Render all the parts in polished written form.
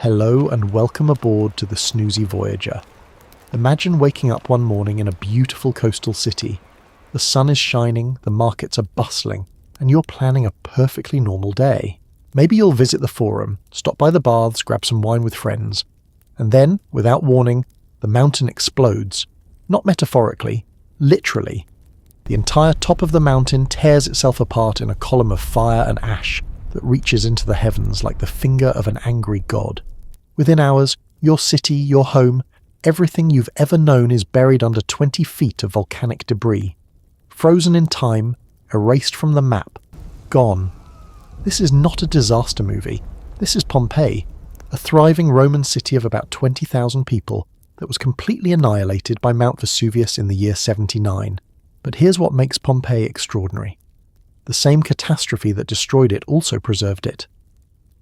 Hello and welcome aboard to the Snoozy Voyager. Imagine waking up one morning in a beautiful coastal city. The sun is shining, the markets are bustling, and you're planning a perfectly normal day. Maybe you'll visit the forum, stop by the baths, grab some wine with friends, and then, without warning, the mountain explodes. Not metaphorically, literally. The entire top of the mountain tears itself apart in a column of fire and ash that reaches into the heavens like the finger of an angry god. Within hours, your city, your home, everything you've ever known is buried under 20 feet of volcanic debris. Frozen in time, erased from the map, gone. This is not a disaster movie. This is Pompeii, a thriving Roman city of about 20,000 people that was completely annihilated by Mount Vesuvius in the year 79. But here's what makes Pompeii extraordinary. The same catastrophe that destroyed it also preserved it.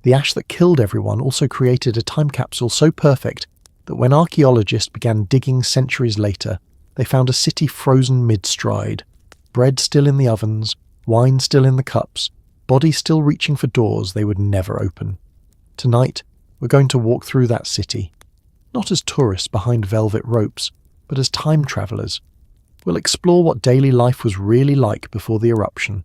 The ash that killed everyone also created a time capsule so perfect that when archaeologists began digging centuries later, they found a city frozen mid-stride. Bread still in the ovens, wine still in the cups, bodies still reaching for doors they would never open. Tonight, we're going to walk through that city. Not as tourists behind velvet ropes, but as time travellers. We'll explore what daily life was really like before the eruption.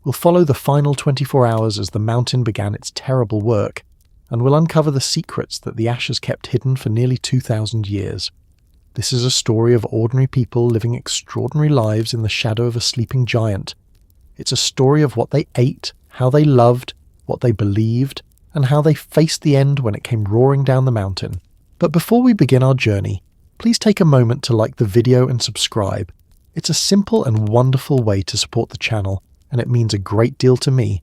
We'll follow the final 24 hours as the mountain began its terrible work, and we'll uncover the secrets that the ash has kept hidden for nearly 2,000 years. This is a story of ordinary people living extraordinary lives in the shadow of a sleeping giant. It's a story of what they ate, how they loved, what they believed, and how they faced the end when it came roaring down the mountain. But before we begin our journey, please take a moment to like the video and subscribe. It's a simple and wonderful way to support the channel, and it means a great deal to me.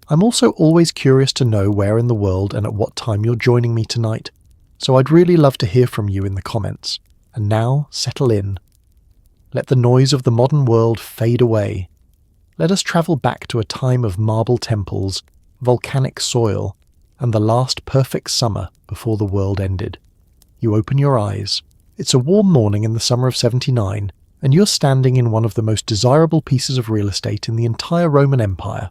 I'm also always curious to know where in the world and at what time you're joining me tonight, so I'd really love to hear from you in the comments. And now, settle in. Let the noise of the modern world fade away. Let us travel back to a time of marble temples, volcanic soil, and the last perfect summer before the world ended. You open your eyes. It's a warm morning in the summer of 79, and you're standing in one of the most desirable pieces of real estate in the entire Roman Empire.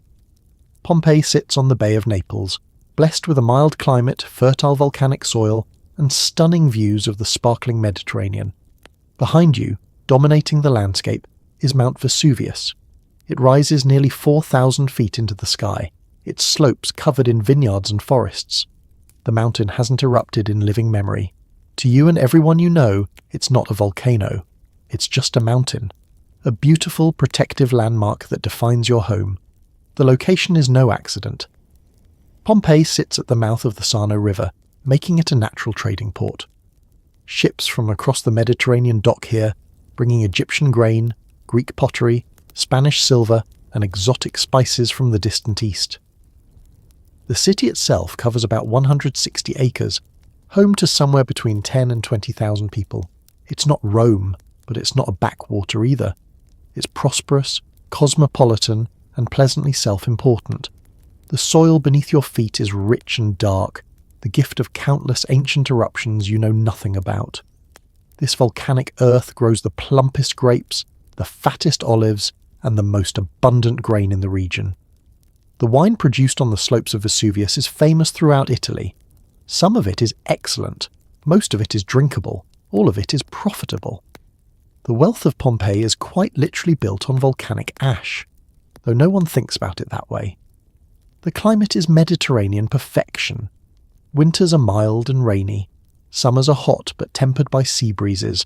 Pompeii sits on the Bay of Naples, blessed with a mild climate, fertile volcanic soil, and stunning views of the sparkling Mediterranean. Behind you, dominating the landscape, is Mount Vesuvius. It rises nearly 4,000 feet into the sky, its slopes covered in vineyards and forests. The mountain hasn't erupted in living memory. To you and everyone you know, it's not a volcano. It's just a mountain. A beautiful, protective landmark that defines your home. The location is no accident. Pompeii sits at the mouth of the Sarno River, making it a natural trading port. Ships from across the Mediterranean dock here, bringing Egyptian grain, Greek pottery, Spanish silver, and exotic spices from the distant east. The city itself covers about 160 acres, home to somewhere between 10 and 20,000 people. It's not Rome, but it's not a backwater either. It's prosperous, cosmopolitan, and pleasantly self-important. The soil beneath your feet is rich and dark, the gift of countless ancient eruptions you know nothing about. This volcanic earth grows the plumpest grapes, the fattest olives, and the most abundant grain in the region. The wine produced on the slopes of Vesuvius is famous throughout Italy. Some of it is excellent, most of it is drinkable, all of it is profitable. The wealth of Pompeii is quite literally built on volcanic ash, though no one thinks about it that way. The climate is Mediterranean perfection. Winters are mild and rainy. Summers are hot but tempered by sea breezes.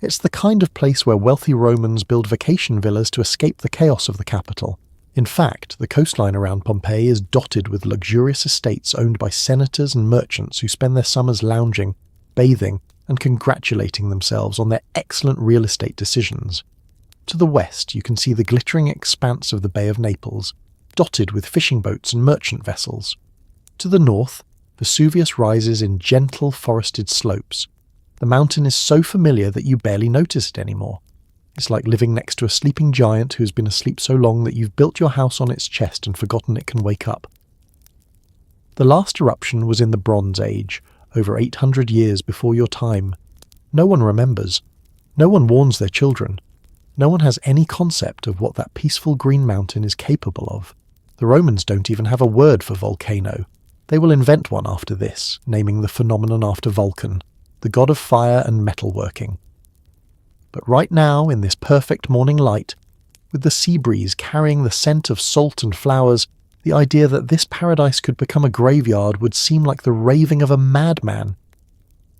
It's the kind of place where wealthy Romans build vacation villas to escape the chaos of the capital. In fact, the coastline around Pompeii is dotted with luxurious estates owned by senators and merchants who spend their summers lounging, bathing, and congratulating themselves on their excellent real estate decisions. To the west, you can see the glittering expanse of the Bay of Naples, dotted with fishing boats and merchant vessels. To the north, Vesuvius rises in gentle forested slopes. The mountain is so familiar that you barely notice it anymore. It's like living next to a sleeping giant who has been asleep so long that you've built your house on its chest and forgotten it can wake up. The last eruption was in the Bronze Age, over 800 years before your time. No one remembers. No one warns their children. No one has any concept of what that peaceful green mountain is capable of. The Romans don't even have a word for volcano. They will invent one after this, naming the phenomenon after Vulcan, the god of fire and metalworking. But right now, in this perfect morning light, with the sea breeze carrying the scent of salt and flowers, the idea that this paradise could become a graveyard would seem like the raving of a madman.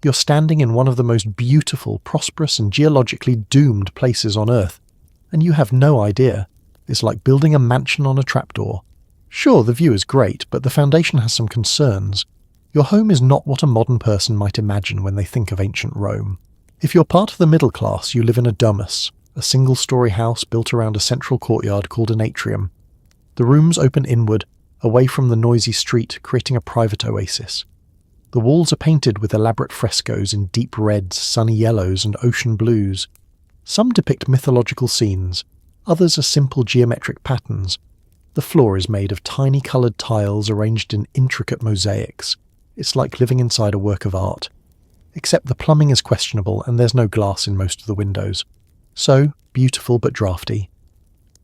You're standing in one of the most beautiful, prosperous and geologically doomed places on Earth, and you have no idea. It's like building a mansion on a trapdoor. Sure, the view is great, but the foundation has some concerns. Your home is not what a modern person might imagine when they think of ancient Rome. If you're part of the middle class, you live in a domus, a single-storey house built around a central courtyard called an atrium. The rooms open inward, away from the noisy street, creating a private oasis. The walls are painted with elaborate frescoes in deep reds, sunny yellows and ocean blues. Some depict mythological scenes, others are simple geometric patterns. The floor is made of tiny coloured tiles arranged in intricate mosaics. It's like living inside a work of art. Except the plumbing is questionable and there's no glass in most of the windows. So, beautiful but drafty.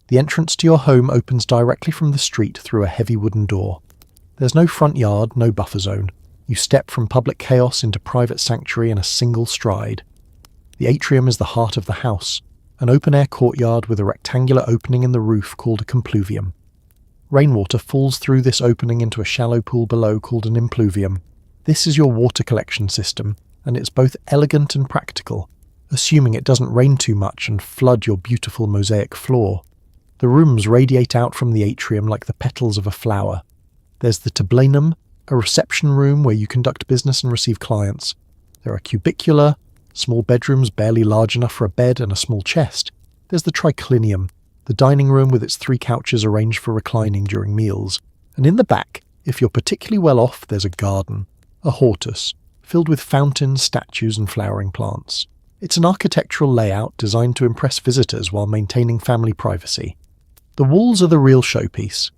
The entrance to your home opens directly from the street through a heavy wooden door. There's no front yard, no buffer zone. You step from public chaos into private sanctuary in a single stride. The atrium is the heart of the house, an open-air courtyard with a rectangular opening in the roof called a compluvium. Rainwater falls through this opening into a shallow pool below called an impluvium. This is your water collection system, and it's both elegant and practical, assuming it doesn't rain too much and flood your beautiful mosaic floor. The rooms radiate out from the atrium like the petals of a flower. There's the tablinum, a reception room where you conduct business and receive clients. There are cubicula, small bedrooms barely large enough for a bed and a small chest. There's the triclinium, the dining room with its 3 couches arranged for reclining during meals. And in the back, if you're particularly well off, there's a garden, a hortus, filled with fountains, statues and flowering plants. It's an architectural layout designed to impress visitors while maintaining family privacy. The walls are the real showpiece.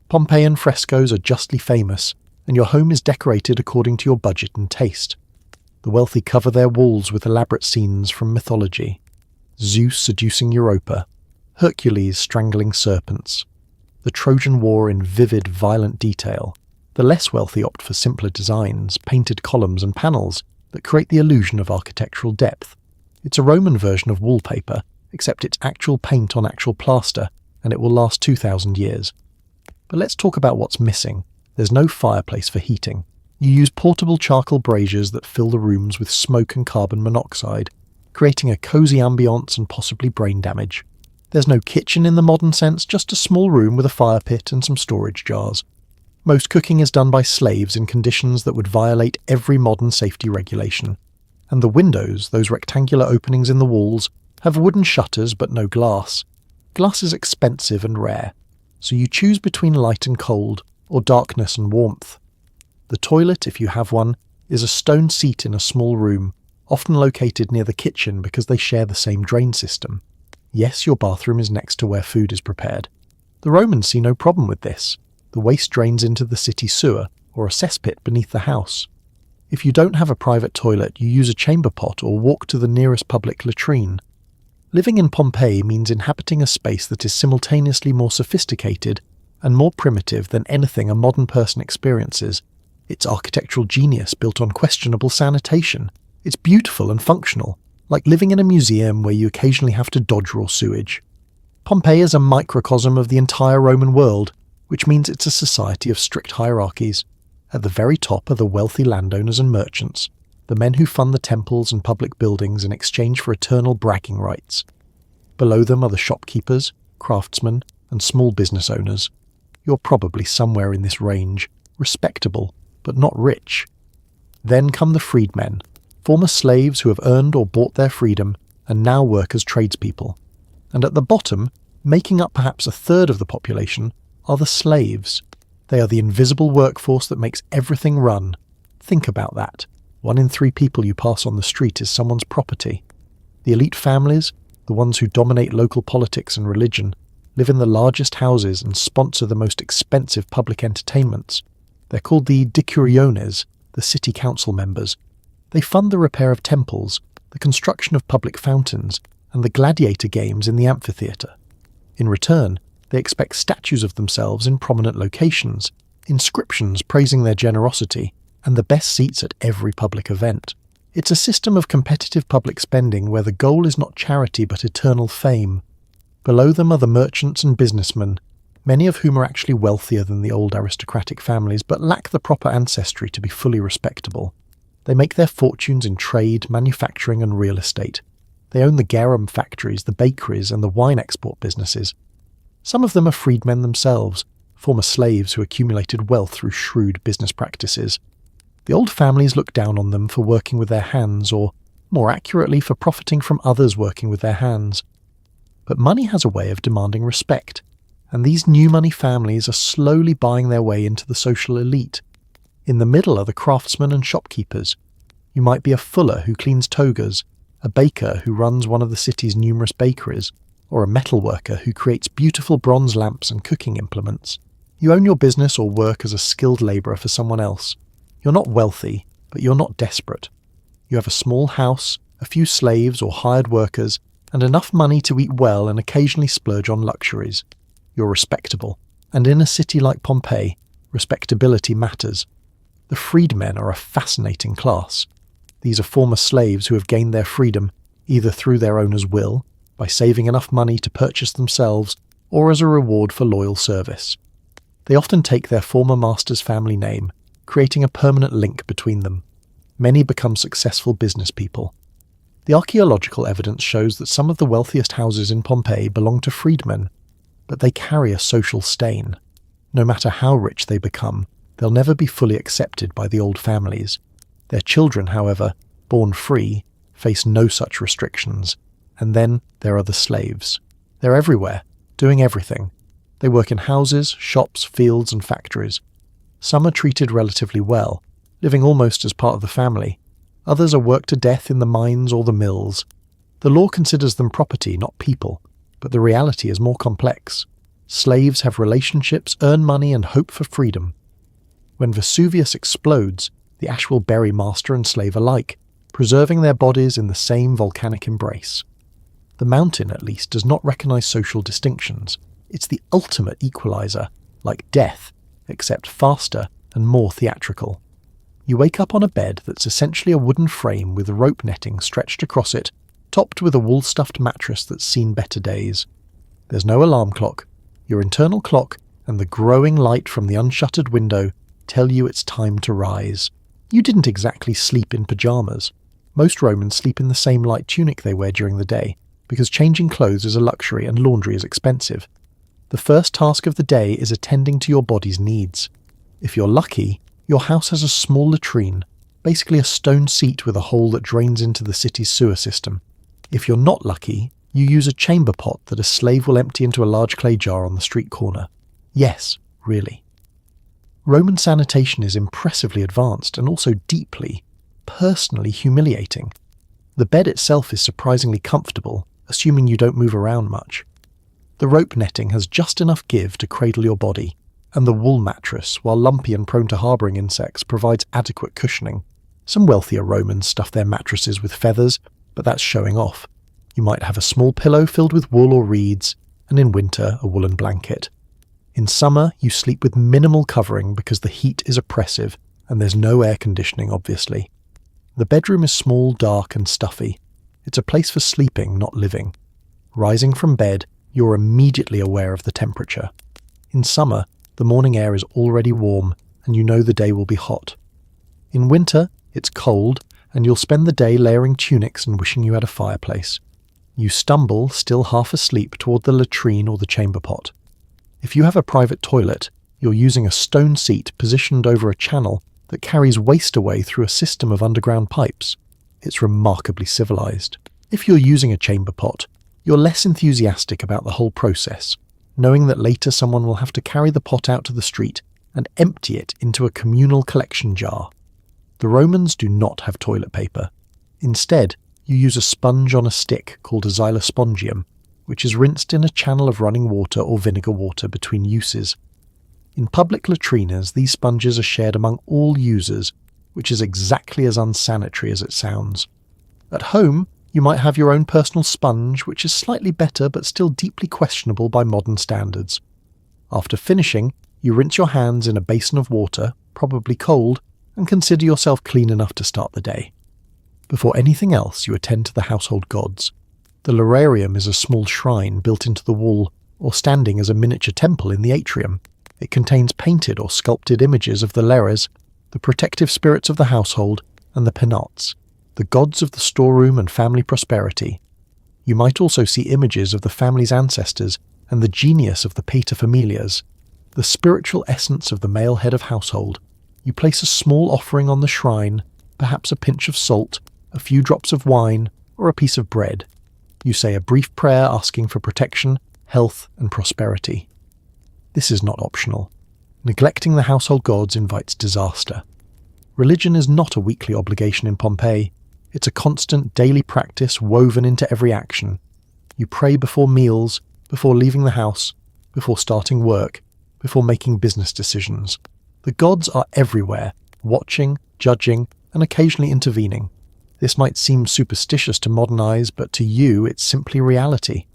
Pompeian frescoes are justly famous, and your home is decorated according to your budget and taste. The wealthy cover their walls with elaborate scenes from mythology. Zeus seducing Europa, Hercules strangling serpents, the Trojan War in vivid, violent detail. The less wealthy opt for simpler designs, painted columns and panels that create the illusion of architectural depth. It's a Roman version of wallpaper, except it's actual paint on actual plaster, and it will last 2,000 years. But let's talk about what's missing. There's no fireplace for heating. You use portable charcoal braziers that fill the rooms with smoke and carbon monoxide, creating a cosy ambience and possibly brain damage. There's no kitchen in the modern sense, just a small room with a fire pit and some storage jars. Most cooking is done by slaves in conditions that would violate every modern safety regulation. And the windows, those rectangular openings in the walls, have wooden shutters but no glass. Glass is expensive and rare, so you choose between light and cold, or darkness and warmth. The toilet, if you have one, is a stone seat in a small room, often located near the kitchen because they share the same drain system. Yes, your bathroom is next to where food is prepared. The Romans see no problem with this. The waste drains into the city sewer, or a cesspit beneath the house. If you don't have a private toilet, you use a chamber pot or walk to the nearest public latrine. Living in Pompeii means inhabiting a space that is simultaneously more sophisticated and more primitive than anything a modern person experiences. It's architectural genius built on questionable sanitation. It's beautiful and functional, like living in a museum where you occasionally have to dodge raw sewage. Pompeii is a microcosm of the entire Roman world, which means it's a society of strict hierarchies. At the very top are the wealthy landowners and merchants, the men who fund the temples and public buildings in exchange for eternal bragging rights. Below them are the shopkeepers, craftsmen, and small business owners. You're probably somewhere in this range, respectable, but not rich. Then come the freedmen, former slaves who have earned or bought their freedom and now work as tradespeople. And at the bottom, making up perhaps a third of the population, are the slaves. They are the invisible workforce that makes everything run. Think about that. 1 in 3 people you pass on the street is someone's property. The elite families, the ones who dominate local politics and religion, live in the largest houses and sponsor the most expensive public entertainments. They're called the decuriones, the city council members. They fund the repair of temples, the construction of public fountains, and the gladiator games in the amphitheatre. In return, they expect statues of themselves in prominent locations, inscriptions praising their generosity, and the best seats at every public event. It's a system of competitive public spending where the goal is not charity but eternal fame. Below them are the merchants and businessmen, many of whom are actually wealthier than the old aristocratic families but lack the proper ancestry to be fully respectable. They make their fortunes in trade, manufacturing and real estate. They own the garum factories, the bakeries and the wine export businesses. Some of them are freedmen themselves, former slaves who accumulated wealth through shrewd business practices. The old families look down on them for working with their hands, or, more accurately, for profiting from others working with their hands. But money has a way of demanding respect, and these new money families are slowly buying their way into the social elite. In the middle are the craftsmen and shopkeepers. You might be a fuller who cleans togas, a baker who runs one of the city's numerous bakeries, or a metalworker who creates beautiful bronze lamps and cooking implements. You own your business or work as a skilled labourer for someone else. You're not wealthy, but you're not desperate. You have a small house, a few slaves or hired workers, and enough money to eat well and occasionally splurge on luxuries. You're respectable, and in a city like Pompeii, respectability matters. The freedmen are a fascinating class. These are former slaves who have gained their freedom either through their owner's will, by saving enough money to purchase themselves, or as a reward for loyal service. They often take their former master's family name, creating a permanent link between them. Many become successful business people. The archaeological evidence shows that some of the wealthiest houses in Pompeii belong to freedmen, but they carry a social stain. No matter how rich they become, they'll never be fully accepted by the old families. Their children, however, born free, face no such restrictions. And then there are the slaves. They're everywhere, doing everything. They work in houses, shops, fields and factories. Some are treated relatively well, living almost as part of the family. Others are worked to death in the mines or the mills. The law considers them property, not people, but the reality is more complex. Slaves have relationships, earn money and hope for freedom. When Vesuvius explodes, the ash will bury master and slave alike, preserving their bodies in the same volcanic embrace. The mountain, at least, does not recognize social distinctions. It's the ultimate equalizer, like death, except faster and more theatrical. You wake up on a bed that's essentially a wooden frame with rope netting stretched across it, topped with a wool-stuffed mattress that's seen better days. There's no alarm clock. Your internal clock and the growing light from the unshuttered window tell you it's time to rise. You didn't exactly sleep in pajamas. Most Romans sleep in the same light tunic they wear during the day, because changing clothes is a luxury and laundry is expensive. The first task of the day is attending to your body's needs. If you're lucky, your house has a small latrine, basically a stone seat with a hole that drains into the city's sewer system. If you're not lucky, you use a chamber pot that a slave will empty into a large clay jar on the street corner. Yes, really. Roman sanitation is impressively advanced and also deeply, personally humiliating. The bed itself is surprisingly comfortable, assuming you don't move around much. The rope netting has just enough give to cradle your body, and the wool mattress, while lumpy and prone to harbouring insects, provides adequate cushioning. Some wealthier Romans stuff their mattresses with feathers, but that's showing off. You might have a small pillow filled with wool or reeds, and in winter a woolen blanket. In summer, you sleep with minimal covering because the heat is oppressive, and there's no air conditioning, obviously. The bedroom is small, dark and stuffy. It's a place for sleeping, not living. Rising from bed, you're immediately aware of the temperature. In summer, the morning air is already warm, and you know the day will be hot. In winter, it's cold, and you'll spend the day layering tunics and wishing you had a fireplace. You stumble, still half asleep, toward the latrine or the chamber pot. If you have a private toilet, you're using a stone seat positioned over a channel that carries waste away through a system of underground pipes. It's remarkably civilized. If you're using a chamber pot, you're less enthusiastic about the whole process, knowing that later someone will have to carry the pot out to the street and empty it into a communal collection jar. The Romans do not have toilet paper. Instead, you use a sponge on a stick called a xylospongium, which is rinsed in a channel of running water or vinegar water between uses. In public latrinas, these sponges are shared among all users, which is exactly as unsanitary as it sounds. At home, you might have your own personal sponge, which is slightly better but still deeply questionable by modern standards. After finishing, You rinse your hands in a basin of water, probably cold, and consider yourself clean enough to start the day. Before anything else, you attend to the household gods. The lararium is a small shrine built into the wall or standing as a miniature temple in the atrium. It contains painted or sculpted images of the lares, the protective spirits of the household, and the penates, the gods of the storeroom and family prosperity. You might also see images of the family's ancestors and the genius of the paterfamilias, the spiritual essence of the male head of household. You place a small offering on the shrine, perhaps a pinch of salt, a few drops of wine, or a piece of bread. You say a brief prayer asking for protection, health, and prosperity. This is not optional. Neglecting the household gods invites disaster. Religion is not a weekly obligation in Pompeii. It's a constant daily practice woven into every action. You pray before meals, before leaving the house, before starting work, before making business decisions. The gods are everywhere, watching, judging, and occasionally intervening. This might seem superstitious to modern eyes, but to you it's simply reality.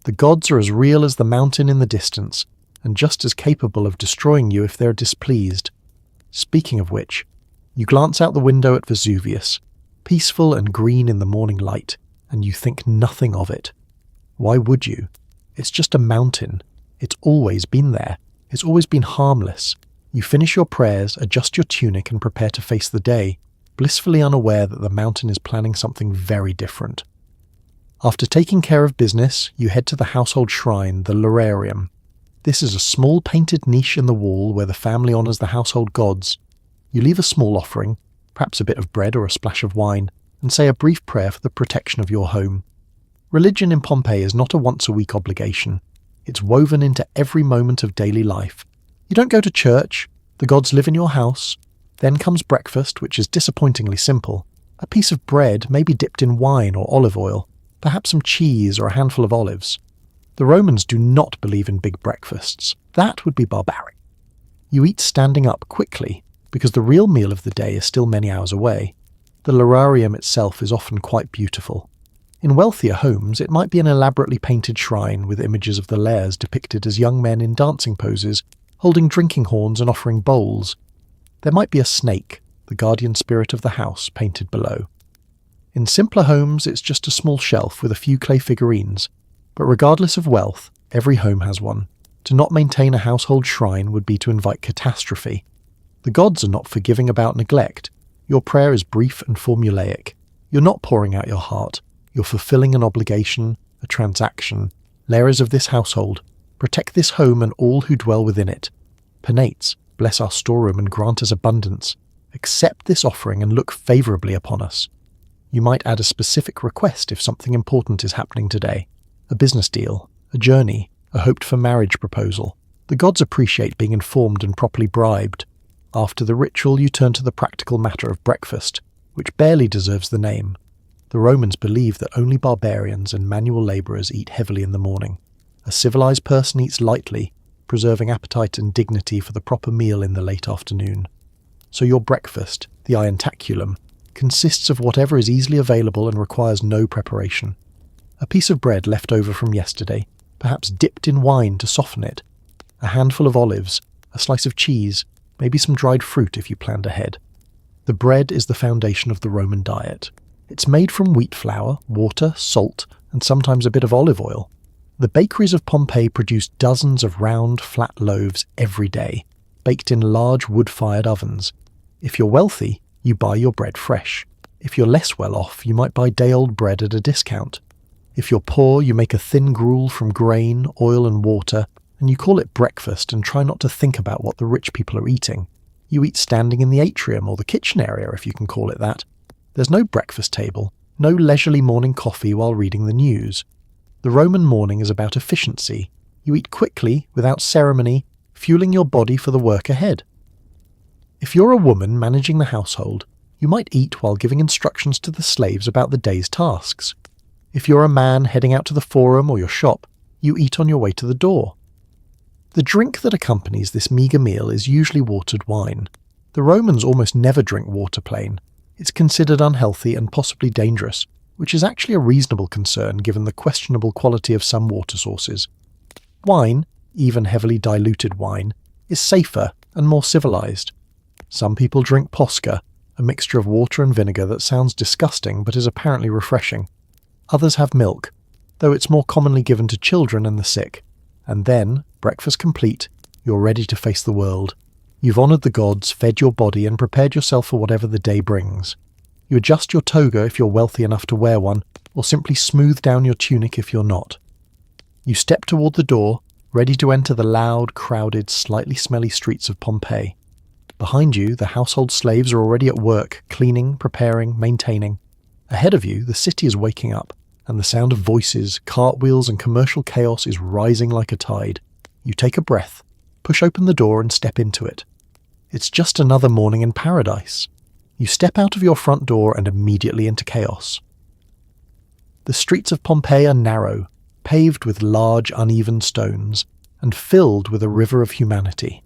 The gods are as real as the mountain in the distance, and just as capable of destroying you if they're displeased. Speaking of which, you glance out the window at Vesuvius, peaceful and green in the morning light, and you think nothing of it. Why would you? It's just a mountain. It's always been there. It's always been harmless. You finish your prayers, adjust your tunic, and prepare to face the day, blissfully unaware that the mountain is planning something very different. After taking care of business, you head to the household shrine, the lararium. This is a small painted niche in the wall where the family honours the household gods. You leave a small offering, perhaps a bit of bread or a splash of wine, and say a brief prayer for the protection of your home. Religion in Pompeii is not a once-a-week obligation. It's woven into every moment of daily life. You don't go to church, the gods live in your house. Then comes breakfast, which is disappointingly simple. A piece of bread, maybe dipped in wine or olive oil, perhaps some cheese or a handful of olives. The Romans do not believe in big breakfasts. That would be barbaric. You eat standing up quickly, because the real meal of the day is still many hours away. The lararium itself is often quite beautiful. In wealthier homes, it might be an elaborately painted shrine with images of the lares depicted as young men in dancing poses, holding drinking horns and offering bowls. There might be a snake, the guardian spirit of the house, painted below. In simpler homes, it's just a small shelf with a few clay figurines. But regardless of wealth, every home has one. To not maintain a household shrine would be to invite catastrophe. The gods are not forgiving about neglect. Your prayer is brief and formulaic. You're not pouring out your heart. You're fulfilling an obligation, a transaction. Lares of this household, protect this home and all who dwell within it. Penates, bless our storeroom and grant us abundance. Accept this offering and look favourably upon us. You might add a specific request if something important is happening today. A business deal, a journey, a hoped-for marriage proposal. The gods appreciate being informed and properly bribed. After the ritual, you turn to the practical matter of breakfast, which barely deserves the name. The Romans believed that only barbarians and manual labourers eat heavily in the morning. A civilized person eats lightly, preserving appetite and dignity for the proper meal in the late afternoon. So your breakfast, the ientaculum, consists of whatever is easily available and requires no preparation. A piece of bread left over from yesterday, perhaps dipped in wine to soften it, a handful of olives, a slice of cheese, maybe some dried fruit if you planned ahead. The bread is the foundation of the Roman diet. It's made from wheat flour, water, salt, and sometimes a bit of olive oil. The bakeries of Pompeii produce dozens of round, flat loaves every day, baked in large wood-fired ovens. If you're wealthy, you buy your bread fresh. If you're less well off, you might buy day-old bread at a discount. If you're poor, you make a thin gruel from grain, oil and water, and you call it breakfast and try not to think about what the rich people are eating. You eat standing in the atrium or the kitchen area, if you can call it that. There's no breakfast table, no leisurely morning coffee while reading the news. The Roman morning is about efficiency. You eat quickly, without ceremony, fueling your body for the work ahead. If you're a woman managing the household, you might eat while giving instructions to the slaves about the day's tasks. If you're a man heading out to the forum or your shop, you eat on your way to the door. The drink that accompanies this meagre meal is usually watered wine. The Romans almost never drink water plain. It's considered unhealthy and possibly dangerous, which is actually a reasonable concern given the questionable quality of some water sources. Wine, even heavily diluted wine, is safer and more civilized. Some people drink posca, a mixture of water and vinegar that sounds disgusting but is apparently refreshing. Others have milk, though it's more commonly given to children and the sick. And then, breakfast complete, you're ready to face the world. You've honoured the gods, fed your body, and prepared yourself for whatever the day brings. You adjust your toga if you're wealthy enough to wear one, or simply smooth down your tunic if you're not. You step toward the door, ready to enter the loud, crowded, slightly smelly streets of Pompeii. Behind you, the household slaves are already at work, cleaning, preparing, maintaining. Ahead of you, the city is waking up, and the sound of voices, cartwheels, and commercial chaos is rising like a tide. You take a breath, push open the door, and step into it. It's just another morning in paradise. You step out of your front door and immediately into chaos. The streets of Pompeii are narrow, paved with large, uneven stones, and filled with a river of humanity.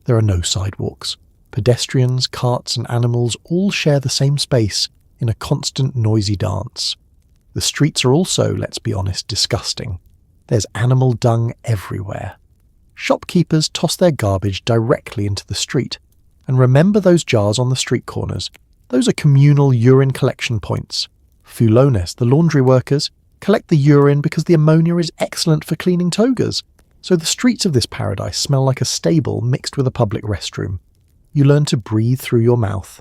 There are no sidewalks. Pedestrians, carts, and animals all share the same space in a constant noisy dance. The streets are also, let's be honest, disgusting. There's animal dung everywhere. Shopkeepers toss their garbage directly into the street. And remember those jars on the street corners? Those are communal urine collection points. Fulones, the laundry workers, collect the urine because the ammonia is excellent for cleaning togas. So the streets of this paradise smell like a stable mixed with a public restroom. You learn to breathe through your mouth.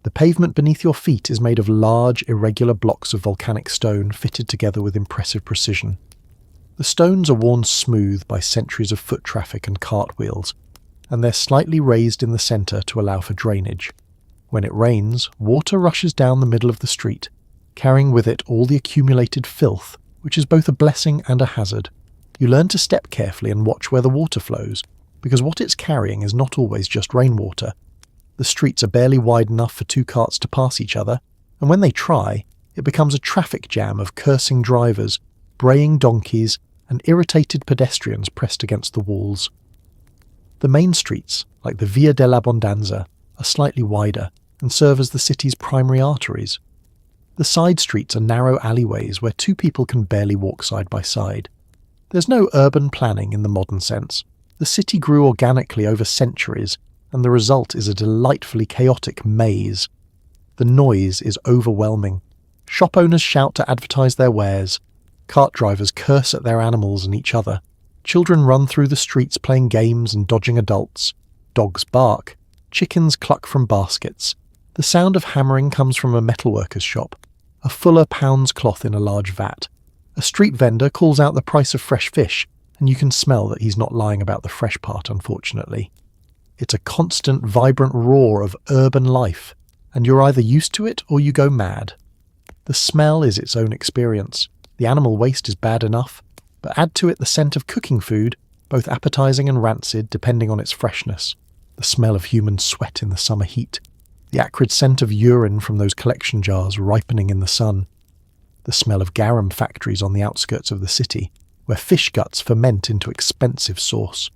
The pavement beneath your feet is made of large, irregular blocks of volcanic stone fitted together with impressive precision. The stones are worn smooth by centuries of foot traffic and cartwheels, and they're slightly raised in the centre to allow for drainage. When it rains, water rushes down the middle of the street, carrying with it all the accumulated filth, which is both a blessing and a hazard. You learn to step carefully and watch where the water flows, because what it's carrying is not always just rainwater. The streets are barely wide enough for two carts to pass each other, and when they try, it becomes a traffic jam of cursing drivers, braying donkeys, and irritated pedestrians pressed against the walls. The main streets, like the Via dell'Abbondanza, are slightly wider and serve as the city's primary arteries. The side streets are narrow alleyways where two people can barely walk side by side. There's no urban planning in the modern sense. The city grew organically over centuries, and the result is a delightfully chaotic maze. The noise is overwhelming. Shop owners shout to advertise their wares. Cart drivers curse at their animals and each other. Children run through the streets playing games and dodging adults. Dogs bark. Chickens cluck from baskets. The sound of hammering comes from a metalworker's shop. A fuller pounds cloth in a large vat. A street vendor calls out the price of fresh fish, and you can smell that he's not lying about the fresh part, unfortunately. It's a constant, vibrant roar of urban life, and you're either used to it or you go mad. The smell is its own experience. The animal waste is bad enough, but add to it the scent of cooking food, both appetizing and rancid depending on its freshness. The smell of human sweat in the summer heat. The acrid scent of urine from those collection jars ripening in the sun. The smell of garum factories on the outskirts of the city, where fish guts ferment into expensive sauce.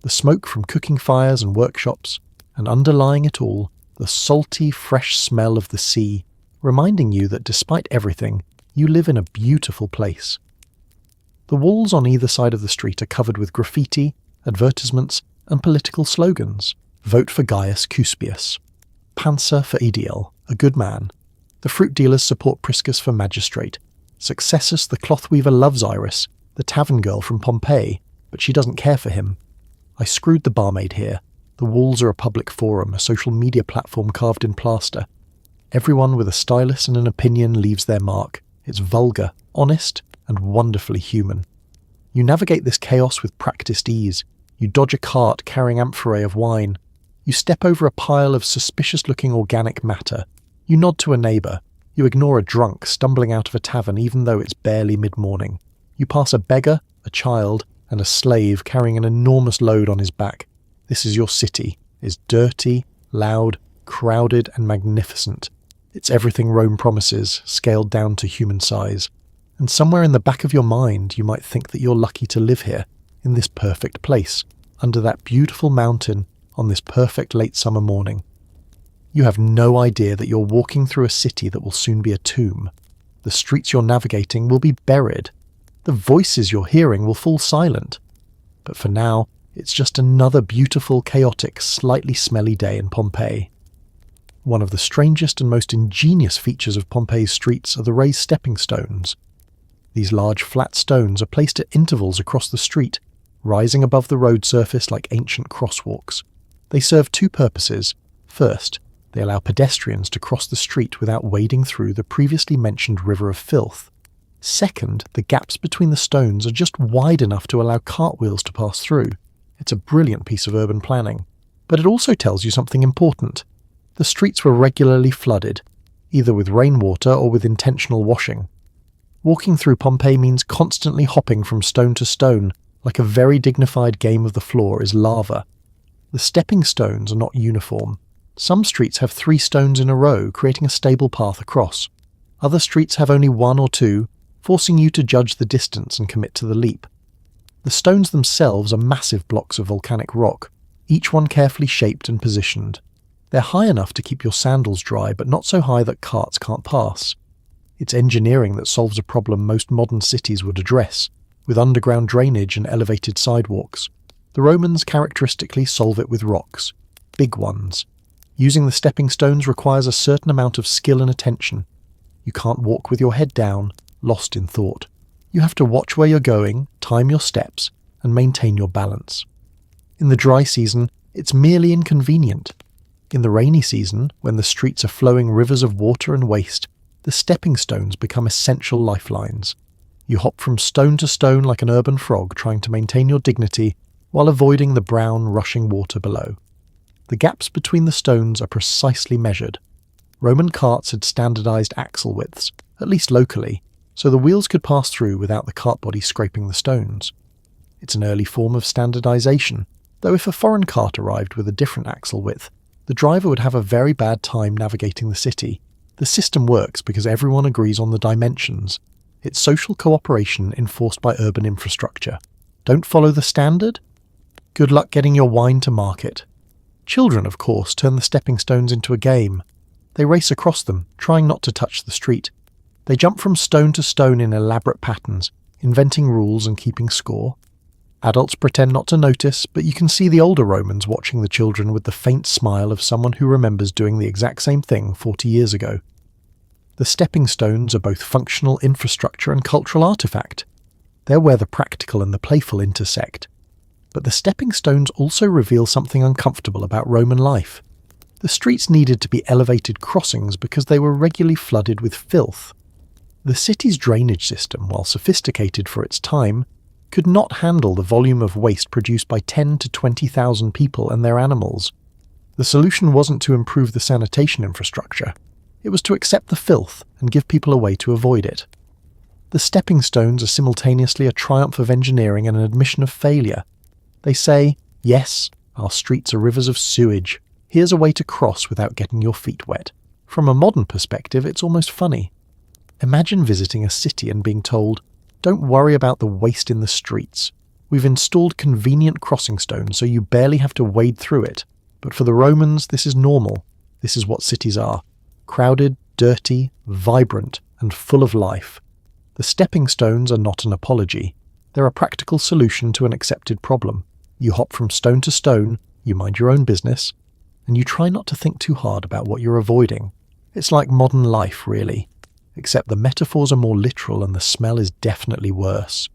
The smoke from cooking fires and workshops, and underlying it all, the salty, fresh smell of the sea, reminding you that despite everything, you live in a beautiful place. The walls on either side of the street are covered with graffiti, advertisements, and political slogans. Vote for Gaius Cuspius. Pansa for Ideal, a good man. The fruit dealers support Priscus for magistrate. Successus the cloth weaver loves Iris, the tavern girl from Pompeii, but she doesn't care for him. I screwed the barmaid here. The walls are a public forum, a social media platform carved in plaster. Everyone with a stylus and an opinion leaves their mark. It's vulgar, honest, and wonderfully human. You navigate this chaos with practiced ease. You dodge a cart carrying amphorae of wine. You step over a pile of suspicious-looking organic matter. You nod to a neighbour. You ignore a drunk stumbling out of a tavern even though it's barely mid-morning. You pass a beggar, a child, and a slave carrying an enormous load on his back. This is your city. It's dirty, loud, crowded, and magnificent. It's everything Rome promises, scaled down to human size. And somewhere in the back of your mind you might think that you're lucky to live here, in this perfect place, under that beautiful mountain, on this perfect late summer morning. You have no idea that you're walking through a city that will soon be a tomb. The streets you're navigating will be buried. The voices you're hearing will fall silent. But for now, It's just another beautiful, chaotic, slightly smelly day in Pompeii. One of the strangest and most ingenious features of Pompeii's streets are the raised stepping stones. These large flat stones are placed at intervals across the street, rising above the road surface like ancient crosswalks. They serve two purposes. First, they allow pedestrians to cross the street without wading through the previously mentioned river of filth. Second, the gaps between the stones are just wide enough to allow cartwheels to pass through. It's a brilliant piece of urban planning. But it also tells you something important. The streets were regularly flooded, either with rainwater or with intentional washing. Walking through Pompeii means constantly hopping from stone to stone, like a very dignified game of the floor is lava. The stepping stones are not uniform. Some streets have 3 stones in a row, creating a stable path across. Other streets have only 1 or 2, forcing you to judge the distance and commit to the leap. The stones themselves are massive blocks of volcanic rock, each one carefully shaped and positioned. They're high enough to keep your sandals dry, but not so high that carts can't pass. It's engineering that solves a problem most modern cities would address, with underground drainage and elevated sidewalks. The Romans characteristically solve it with rocks, big ones. Using the stepping stones requires a certain amount of skill and attention. You can't walk with your head down, lost in thought. You have to watch where you're going, time your steps, and maintain your balance. In the dry season, it's merely inconvenient. In the rainy season, when the streets are flowing rivers of water and waste, the stepping stones become essential lifelines. You hop from stone to stone like an urban frog, trying to maintain your dignity while avoiding the brown, rushing water below. The gaps between the stones are precisely measured. Roman carts had standardized axle widths, at least locally, so the wheels could pass through without the cart body scraping the stones. It's an early form of standardization, though if a foreign cart arrived with a different axle width, the driver would have a very bad time navigating the city. The system works because everyone agrees on the dimensions. It's social cooperation enforced by urban infrastructure. Don't follow the standard? Good luck getting your wine to market. Children, of course, turn the stepping stones into a game. They race across them, trying not to touch the street. They jump from stone to stone in elaborate patterns, inventing rules and keeping score. Adults pretend not to notice, but you can see the older Romans watching the children with the faint smile of someone who remembers doing the exact same thing 40 years ago. The stepping stones are both functional infrastructure and cultural artifact. They're where the practical and the playful intersect. But the stepping stones also reveal something uncomfortable about Roman life. The streets needed to be elevated crossings because they were regularly flooded with filth. The city's drainage system, while sophisticated for its time, could not handle the volume of waste produced by 10 to 20,000 people and their animals. The solution wasn't to improve the sanitation infrastructure. It was to accept the filth and give people a way to avoid it. The stepping stones are simultaneously a triumph of engineering and an admission of failure. They say, yes, our streets are rivers of sewage. Here's a way to cross without getting your feet wet. From a modern perspective, it's almost funny. Imagine visiting a city and being told, don't worry about the waste in the streets. We've installed convenient crossing stones so you barely have to wade through it. But for the Romans, this is normal. This is what cities are. Crowded, dirty, vibrant, and full of life. The stepping stones are not an apology. They're a practical solution to an accepted problem. You hop from stone to stone, you mind your own business, and you try not to think too hard about what you're avoiding. It's like modern life, really. Except the metaphors are more literal and the smell is definitely worse.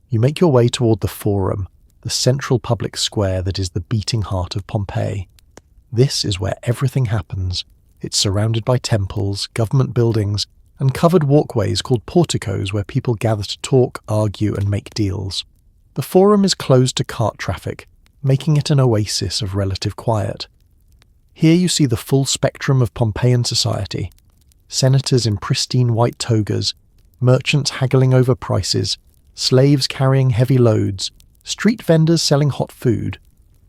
You make your way toward the Forum, the central public square that is the beating heart of Pompeii. This is where everything happens. It's surrounded by temples, government buildings, and covered walkways called porticos where people gather to talk, argue, and make deals. The Forum is closed to cart traffic, making it an oasis of relative quiet. Here you see the full spectrum of Pompeian society. Senators in pristine white togas, merchants haggling over prices, slaves carrying heavy loads, street vendors selling hot food,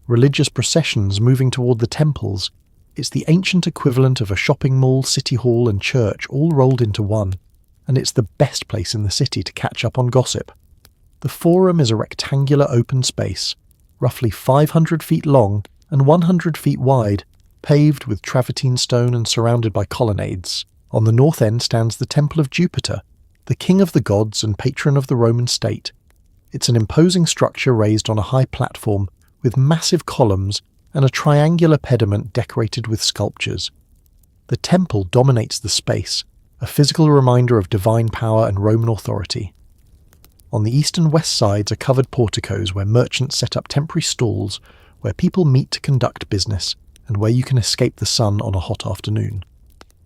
religious processions moving toward the temples. It's the ancient equivalent of a shopping mall, city hall, and church all rolled into one, and it's the best place in the city to catch up on gossip. The Forum is a rectangular open space, roughly 500 feet long and 100 feet wide, paved with travertine stone and surrounded by colonnades. On the north end stands the Temple of Jupiter, the king of the gods and patron of the Roman state. It's an imposing structure raised on a high platform with massive columns and a triangular pediment decorated with sculptures. The temple dominates the space, a physical reminder of divine power and Roman authority. On the east and west sides are covered porticos where merchants set up temporary stalls where people meet to conduct business and where you can escape the sun on a hot afternoon.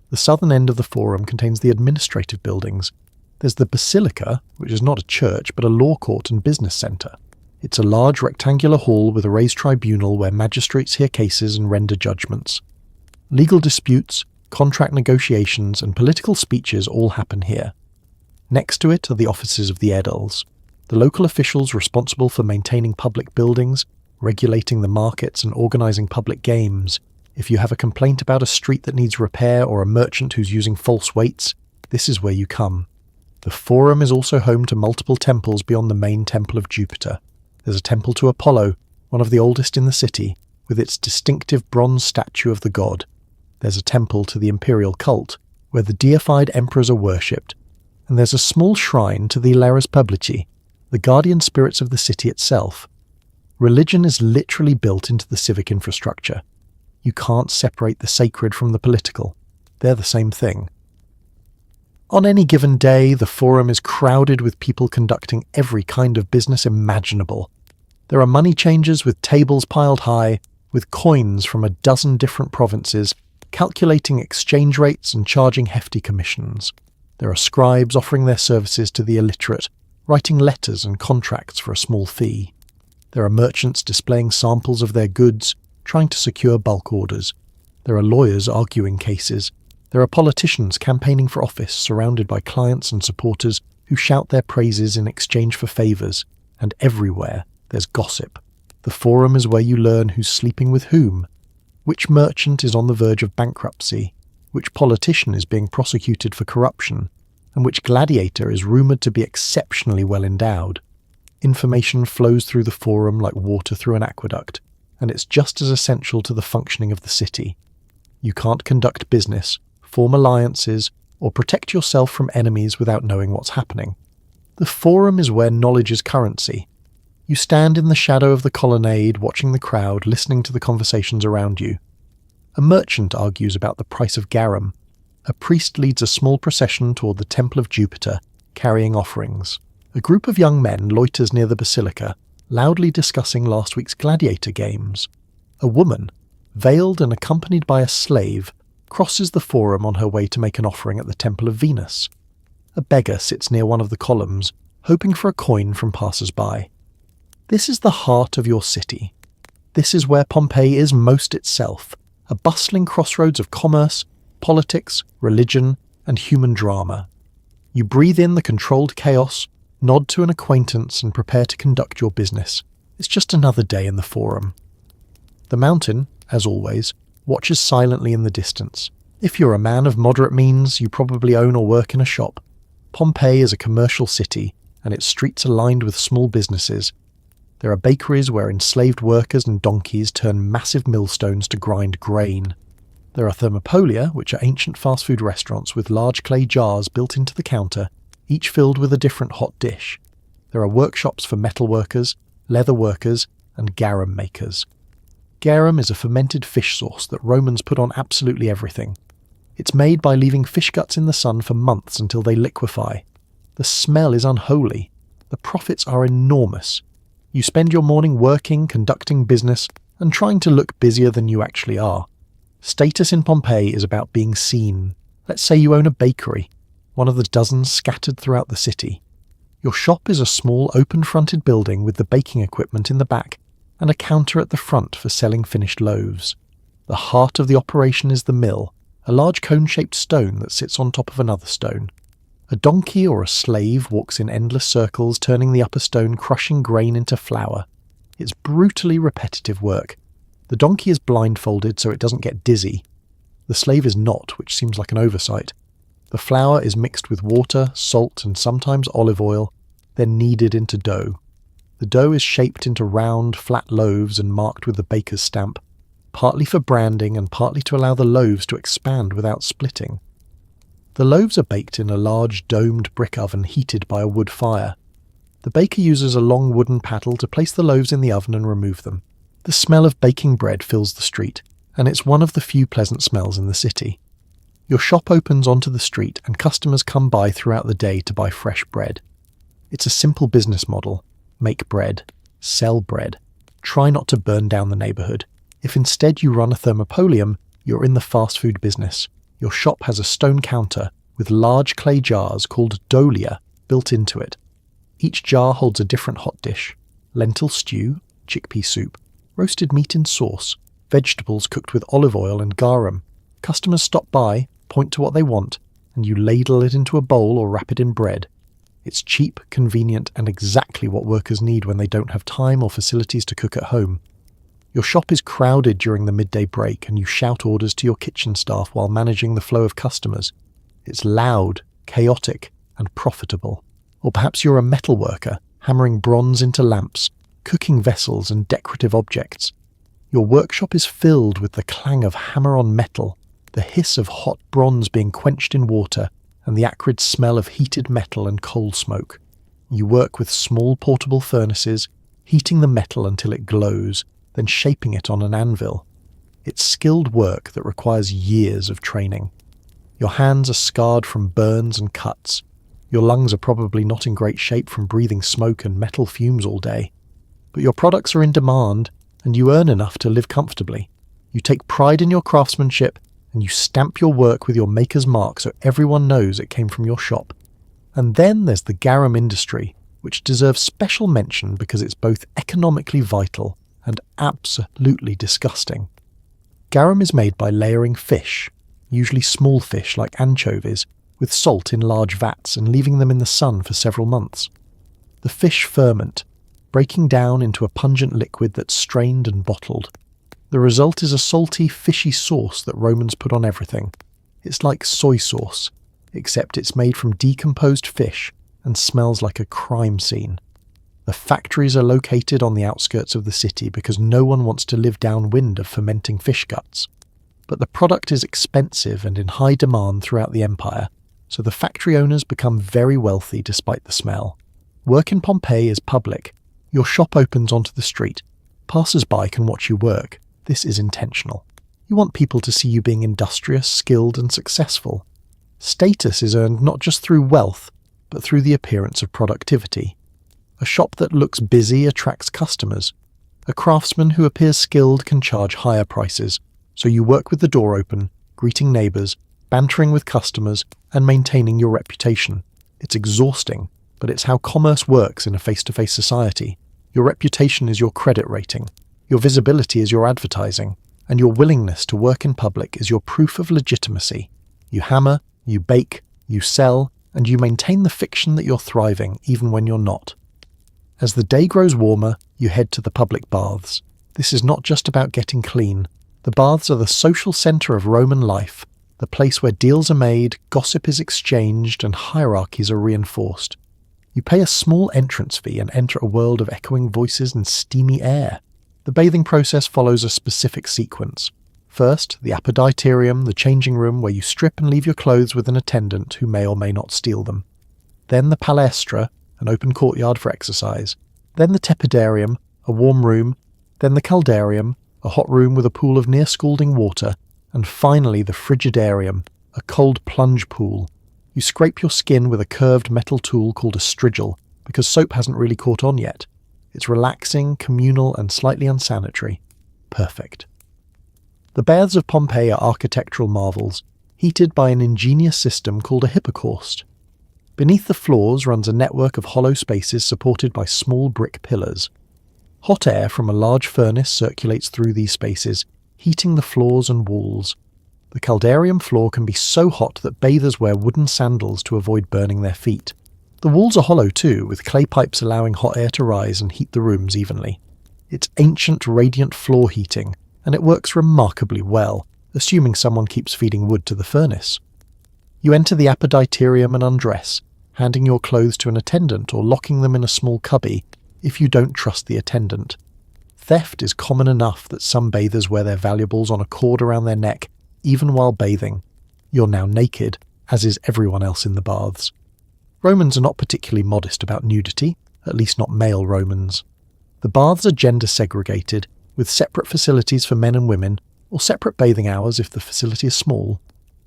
The southern end of the forum contains the administrative buildings. There's the basilica, which is not a church but a law court and business centre. It's a large rectangular hall with a raised tribunal where magistrates hear cases and render judgments. Legal disputes, contract negotiations and political speeches all happen here. Next to it are the offices of the aediles, the local officials responsible for maintaining public buildings, regulating the markets and organising public games. If you have a complaint about a street that needs repair or a merchant who's using false weights, this is where you come. The forum is also home to multiple temples beyond the main temple of Jupiter. There's a temple to Apollo, one of the oldest in the city, with its distinctive bronze statue of the god. There's a temple to the imperial cult, where the deified emperors are worshipped, and there's a small shrine to the Lares Publici, the guardian spirits of the city itself. Religion is literally built into the civic infrastructure. You can't separate the sacred from the political. They're the same thing. On any given day, the forum is crowded with people conducting every kind of business imaginable. There are money changers with tables piled high, with coins from a dozen different provinces, calculating exchange rates and charging hefty commissions. There are scribes offering their services to the illiterate, writing letters and contracts for a small fee. There are merchants displaying samples of their goods, trying to secure bulk orders. There are lawyers arguing cases. There are politicians campaigning for office, surrounded by clients and supporters who shout their praises in exchange for favours. And everywhere there's gossip. The forum is where you learn who's sleeping with whom, which merchant is on the verge of bankruptcy, which politician is being prosecuted for corruption, and which gladiator is rumoured to be exceptionally well endowed. Information flows through the forum like water through an aqueduct, and it's just as essential to the functioning of the city. You can't conduct business, form alliances, or protect yourself from enemies without knowing what's happening. The forum is where knowledge is currency. You stand in the shadow of the colonnade, watching the crowd, listening to the conversations around you. A merchant argues about the price of garum. A priest leads a small procession toward the Temple of Jupiter, carrying offerings. A group of young men loiters near the basilica, loudly discussing last week's gladiator games. A woman, veiled and accompanied by a slave, crosses the forum on her way to make an offering at the Temple of Venus. A beggar sits near one of the columns, hoping for a coin from passers-by. This is the heart of your city. This is where Pompeii is most itself, a bustling crossroads of commerce, politics, religion, and human drama. You breathe in the controlled chaos, nod to an acquaintance, and prepare to conduct your business. It's just another day in the forum. The mountain, as always, watches silently in the distance. If you're a man of moderate means, you probably own or work in a shop. Pompeii is a commercial city, and its streets are lined with small businesses. There are bakeries where enslaved workers and donkeys turn massive millstones to grind grain. There are thermopolia, which are ancient fast food restaurants with large clay jars built into the counter, each filled with a different hot dish. There are workshops for metal workers, leather workers, and garum makers. Garum is a fermented fish sauce that Romans put on absolutely everything. It's made by leaving fish guts in the sun for months until they liquefy. The smell is unholy. The profits are enormous. You spend your morning working, conducting business, and trying to look busier than you actually are. Status in Pompeii is about being seen. Let's say you own a bakery, one of the dozens scattered throughout the city. Your shop is a small open-fronted building with the baking equipment in the back and a counter at the front for selling finished loaves. The heart of the operation is the mill, a large cone-shaped stone that sits on top of another stone. A donkey or a slave walks in endless circles, turning the upper stone, crushing grain into flour. It's brutally repetitive work. The donkey is blindfolded so it doesn't get dizzy. The slave is not, which seems like an oversight. The flour is mixed with water, salt, and sometimes olive oil, then kneaded into dough. The dough is shaped into round, flat loaves and marked with the baker's stamp, partly for branding and partly to allow the loaves to expand without splitting. The loaves are baked in a large domed brick oven heated by a wood fire. The baker uses a long wooden paddle to place the loaves in the oven and remove them. The smell of baking bread fills the street, and it's one of the few pleasant smells in the city. Your shop opens onto the street and customers come by throughout the day to buy fresh bread. It's a simple business model. Make bread. Sell bread. Try not to burn down the neighbourhood. If instead you run a thermopolium, you're in the fast food business. Your shop has a stone counter with large clay jars called dolia built into it. Each jar holds a different hot dish: lentil stew, chickpea soup, roasted meat in sauce, vegetables cooked with olive oil and garum. Customers stop by, point to what they want, and you ladle it into a bowl or wrap it in bread. It's cheap, convenient, and exactly what workers need when they don't have time or facilities to cook at home. Your shop is crowded during the midday break and you shout orders to your kitchen staff while managing the flow of customers. It's loud, chaotic, and profitable. Or perhaps you're a metal worker, hammering bronze into lamps, cooking vessels and decorative objects. Your workshop is filled with the clang of hammer on metal, the hiss of hot bronze being quenched in water, and the acrid smell of heated metal and coal smoke. You work with small portable furnaces, heating the metal until it glows, then shaping it on an anvil. It's skilled work that requires years of training. Your hands are scarred from burns and cuts. Your lungs are probably not in great shape from breathing smoke and metal fumes all day. But your products are in demand, and you earn enough to live comfortably. You take pride in your craftsmanship, and you stamp your work with your maker's mark so everyone knows it came from your shop. And then there's the garum industry, which deserves special mention because it's both economically vital and absolutely disgusting. Garum is made by layering fish, usually small fish like anchovies, with salt in large vats and leaving them in the sun for several months. The fish ferment, breaking down into a pungent liquid that's strained and bottled. The result is a salty, fishy sauce that Romans put on everything. It's like soy sauce, except it's made from decomposed fish and smells like a crime scene. The factories are located on the outskirts of the city because no one wants to live downwind of fermenting fish guts. But the product is expensive and in high demand throughout the empire, so the factory owners become very wealthy despite the smell. Work in Pompeii is public. Your shop opens onto the street. Passers-by can watch you work. This is intentional. You want people to see you being industrious, skilled, and successful. Status is earned not just through wealth, but through the appearance of productivity. A shop that looks busy attracts customers. A craftsman who appears skilled can charge higher prices, so you work with the door open, greeting neighbours, bantering with customers, and maintaining your reputation. It's exhausting, but it's how commerce works in a face-to-face society. Your reputation is your credit rating. Your visibility is your advertising, and your willingness to work in public is your proof of legitimacy. You hammer, you bake, you sell, and you maintain the fiction that you're thriving even when you're not. As the day grows warmer, you head to the public baths. This is not just about getting clean. The baths are the social centre of Roman life, the place where deals are made, gossip is exchanged, and hierarchies are reinforced. You pay a small entrance fee and enter a world of echoing voices and steamy air. The bathing process follows a specific sequence. First, the apoditerium, the changing room where you strip and leave your clothes with an attendant who may or may not steal them. Then the palestra, an open courtyard for exercise. Then the tepidarium, a warm room. Then the caldarium, a hot room with a pool of near-scalding water. And finally the frigidarium, a cold plunge pool. You scrape your skin with a curved metal tool called a strigil, because soap hasn't really caught on yet. It's relaxing, communal, and slightly unsanitary. Perfect. The baths of Pompeii are architectural marvels, heated by an ingenious system called a hypocaust. Beneath the floors runs a network of hollow spaces supported by small brick pillars. Hot air from a large furnace circulates through these spaces, heating the floors and walls. The caldarium floor can be so hot that bathers wear wooden sandals to avoid burning their feet. The walls are hollow too, with clay pipes allowing hot air to rise and heat the rooms evenly. It's ancient, radiant floor heating, and it works remarkably well, assuming someone keeps feeding wood to the furnace. You enter the apoditerium and undress, handing your clothes to an attendant or locking them in a small cubby if you don't trust the attendant. Theft is common enough that some bathers wear their valuables on a cord around their neck, even while bathing. You're now naked, as is everyone else in the baths. Romans are not particularly modest about nudity, at least not male Romans. The baths are gender segregated, with separate facilities for men and women, or separate bathing hours if the facility is small.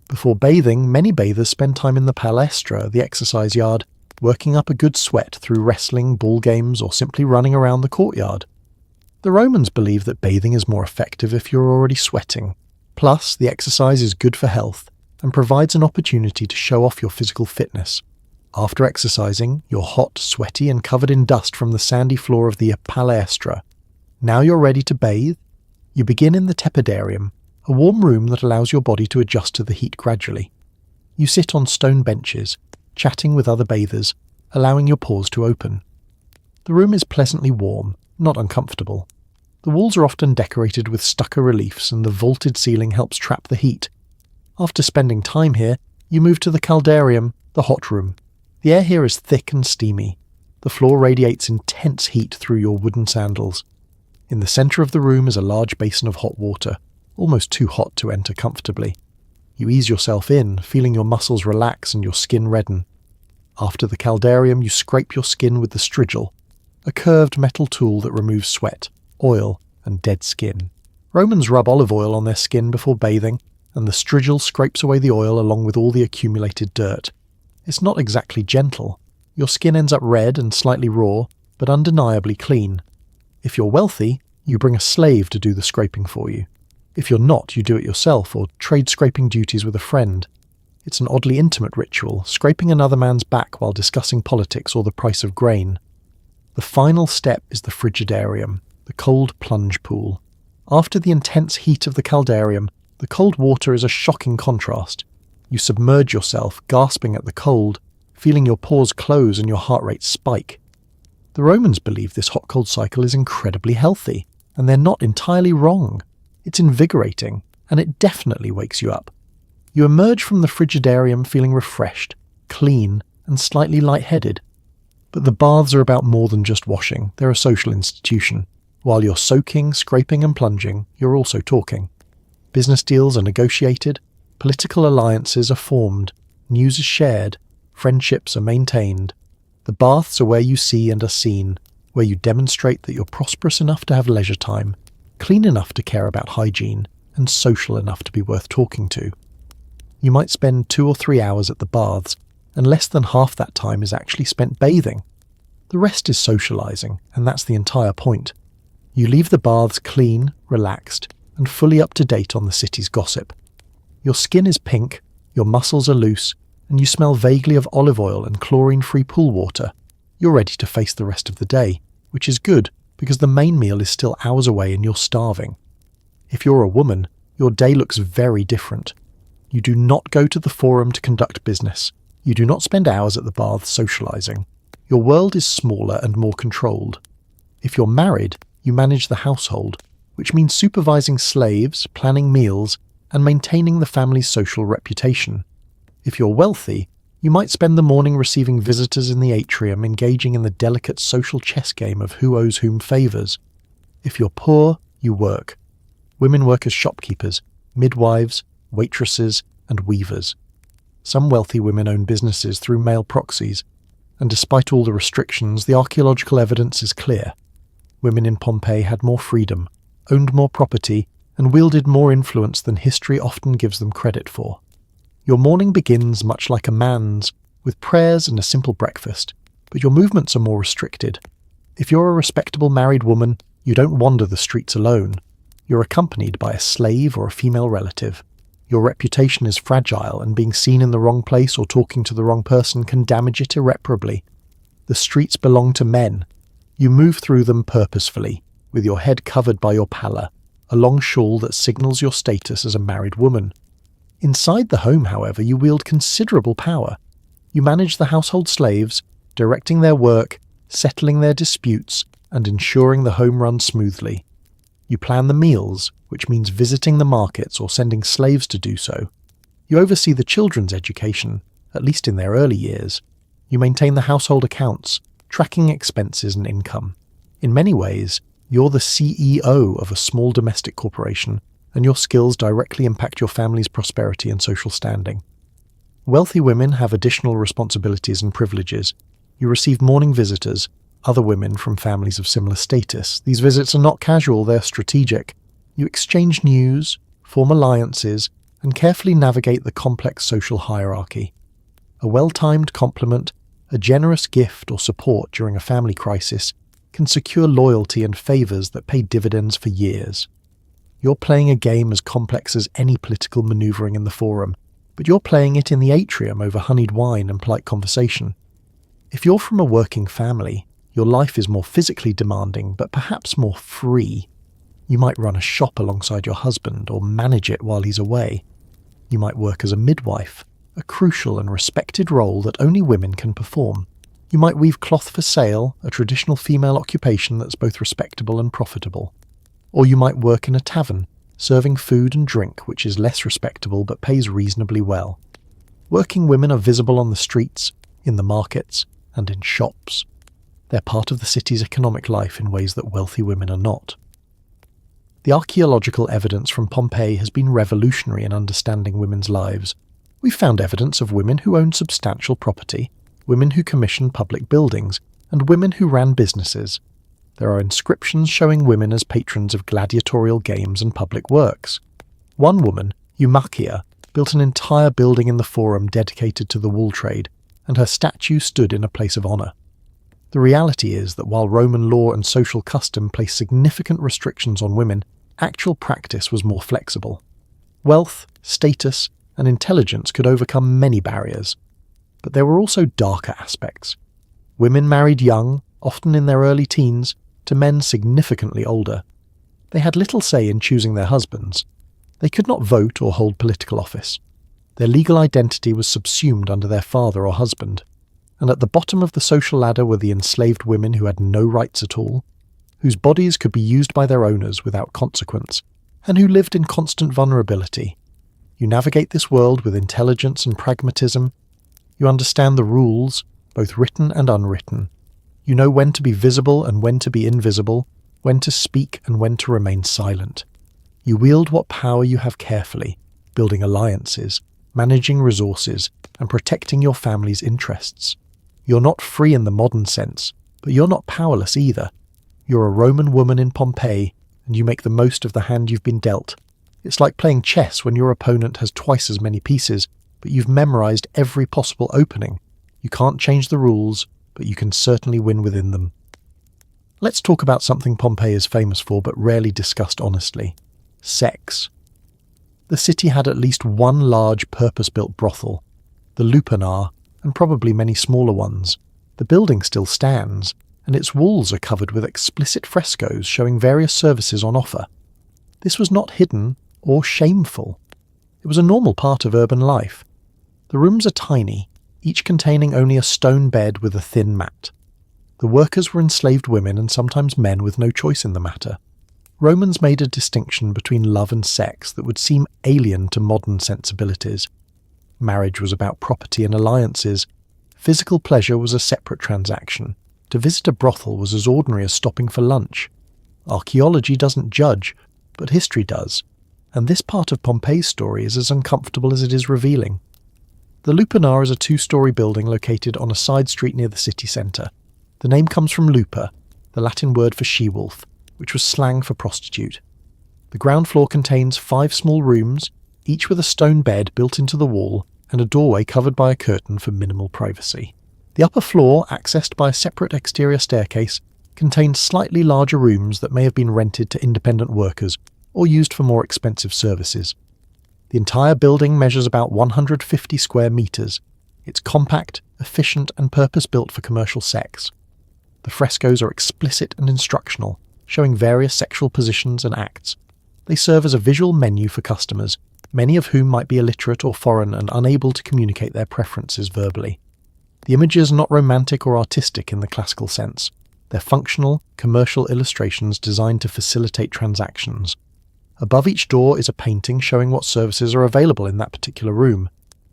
Before bathing, many bathers spend time in the palestra, the exercise yard, working up a good sweat through wrestling, ball games, or simply running around the courtyard. The Romans believed that bathing is more effective if you're already sweating. Plus, the exercise is good for health and provides an opportunity to show off your physical fitness. After exercising, you're hot, sweaty, and covered in dust from the sandy floor of the palestra. Now you're ready to bathe. You begin in the tepidarium, a warm room that allows your body to adjust to the heat gradually. You sit on stone benches, chatting with other bathers, allowing your pores to open. The room is pleasantly warm, not uncomfortable. The walls are often decorated with stucco reliefs and the vaulted ceiling helps trap the heat. After spending time here, you move to the caldarium, the hot room. The air here is thick and steamy. The floor radiates intense heat through your wooden sandals. In the centre of the room is a large basin of hot water, almost too hot to enter comfortably. You ease yourself in, feeling your muscles relax and your skin redden. After the caldarium, you scrape your skin with the strigil, a curved metal tool that removes sweat, oil, and dead skin. Romans rub olive oil on their skin before bathing, and the strigil scrapes away the oil along with all the accumulated dirt. It's not exactly gentle. Your skin ends up red and slightly raw, but undeniably clean. If you're wealthy, you bring a slave to do the scraping for you. If you're not, you do it yourself or trade scraping duties with a friend. It's an oddly intimate ritual, scraping another man's back while discussing politics or the price of grain. The final step is the frigidarium, the cold plunge pool. After the intense heat of the caldarium, the cold water is a shocking contrast. You submerge yourself, gasping at the cold, feeling your pores close and your heart rate spike. The Romans believe this hot-cold cycle is incredibly healthy, and they're not entirely wrong. It's invigorating, and it definitely wakes you up. You emerge from the frigidarium feeling refreshed, clean, and slightly lightheaded. But the baths are about more than just washing. They're a social institution. While you're soaking, scraping, and plunging, you're also talking. Business deals are negotiated, political alliances are formed, news is shared, friendships are maintained. The baths are where you see and are seen, where you demonstrate that you're prosperous enough to have leisure time, clean enough to care about hygiene, and social enough to be worth talking to. You might spend 2 or 3 hours at the baths, and less than half that time is actually spent bathing. The rest is socializing, and that's the entire point. You leave the baths clean, relaxed, and fully up to date on the city's gossip. Your skin is pink, your muscles are loose, and you smell vaguely of olive oil and chlorine-free pool water. You're ready to face the rest of the day, which is good because the main meal is still hours away and you're starving. If you're a woman, your day looks very different. You do not go to the forum to conduct business. You do not spend hours at the baths socializing. Your world is smaller and more controlled. If you're married, you manage the household, which means supervising slaves, planning meals, and maintaining the family's social reputation. If you're wealthy, you might spend the morning receiving visitors in the atrium engaging in the delicate social chess game of who owes whom favours. If you're poor, you work. Women work as shopkeepers, midwives, waitresses, and weavers. Some wealthy women own businesses through male proxies, and despite all the restrictions, the archaeological evidence is clear. Women in Pompeii had more freedom, owned more property, and wielded more influence than history often gives them credit for. Your morning begins much like a man's, with prayers and a simple breakfast, but your movements are more restricted. If you're a respectable married woman, you don't wander the streets alone. You're accompanied by a slave or a female relative. Your reputation is fragile, and being seen in the wrong place or talking to the wrong person can damage it irreparably. The streets belong to men. You move through them purposefully, with your head covered by your palla, a long shawl that signals your status as a married woman. Inside the home, however, you wield considerable power. You manage the household slaves, directing their work, settling their disputes, and ensuring the home runs smoothly. You plan the meals, which means visiting the markets or sending slaves to do so. You oversee the children's education, at least in their early years. You maintain the household accounts, tracking expenses and income. In many ways, you're the CEO of a small domestic corporation, and your skills directly impact your family's prosperity and social standing. Wealthy women have additional responsibilities and privileges. You receive morning visitors, other women from families of similar status. These visits are not casual, they're strategic. You exchange news, form alliances, and carefully navigate the complex social hierarchy. A well-timed compliment, a generous gift or support during a family crisis can secure loyalty and favours that pay dividends for years. You're playing a game as complex as any political manoeuvring in the forum, but you're playing it in the atrium over honeyed wine and polite conversation. If you're from a working family, your life is more physically demanding, but perhaps more free. You might run a shop alongside your husband or manage it while he's away. You might work as a midwife, a crucial and respected role that only women can perform. You might weave cloth for sale, a traditional female occupation that's both respectable and profitable. Or you might work in a tavern, serving food and drink, which is less respectable but pays reasonably well. Working women are visible on the streets, in the markets, and in shops. They're part of the city's economic life in ways that wealthy women are not. The archaeological evidence from Pompeii has been revolutionary in understanding women's lives. We've found evidence of women who owned substantial property, women who commissioned public buildings, and women who ran businesses. There are inscriptions showing women as patrons of gladiatorial games and public works. One woman, Eumakia, built an entire building in the forum dedicated to the wool trade, and her statue stood in a place of honour. The reality is that while Roman law and social custom placed significant restrictions on women, actual practice was more flexible. Wealth, status, and intelligence could overcome many barriers. But there were also darker aspects. Women married young, often in their early teens, to men significantly older. They had little say in choosing their husbands. They could not vote or hold political office. Their legal identity was subsumed under their father or husband. And at the bottom of the social ladder were the enslaved women who had no rights at all, whose bodies could be used by their owners without consequence, and who lived in constant vulnerability. You navigate this world with intelligence and pragmatism. You understand the rules, both written and unwritten. You know when to be visible and when to be invisible, when to speak and when to remain silent. You wield what power you have carefully, building alliances, managing resources, and protecting your family's interests. You're not free in the modern sense, but you're not powerless either. You're a Roman woman in Pompeii, and you make the most of the hand you've been dealt. It's like playing chess when your opponent has twice as many pieces, but you've memorized every possible opening. You can't change the rules, but you can certainly win within them. Let's talk about something Pompeii is famous for but rarely discussed honestly: sex. The city had at least one large purpose-built brothel, the Lupanar, and probably many smaller ones. The building still stands, and its walls are covered with explicit frescoes showing various services on offer. This was not hidden or shameful. It was a normal part of urban life. The rooms are tiny, each containing only a stone bed with a thin mat. The workers were enslaved women and sometimes men with no choice in the matter. Romans made a distinction between love and sex that would seem alien to modern sensibilities. Marriage was about property and alliances. Physical pleasure was a separate transaction. To visit a brothel was as ordinary as stopping for lunch. Archaeology doesn't judge, but history does, and this part of Pompeii's story is as uncomfortable as it is revealing. The Lupanar is a two-storey building located on a side street near the city centre. The name comes from lupa, the Latin word for she-wolf, which was slang for prostitute. The ground floor contains 5 small rooms, each with a stone bed built into the wall and a doorway covered by a curtain for minimal privacy. The upper floor, accessed by a separate exterior staircase, contains slightly larger rooms that may have been rented to independent workers or used for more expensive services. The entire building measures about 150 square metres. It's compact, efficient, and purpose-built for commercial sex. The frescoes are explicit and instructional, showing various sexual positions and acts. They serve as a visual menu for customers, many of whom might be illiterate or foreign and unable to communicate their preferences verbally. The images are not romantic or artistic in the classical sense. They're functional, commercial illustrations designed to facilitate transactions. Above each door is a painting showing what services are available in that particular room.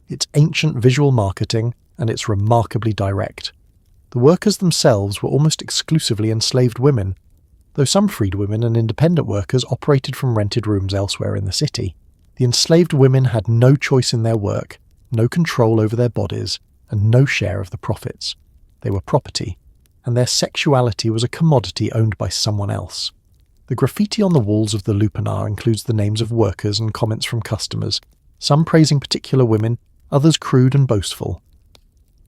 It's ancient visual marketing, and it's remarkably direct. The workers themselves were almost exclusively enslaved women, though some freed women and independent workers operated from rented rooms elsewhere in the city. The enslaved women had no choice in their work, no control over their bodies, and no share of the profits. They were property, and their sexuality was a commodity owned by someone else. The graffiti on the walls of the lupanar includes the names of workers and comments from customers, some praising particular women, others crude and boastful.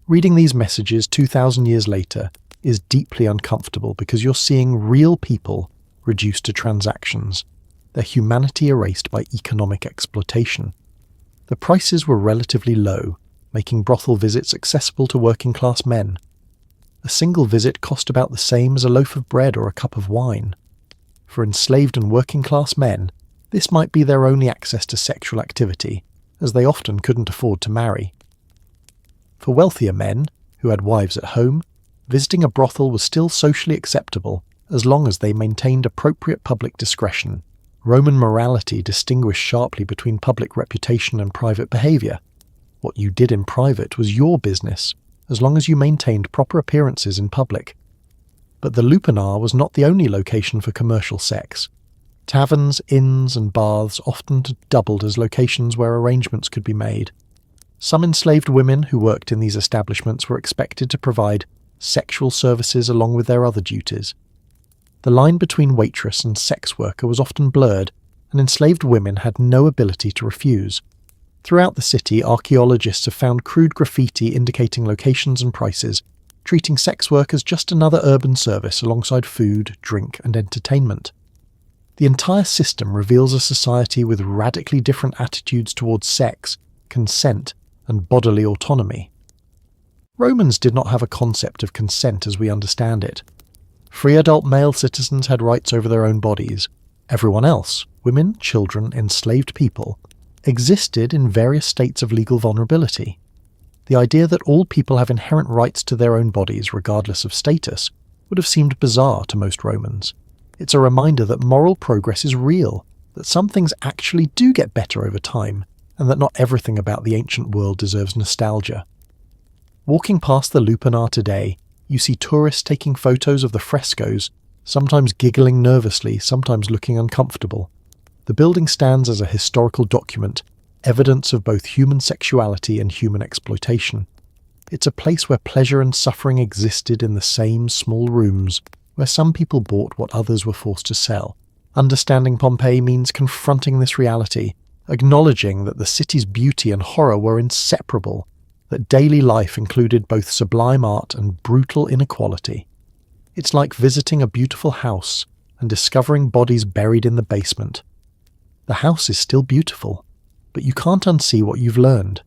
Reading these messages 2,000 years later is deeply uncomfortable because you're seeing real people reduced to transactions, their humanity erased by economic exploitation. The prices were relatively low, making brothel visits accessible to working-class men. A single visit cost about the same as a loaf of bread or a cup of wine. For enslaved and working-class men, this might be their only access to sexual activity, as they often couldn't afford to marry. For wealthier men, who had wives at home, visiting a brothel was still socially acceptable as long as they maintained appropriate public discretion. Roman morality distinguished sharply between public reputation and private behaviour. What you did in private was your business, as long as you maintained proper appearances in public. But the lupanar was not the only location for commercial sex. Taverns, inns, and baths often doubled as locations where arrangements could be made. Some enslaved women who worked in these establishments were expected to provide sexual services along with their other duties. The line between waitress and sex worker was often blurred, and enslaved women had no ability to refuse. Throughout the city, archaeologists have found crude graffiti indicating locations and prices, treating sex work as just another urban service alongside food, drink, and entertainment. The entire system reveals a society with radically different attitudes towards sex, consent, and bodily autonomy. Romans did not have a concept of consent as we understand it. Free adult male citizens had rights over their own bodies. Everyone else, women, children, enslaved people, existed in various states of legal vulnerability. The idea that all people have inherent rights to their own bodies regardless of status would have seemed bizarre to most Romans. It's a reminder that moral progress is real, that some things actually do get better over time, and that not everything about the ancient world deserves nostalgia. Walking past the lupanar today, you see tourists taking photos of the frescoes, sometimes giggling nervously, sometimes looking uncomfortable. The building stands as a historical document, evidence of both human sexuality and human exploitation. It's a place where pleasure and suffering existed in the same small rooms, where some people bought what others were forced to sell. Understanding Pompeii means confronting this reality, acknowledging that the city's beauty and horror were inseparable, that daily life included both sublime art and brutal inequality. It's like visiting a beautiful house and discovering bodies buried in the basement. The house is still beautiful, but you can't unsee what you've learned.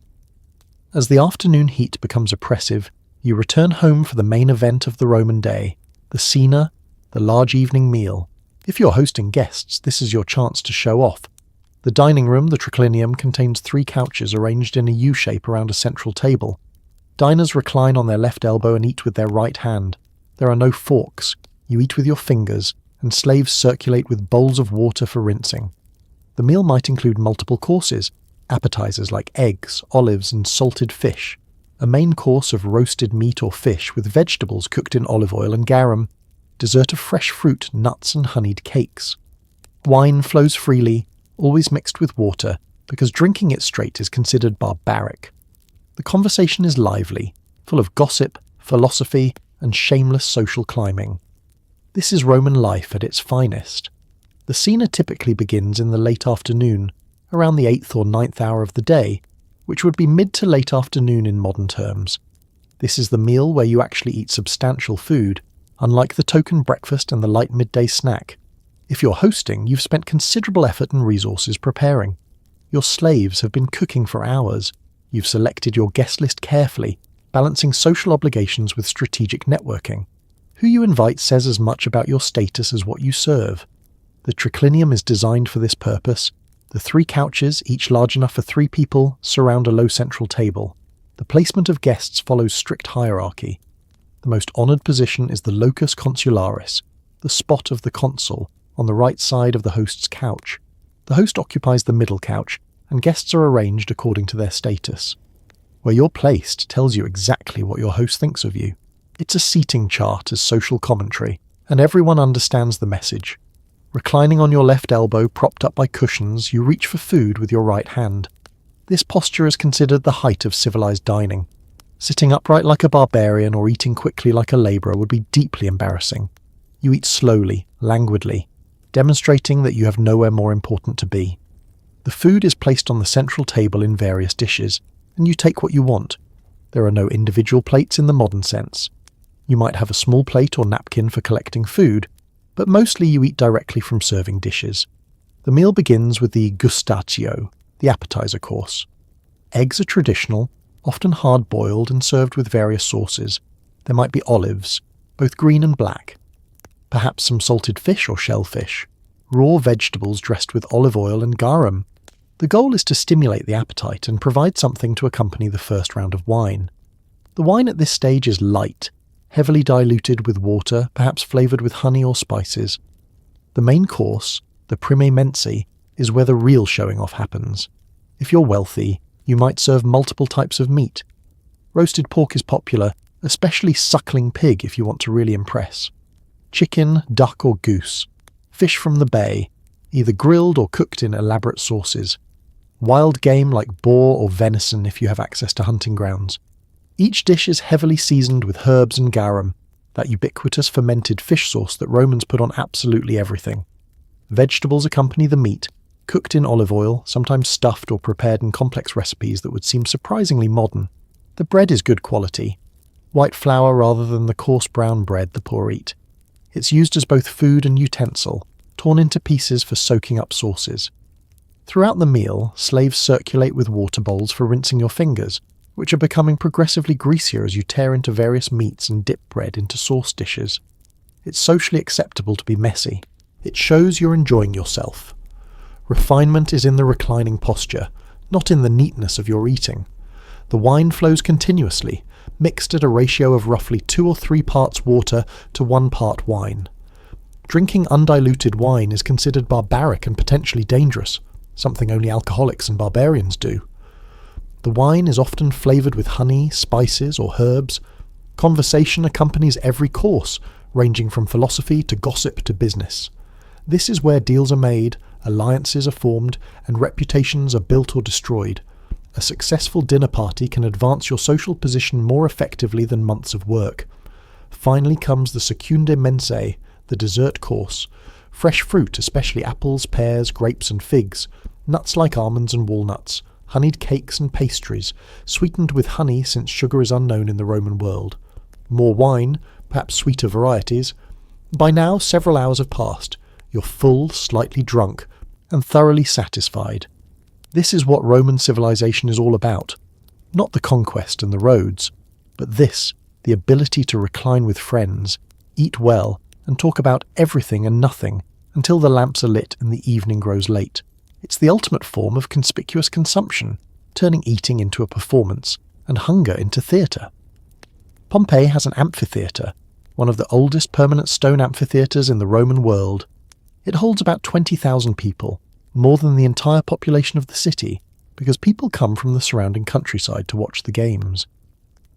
As the afternoon heat becomes oppressive, you return home for the main event of the Roman day, the cena, the large evening meal. If you're hosting guests, this is your chance to show off. The dining room, the triclinium, contains 3 couches arranged in a U-shape around a central table. Diners recline on their left elbow and eat with their right hand. There are no forks. You eat with your fingers, and slaves circulate with bowls of water for rinsing. The meal might include multiple courses, appetizers like eggs, olives, and salted fish, a main course of roasted meat or fish with vegetables cooked in olive oil and garum, dessert of fresh fruit, nuts, and honeyed cakes. Wine flows freely, always mixed with water, because drinking it straight is considered barbaric. The conversation is lively, full of gossip, philosophy, and shameless social climbing. This is Roman life at its finest. The cena typically begins in the late afternoon, around the 8th or 9th hour of the day, which would be mid to late afternoon in modern terms. This is the meal where you actually eat substantial food, unlike the token breakfast and the light midday snack. If you're hosting, you've spent considerable effort and resources preparing. Your slaves have been cooking for hours. You've selected your guest list carefully, balancing social obligations with strategic networking. Who you invite says as much about your status as what you serve. The triclinium is designed for this purpose. The 3 couches, each large enough for 3 people, surround a low central table. The placement of guests follows strict hierarchy. The most honoured position is the locus consularis, the spot of the consul, on the right side of the host's couch. The host occupies the middle couch, and guests are arranged according to their status. Where you're placed tells you exactly what your host thinks of you. It's a seating chart as social commentary, and everyone understands the message. Reclining on your left elbow, propped up by cushions, you reach for food with your right hand. This posture is considered the height of civilized dining. Sitting upright like a barbarian or eating quickly like a labourer would be deeply embarrassing. You eat slowly, languidly, demonstrating that you have nowhere more important to be. The food is placed on the central table in various dishes, and you take what you want. There are no individual plates in the modern sense. You might have a small plate or napkin for collecting food, but mostly you eat directly from serving dishes. The meal begins with the gustatio, the appetizer course. Eggs are traditional, often hard-boiled and served with various sauces. There might be olives, both green and black. Perhaps some salted fish or shellfish. Raw vegetables dressed with olive oil and garum. The goal is to stimulate the appetite and provide something to accompany the first round of wine. The wine at this stage is light, heavily diluted with water, perhaps flavoured with honey or spices. The main course, the prime mensae, is where the real showing off happens. If you're wealthy, you might serve multiple types of meat. Roasted pork is popular, especially suckling pig if you want to really impress. Chicken, duck or goose. Fish from the bay, either grilled or cooked in elaborate sauces. Wild game like boar or venison if you have access to hunting grounds. Each dish is heavily seasoned with herbs and garum, that ubiquitous fermented fish sauce that Romans put on absolutely everything. Vegetables accompany the meat, cooked in olive oil, sometimes stuffed or prepared in complex recipes that would seem surprisingly modern. The bread is good quality, white flour rather than the coarse brown bread the poor eat. It's used as both food and utensil, torn into pieces for soaking up sauces. Throughout the meal, slaves circulate with water bowls for rinsing your fingers, which are becoming progressively greasier as you tear into various meats and dip bread into sauce dishes. It's socially acceptable to be messy. It shows you're enjoying yourself. Refinement is in the reclining posture, not in the neatness of your eating. The wine flows continuously, mixed at a ratio of roughly 2 or 3 parts water to 1 part wine. Drinking undiluted wine is considered barbaric and potentially dangerous, something only alcoholics and barbarians do. The wine is often flavoured with honey, spices or herbs. Conversation accompanies every course, ranging from philosophy to gossip to business. This is where deals are made, alliances are formed, and reputations are built or destroyed. A successful dinner party can advance your social position more effectively than months of work. Finally comes the secundae mensae, the dessert course. Fresh fruit, especially apples, pears, grapes and figs, nuts like almonds and walnuts, honeyed cakes and pastries, sweetened with honey since sugar is unknown in the Roman world. More wine, perhaps sweeter varieties. By now, several hours have passed. You're full, slightly drunk, and thoroughly satisfied. This is what Roman civilization is all about. Not the conquest and the roads, but this, the ability to recline with friends, eat well, and talk about everything and nothing until the lamps are lit and the evening grows late. It's the ultimate form of conspicuous consumption, turning eating into a performance and hunger into theatre. Pompeii has an amphitheatre, one of the oldest permanent stone amphitheatres in the Roman world. It holds about 20,000 people, more than the entire population of the city, because people come from the surrounding countryside to watch the games.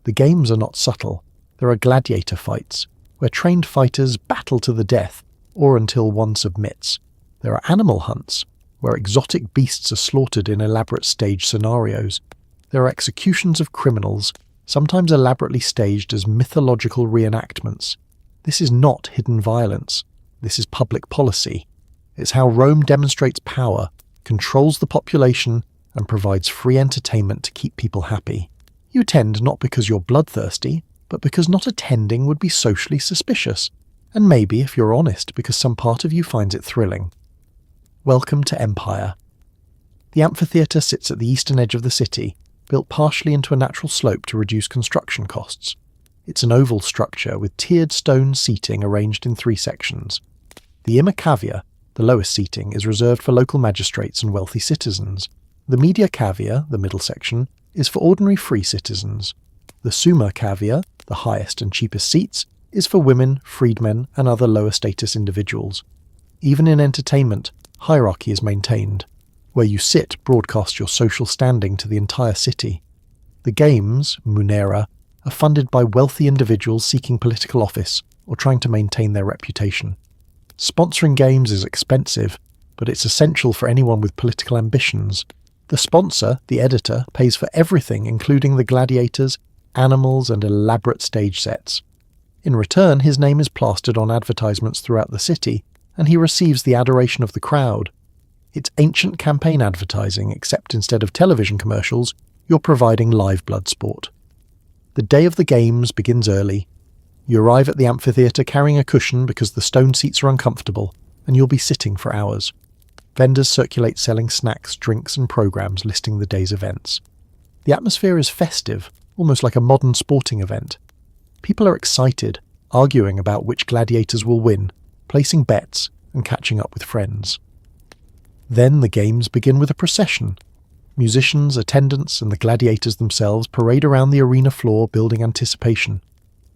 The games are not subtle. There are gladiator fights, where trained fighters battle to the death, or until one submits. There are animal hunts, where exotic beasts are slaughtered in elaborate stage scenarios. There are executions of criminals, sometimes elaborately staged as mythological reenactments. This is not hidden violence. This is public policy. It's how Rome demonstrates power, controls the population, and provides free entertainment to keep people happy. You attend not because you're bloodthirsty, but because not attending would be socially suspicious, and maybe, if you're honest, because some part of you finds it thrilling. Welcome to Empire. The amphitheatre sits at the eastern edge of the city, built partially into a natural slope to reduce construction costs. It's an oval structure with tiered stone seating arranged in 3 sections. The Imma Cavea, the lowest seating, is reserved for local magistrates and wealthy citizens. The Media Cavea, the middle section, is for ordinary free citizens. The Summa Cavea, the highest and cheapest seats, is for women, freedmen, and other lower status individuals. Even in entertainment, hierarchy is maintained. Where you sit broadcasts your social standing to the entire city. The games, munera, are funded by wealthy individuals seeking political office or trying to maintain their reputation. Sponsoring games is expensive, but it's essential for anyone with political ambitions. The sponsor, the editor, pays for everything including the gladiators, animals, and elaborate stage sets. In return, his name is plastered on advertisements throughout the city, and he receives the adoration of the crowd. It's ancient campaign advertising, except instead of television commercials, you're providing live blood sport. The day of the games begins early. You arrive at the amphitheatre carrying a cushion because the stone seats are uncomfortable, and you'll be sitting for hours. Vendors circulate selling snacks, drinks, and programs listing the day's events. The atmosphere is festive, almost like a modern sporting event. People are excited, arguing about which gladiators will win, placing bets, and catching up with friends. Then the games begin with a procession. Musicians, attendants, and the gladiators themselves parade around the arena floor building anticipation.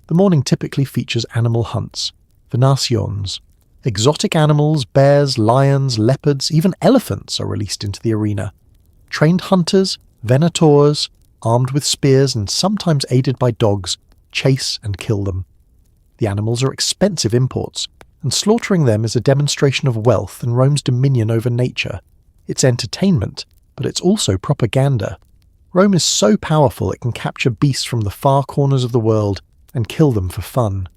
The morning typically features animal hunts, venations. Exotic animals, bears, lions, leopards, even elephants are released into the arena. Trained hunters, venators, armed with spears and sometimes aided by dogs, chase and kill them. The animals are expensive imports, and slaughtering them is a demonstration of wealth and Rome's dominion over nature. It's entertainment, but it's also propaganda. Rome is so powerful it can capture beasts from the far corners of the world and kill them for fun.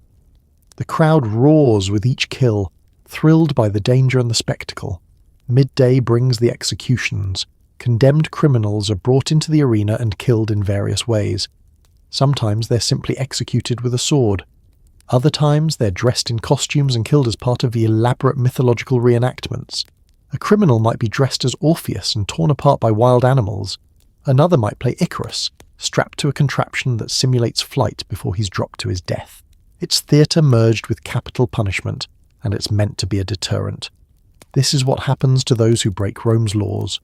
The crowd roars with each kill, thrilled by the danger and the spectacle. Midday brings the executions. Condemned criminals are brought into the arena and killed in various ways. Sometimes they're simply executed with a sword. Other times they're dressed in costumes and killed as part of the elaborate mythological reenactments. A criminal might be dressed as Orpheus and torn apart by wild animals. Another might play Icarus, strapped to a contraption that simulates flight before he's dropped to his death. It's theatre merged with capital punishment, and it's meant to be a deterrent. This is what happens to those who break Rome's laws.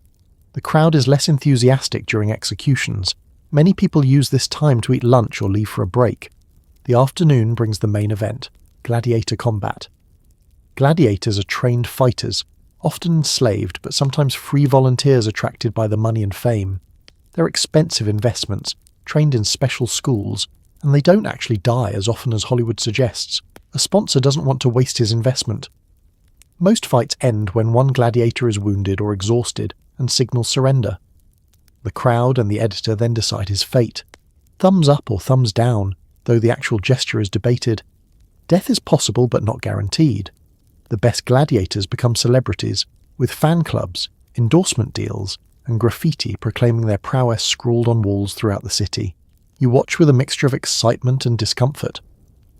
The crowd is less enthusiastic during executions. Many people use this time to eat lunch or leave for a break. The afternoon brings the main event, gladiator combat. Gladiators are trained fighters, often enslaved but sometimes free volunteers attracted by the money and fame. They're expensive investments, trained in special schools, and they don't actually die as often as Hollywood suggests. A sponsor doesn't want to waste his investment. Most fights end when one gladiator is wounded or exhausted and signals surrender. The crowd and the editor then decide his fate. Thumbs up or thumbs down, though the actual gesture is debated. Death is possible but not guaranteed. The best gladiators become celebrities, with fan clubs, endorsement deals, and graffiti proclaiming their prowess scrawled on walls throughout the city. You watch with a mixture of excitement and discomfort.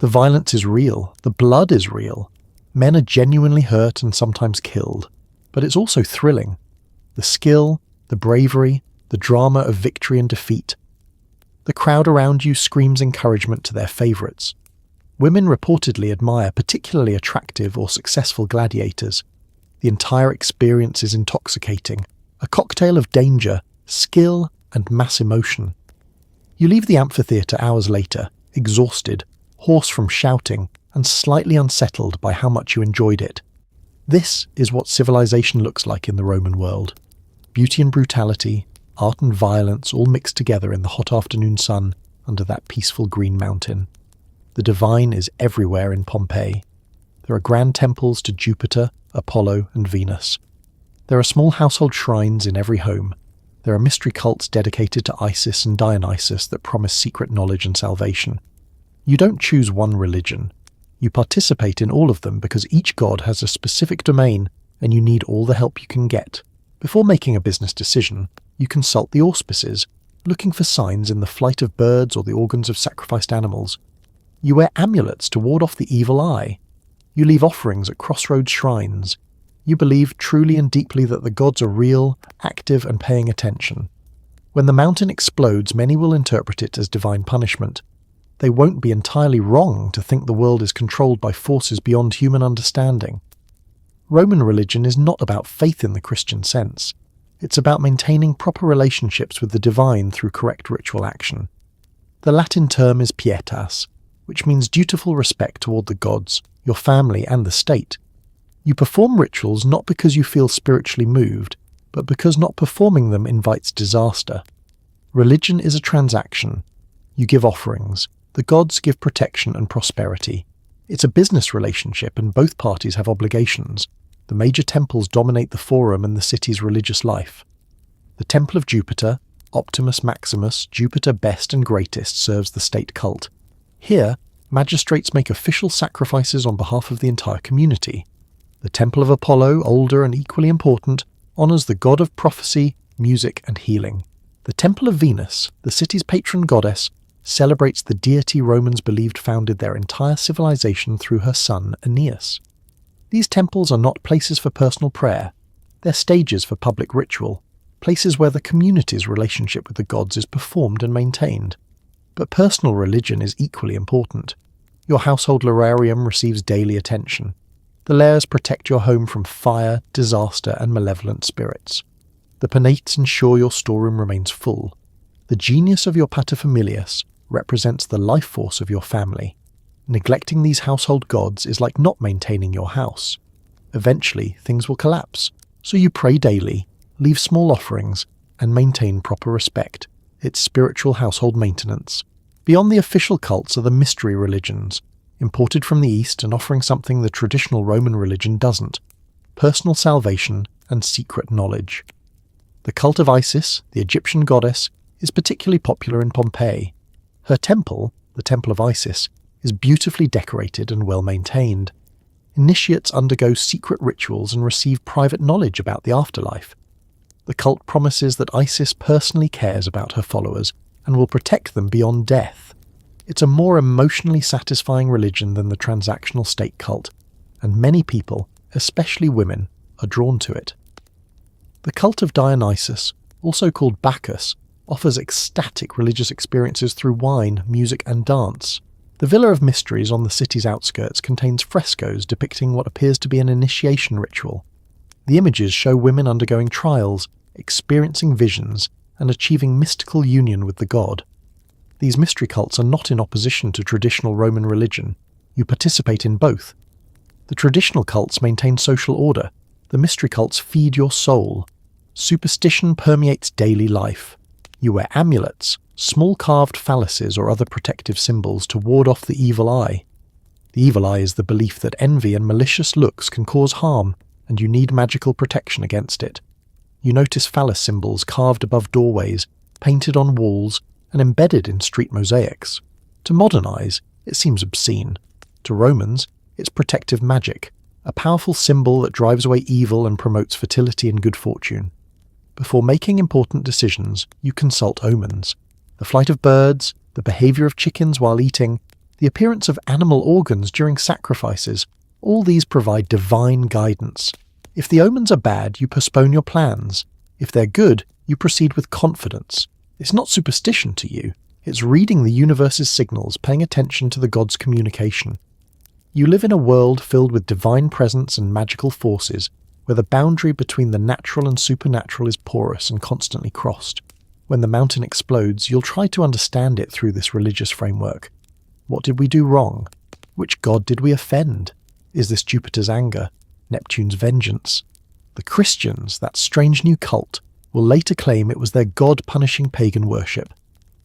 The violence is real, the blood is real. Men are genuinely hurt and sometimes killed, but it's also thrilling. The skill, the bravery, the drama of victory and defeat. The crowd around you screams encouragement to their favourites. Women reportedly admire particularly attractive or successful gladiators. The entire experience is intoxicating, a cocktail of danger, skill, and mass emotion. You leave the amphitheatre hours later, exhausted, hoarse from shouting, and slightly unsettled by how much you enjoyed it. This is what civilization looks like in the Roman world. Beauty and brutality, art and violence all mixed together in the hot afternoon sun under that peaceful green mountain. The divine is everywhere in Pompeii. There are grand temples to Jupiter, Apollo, and Venus. There are small household shrines in every home. There are mystery cults dedicated to Isis and Dionysus that promise secret knowledge and salvation. You don't choose one religion. You participate in all of them because each god has a specific domain and you need all the help you can get. Before making a business decision, you consult the auspices, looking for signs in the flight of birds or the organs of sacrificed animals. You wear amulets to ward off the evil eye. You leave offerings at crossroads shrines. You believe truly and deeply that the gods are real, active, and paying attention. When the mountain explodes, many will interpret it as divine punishment. They won't be entirely wrong to think the world is controlled by forces beyond human understanding. Roman religion is not about faith in the Christian sense. It's about maintaining proper relationships with the divine through correct ritual action. The Latin term is pietas, which means dutiful respect toward the gods, your family, and the state. You perform rituals not because you feel spiritually moved, but because not performing them invites disaster. Religion is a transaction. You give offerings. The gods give protection and prosperity. It's a business relationship and both parties have obligations. The major temples dominate the forum and the city's religious life. The Temple of Jupiter, Optimus Maximus, Jupiter best and greatest, serves the state cult. Here, magistrates make official sacrifices on behalf of the entire community. The Temple of Apollo, older and equally important, honours the god of prophecy, music and healing. The Temple of Venus, the city's patron goddess, celebrates the deity Romans believed founded their entire civilization through her son Aeneas. These temples are not places for personal prayer. They're stages for public ritual, places where the community's relationship with the gods is performed and maintained. But personal religion is equally important. Your household lararium receives daily attention. The lairs protect your home from fire, disaster, and malevolent spirits. The penates ensure your storeroom remains full. The genius of your paterfamilias represents the life force of your family. Neglecting these household gods is like not maintaining your house. Eventually, things will collapse, so you pray daily, leave small offerings, and maintain proper respect. It's spiritual household maintenance. Beyond the official cults are the mystery religions, imported from the East and offering something the traditional Roman religion doesn't: personal salvation and secret knowledge. The cult of Isis, the Egyptian goddess, is particularly popular in Pompeii. Her temple, the Temple of Isis, is beautifully decorated and well maintained. Initiates undergo secret rituals and receive private knowledge about the afterlife. The cult promises that Isis personally cares about her followers and will protect them beyond death. It's a more emotionally satisfying religion than the transactional state cult, and many people, especially women, are drawn to it. The cult of Dionysus, also called Bacchus, offers ecstatic religious experiences through wine, music and dance. The Villa of Mysteries on the city's outskirts contains frescoes depicting what appears to be an initiation ritual. The images show women undergoing trials, experiencing visions, and achieving mystical union with the god. These mystery cults are not in opposition to traditional Roman religion. You participate in both. The traditional cults maintain social order. The mystery cults feed your soul. Superstition permeates daily life. You wear amulets, small carved phalluses or other protective symbols to ward off the evil eye. The evil eye is the belief that envy and malicious looks can cause harm, and you need magical protection against it. You notice phallus symbols carved above doorways, painted on walls, and embedded in street mosaics. To modern eyes, it seems obscene. To Romans, it's protective magic, a powerful symbol that drives away evil and promotes fertility and good fortune. Before making important decisions, you consult omens. The flight of birds, the behavior of chickens while eating, the appearance of animal organs during sacrifices, all these provide divine guidance. If the omens are bad, you postpone your plans. If they're good, you proceed with confidence. It's not superstition to you. It's reading the universe's signals, paying attention to the gods' communication. You live in a world filled with divine presence and magical forces, where the boundary between the natural and supernatural is porous and constantly crossed. When the mountain explodes, you'll try to understand it through this religious framework. What did we do wrong? Which god did we offend? Is this Jupiter's anger? Neptune's vengeance? The Christians, that strange new cult, will later claim it was their god punishing pagan worship.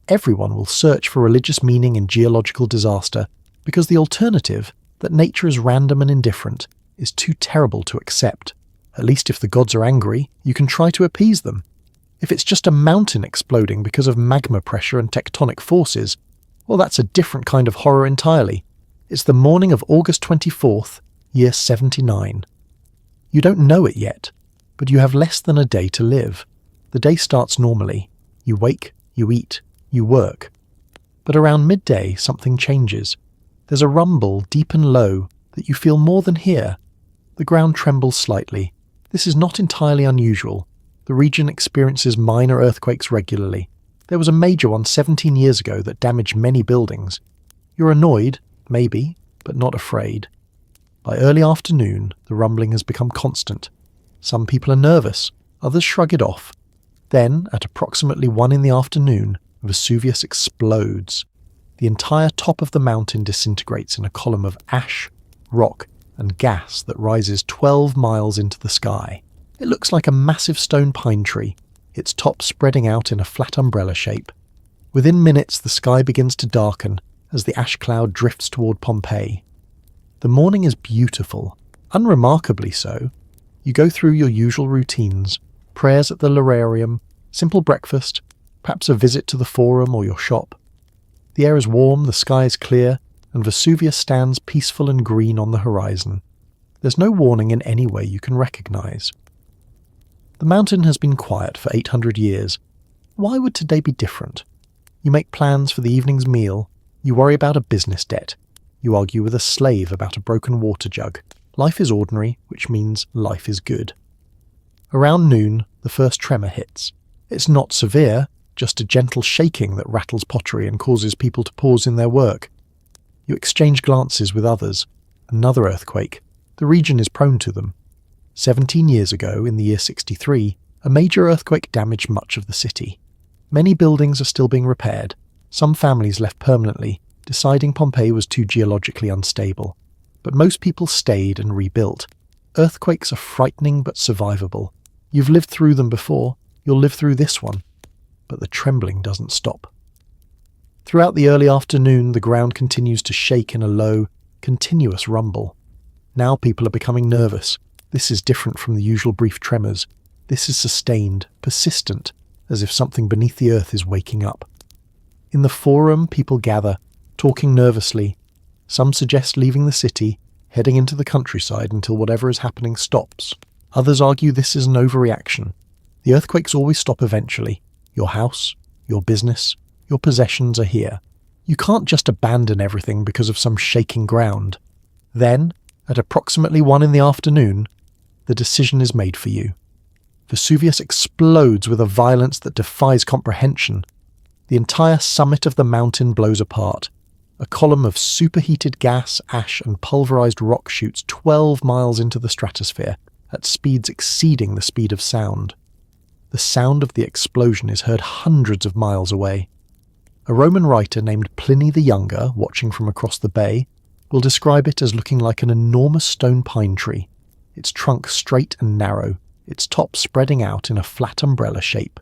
Everyone will search for religious meaning in geological disaster, because the alternative, that nature is random and indifferent, is too terrible to accept. At least if the gods are angry, you can try to appease them. If it's just a mountain exploding because of magma pressure and tectonic forces, well, that's a different kind of horror entirely. It's the morning of August 24th, year 79. You don't know it yet, but you have less than a day to live. The day starts normally. You wake, you eat, you work. But around midday, something changes. There's a rumble, deep and low, that you feel more than hear. The ground trembles slightly. This is not entirely unusual. The region experiences minor earthquakes regularly. There was a major one 17 years ago that damaged many buildings. You're annoyed, maybe, but not afraid. By early afternoon, the rumbling has become constant. Some people are nervous, others shrug it off. Then, at approximately 1 in the afternoon, Vesuvius explodes. The entire top of the mountain disintegrates in a column of ash, rock, and gas that rises 12 miles into the sky. It looks like a massive stone pine tree, its top spreading out in a flat umbrella shape. Within minutes, the sky begins to darken as the ash cloud drifts toward Pompeii. The morning is beautiful, unremarkably so. You go through your usual routines, prayers at the lararium, simple breakfast, perhaps a visit to the forum or your shop. The air is warm, the sky is clear, and Vesuvius stands peaceful and green on the horizon. There's no warning in any way you can recognise. The mountain has been quiet for 800 years. Why would today be different? You make plans for the evening's meal, you worry about a business debt, you argue with a slave about a broken water jug. Life is ordinary, which means life is good. Around noon, the first tremor hits. It's not severe, just a gentle shaking that rattles pottery and causes people to pause in their work. You exchange glances with others. Another earthquake. The region is prone to them. 17 years ago, in the year 63, a major earthquake damaged much of the city. Many buildings are still being repaired. Some families left permanently, deciding Pompeii was too geologically unstable. But most people stayed and rebuilt. Earthquakes are frightening but survivable. You've lived through them before, you'll live through this one. But the trembling doesn't stop. Throughout the early afternoon, the ground continues to shake in a low, continuous rumble. Now people are becoming nervous. This is different from the usual brief tremors. This is sustained, persistent, as if something beneath the earth is waking up. In the forum, people gather, talking nervously. Some suggest leaving the city, heading into the countryside until whatever is happening stops. Others argue this is an overreaction. The earthquakes always stop eventually. Your house, your business, your possessions are here. You can't just abandon everything because of some shaking ground. Then, at approximately 1 in the afternoon, the decision is made for you. Vesuvius explodes with a violence that defies comprehension. The entire summit of the mountain blows apart. A column of superheated gas, ash, and pulverized rock shoots 12 miles into the stratosphere, at speeds exceeding the speed of sound. The sound of the explosion is heard hundreds of miles away. A Roman writer named Pliny the Younger, watching from across the bay, will describe it as looking like an enormous stone pine tree, its trunk straight and narrow, its top spreading out in a flat umbrella shape.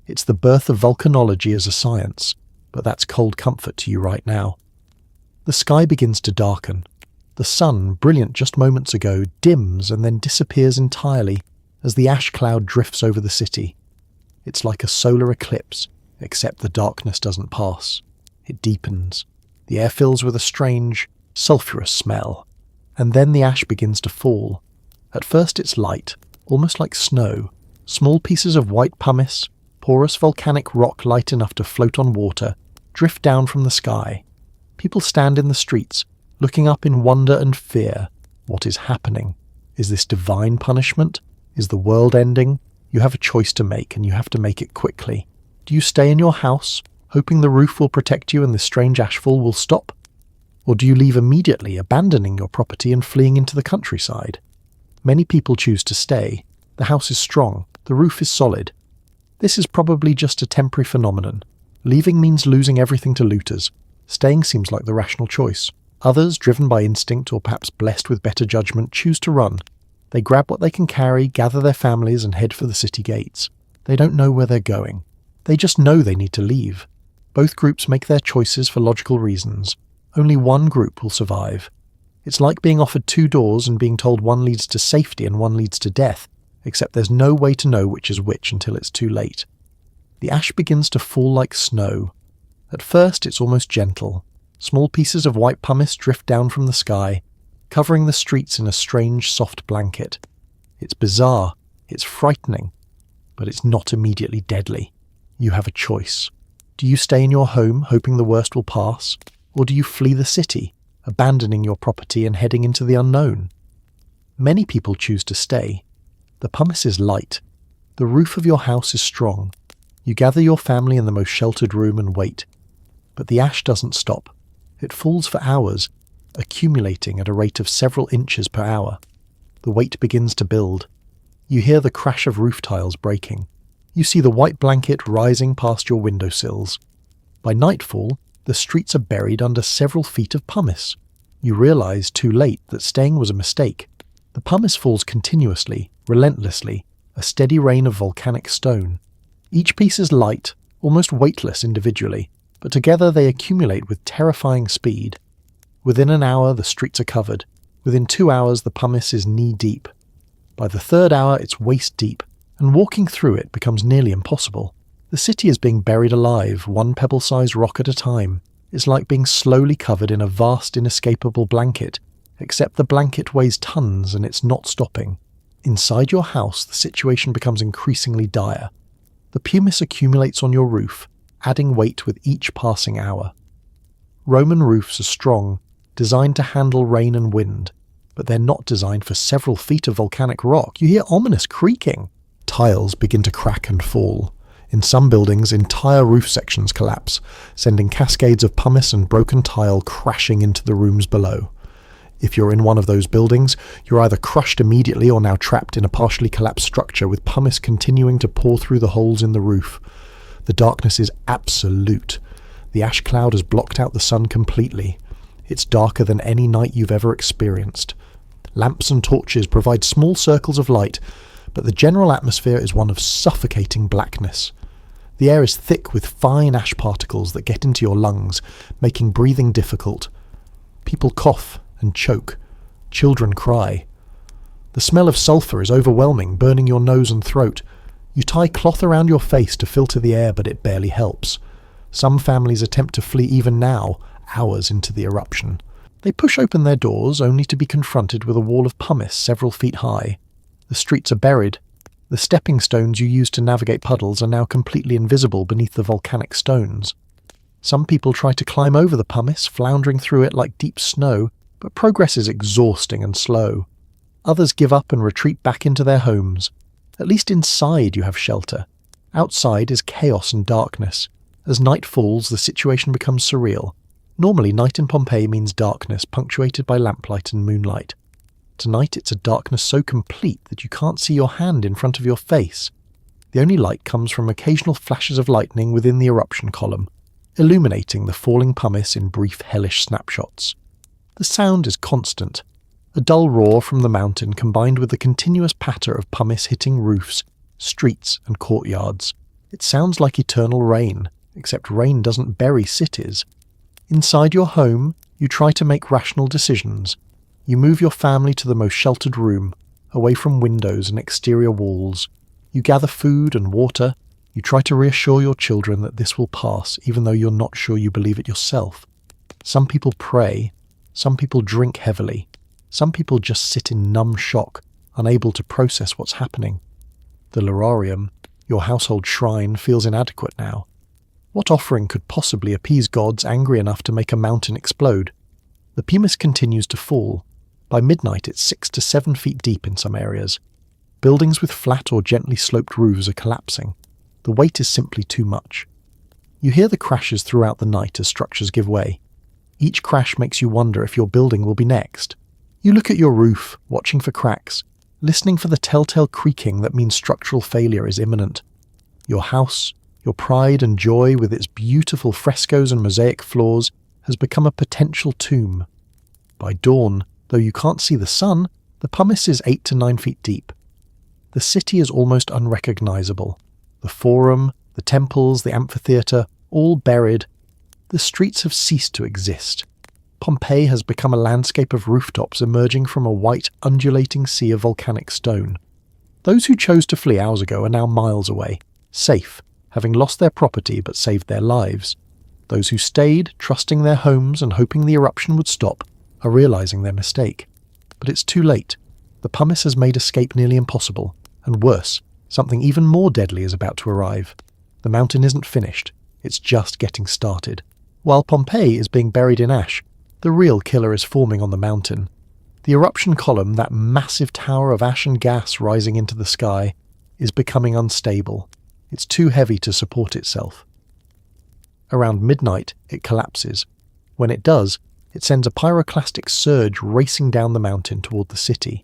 It's the birth of volcanology as a science, but that's cold comfort to you right now. The sky begins to darken. The sun, brilliant just moments ago, dims and then disappears entirely as the ash cloud drifts over the city. It's like a solar eclipse, except the darkness doesn't pass. It deepens. The air fills with a strange, sulphurous smell. And then the ash begins to fall. At first it's light, almost like snow. Small pieces of white pumice, porous volcanic rock light enough to float on water, drift down from the sky. People stand in the streets, looking up in wonder and fear. What is happening? Is this divine punishment? Is the world ending? You have a choice to make, and you have to make it quickly. Do you stay in your house, hoping the roof will protect you and this strange ashfall will stop? Or do you leave immediately, abandoning your property and fleeing into the countryside? Many people choose to stay. The house is strong, the roof is solid. This is probably just a temporary phenomenon. Leaving means losing everything to looters. Staying seems like the rational choice. Others, driven by instinct or perhaps blessed with better judgment, choose to run. They grab what they can carry, gather their families, and head for the city gates. They don't know where they're going. They just know they need to leave. Both groups make their choices for logical reasons. Only one group will survive. It's like being offered 2 doors and being told one leads to safety and one leads to death, except there's no way to know which is which until it's too late. The ash begins to fall like snow. At first it's almost gentle. Small pieces of white pumice drift down from the sky, covering the streets in a strange soft blanket. It's bizarre, it's frightening, but it's not immediately deadly. You have a choice. Do you stay in your home, hoping the worst will pass, or do you flee the city, abandoning your property and heading into the unknown? Many people choose to stay. The pumice is light. The roof of your house is strong. You gather your family in the most sheltered room and wait. But the ash doesn't stop. It falls for hours, accumulating at a rate of several inches per hour. The weight begins to build. You hear the crash of roof tiles breaking. You see the white blanket rising past your windowsills. By nightfall, the streets are buried under several feet of pumice. You realize too late that staying was a mistake. The pumice falls continuously, relentlessly, a steady rain of volcanic stone. Each piece is light, almost weightless individually, but together they accumulate with terrifying speed. Within an hour, the streets are covered. Within 2 hours, the pumice is knee-deep. By the 3rd hour, it's waist-deep, and walking through it becomes nearly impossible. The city is being buried alive, one pebble-sized rock at a time. It's like being slowly covered in a vast, inescapable blanket, except the blanket weighs tons and it's not stopping. Inside your house, the situation becomes increasingly dire. The pumice accumulates on your roof, adding weight with each passing hour. Roman roofs are strong, designed to handle rain and wind, but they're not designed for several feet of volcanic rock. You hear ominous creaking. Tiles begin to crack and fall. In some buildings, entire roof sections collapse, sending cascades of pumice and broken tile crashing into the rooms below. If you're in one of those buildings, you're either crushed immediately or now trapped in a partially collapsed structure with pumice continuing to pour through the holes in the roof. The darkness is absolute. The ash cloud has blocked out the sun completely. It's darker than any night you've ever experienced. Lamps and torches provide small circles of light, but the general atmosphere is one of suffocating blackness. The air is thick with fine ash particles that get into your lungs, making breathing difficult. People cough and choke. Children cry. The smell of sulphur is overwhelming, burning your nose and throat. You tie cloth around your face to filter the air, but it barely helps. Some families attempt to flee even now, hours into the eruption. They push open their doors, only to be confronted with a wall of pumice several feet high. The streets are buried. The stepping stones you used to navigate puddles are now completely invisible beneath the volcanic stones. Some people try to climb over the pumice, floundering through it like deep snow, but progress is exhausting and slow. Others give up and retreat back into their homes. At least inside you have shelter. Outside is chaos and darkness. As night falls, the situation becomes surreal. Normally, night in Pompeii means darkness, punctuated by lamplight and moonlight. Tonight it's a darkness so complete that you can't see your hand in front of your face. The only light comes from occasional flashes of lightning within the eruption column, illuminating the falling pumice in brief hellish snapshots. The sound is constant, a dull roar from the mountain combined with the continuous patter of pumice hitting roofs, streets and courtyards. It sounds like eternal rain, except rain doesn't bury cities. Inside your home, you try to make rational decisions. You move your family to the most sheltered room, away from windows and exterior walls. You gather food and water. You try to reassure your children that this will pass, even though you're not sure you believe it yourself. Some people pray. Some people drink heavily. Some people just sit in numb shock, unable to process what's happening. The lararium, your household shrine, feels inadequate now. What offering could possibly appease gods angry enough to make a mountain explode? The pumice continues to fall. By midnight it's 6 to 7 feet deep in some areas. Buildings with flat or gently sloped roofs are collapsing. The weight is simply too much. You hear the crashes throughout the night as structures give way. Each crash makes you wonder if your building will be next. You look at your roof, watching for cracks, listening for the telltale creaking that means structural failure is imminent. Your house, your pride and joy with its beautiful frescoes and mosaic floors, has become a potential tomb. By dawn, though you can't see the sun, the pumice is 8 to 9 feet deep. The city is almost unrecognizable. The forum, the temples, the amphitheatre, all buried. The streets have ceased to exist. Pompeii has become a landscape of rooftops emerging from a white, undulating sea of volcanic stone. Those who chose to flee hours ago are now miles away, safe, having lost their property but saved their lives. Those who stayed, trusting their homes and hoping the eruption would stop, are realizing their mistake. But it's too late. The pumice has made escape nearly impossible, and worse, something even more deadly is about to arrive. The mountain isn't finished, it's just getting started. While Pompeii is being buried in ash, the real killer is forming on the mountain. The eruption column, that massive tower of ash and gas rising into the sky, is becoming unstable. It's too heavy to support itself. Around midnight, it collapses. When it does, it sends a pyroclastic surge racing down the mountain toward the city.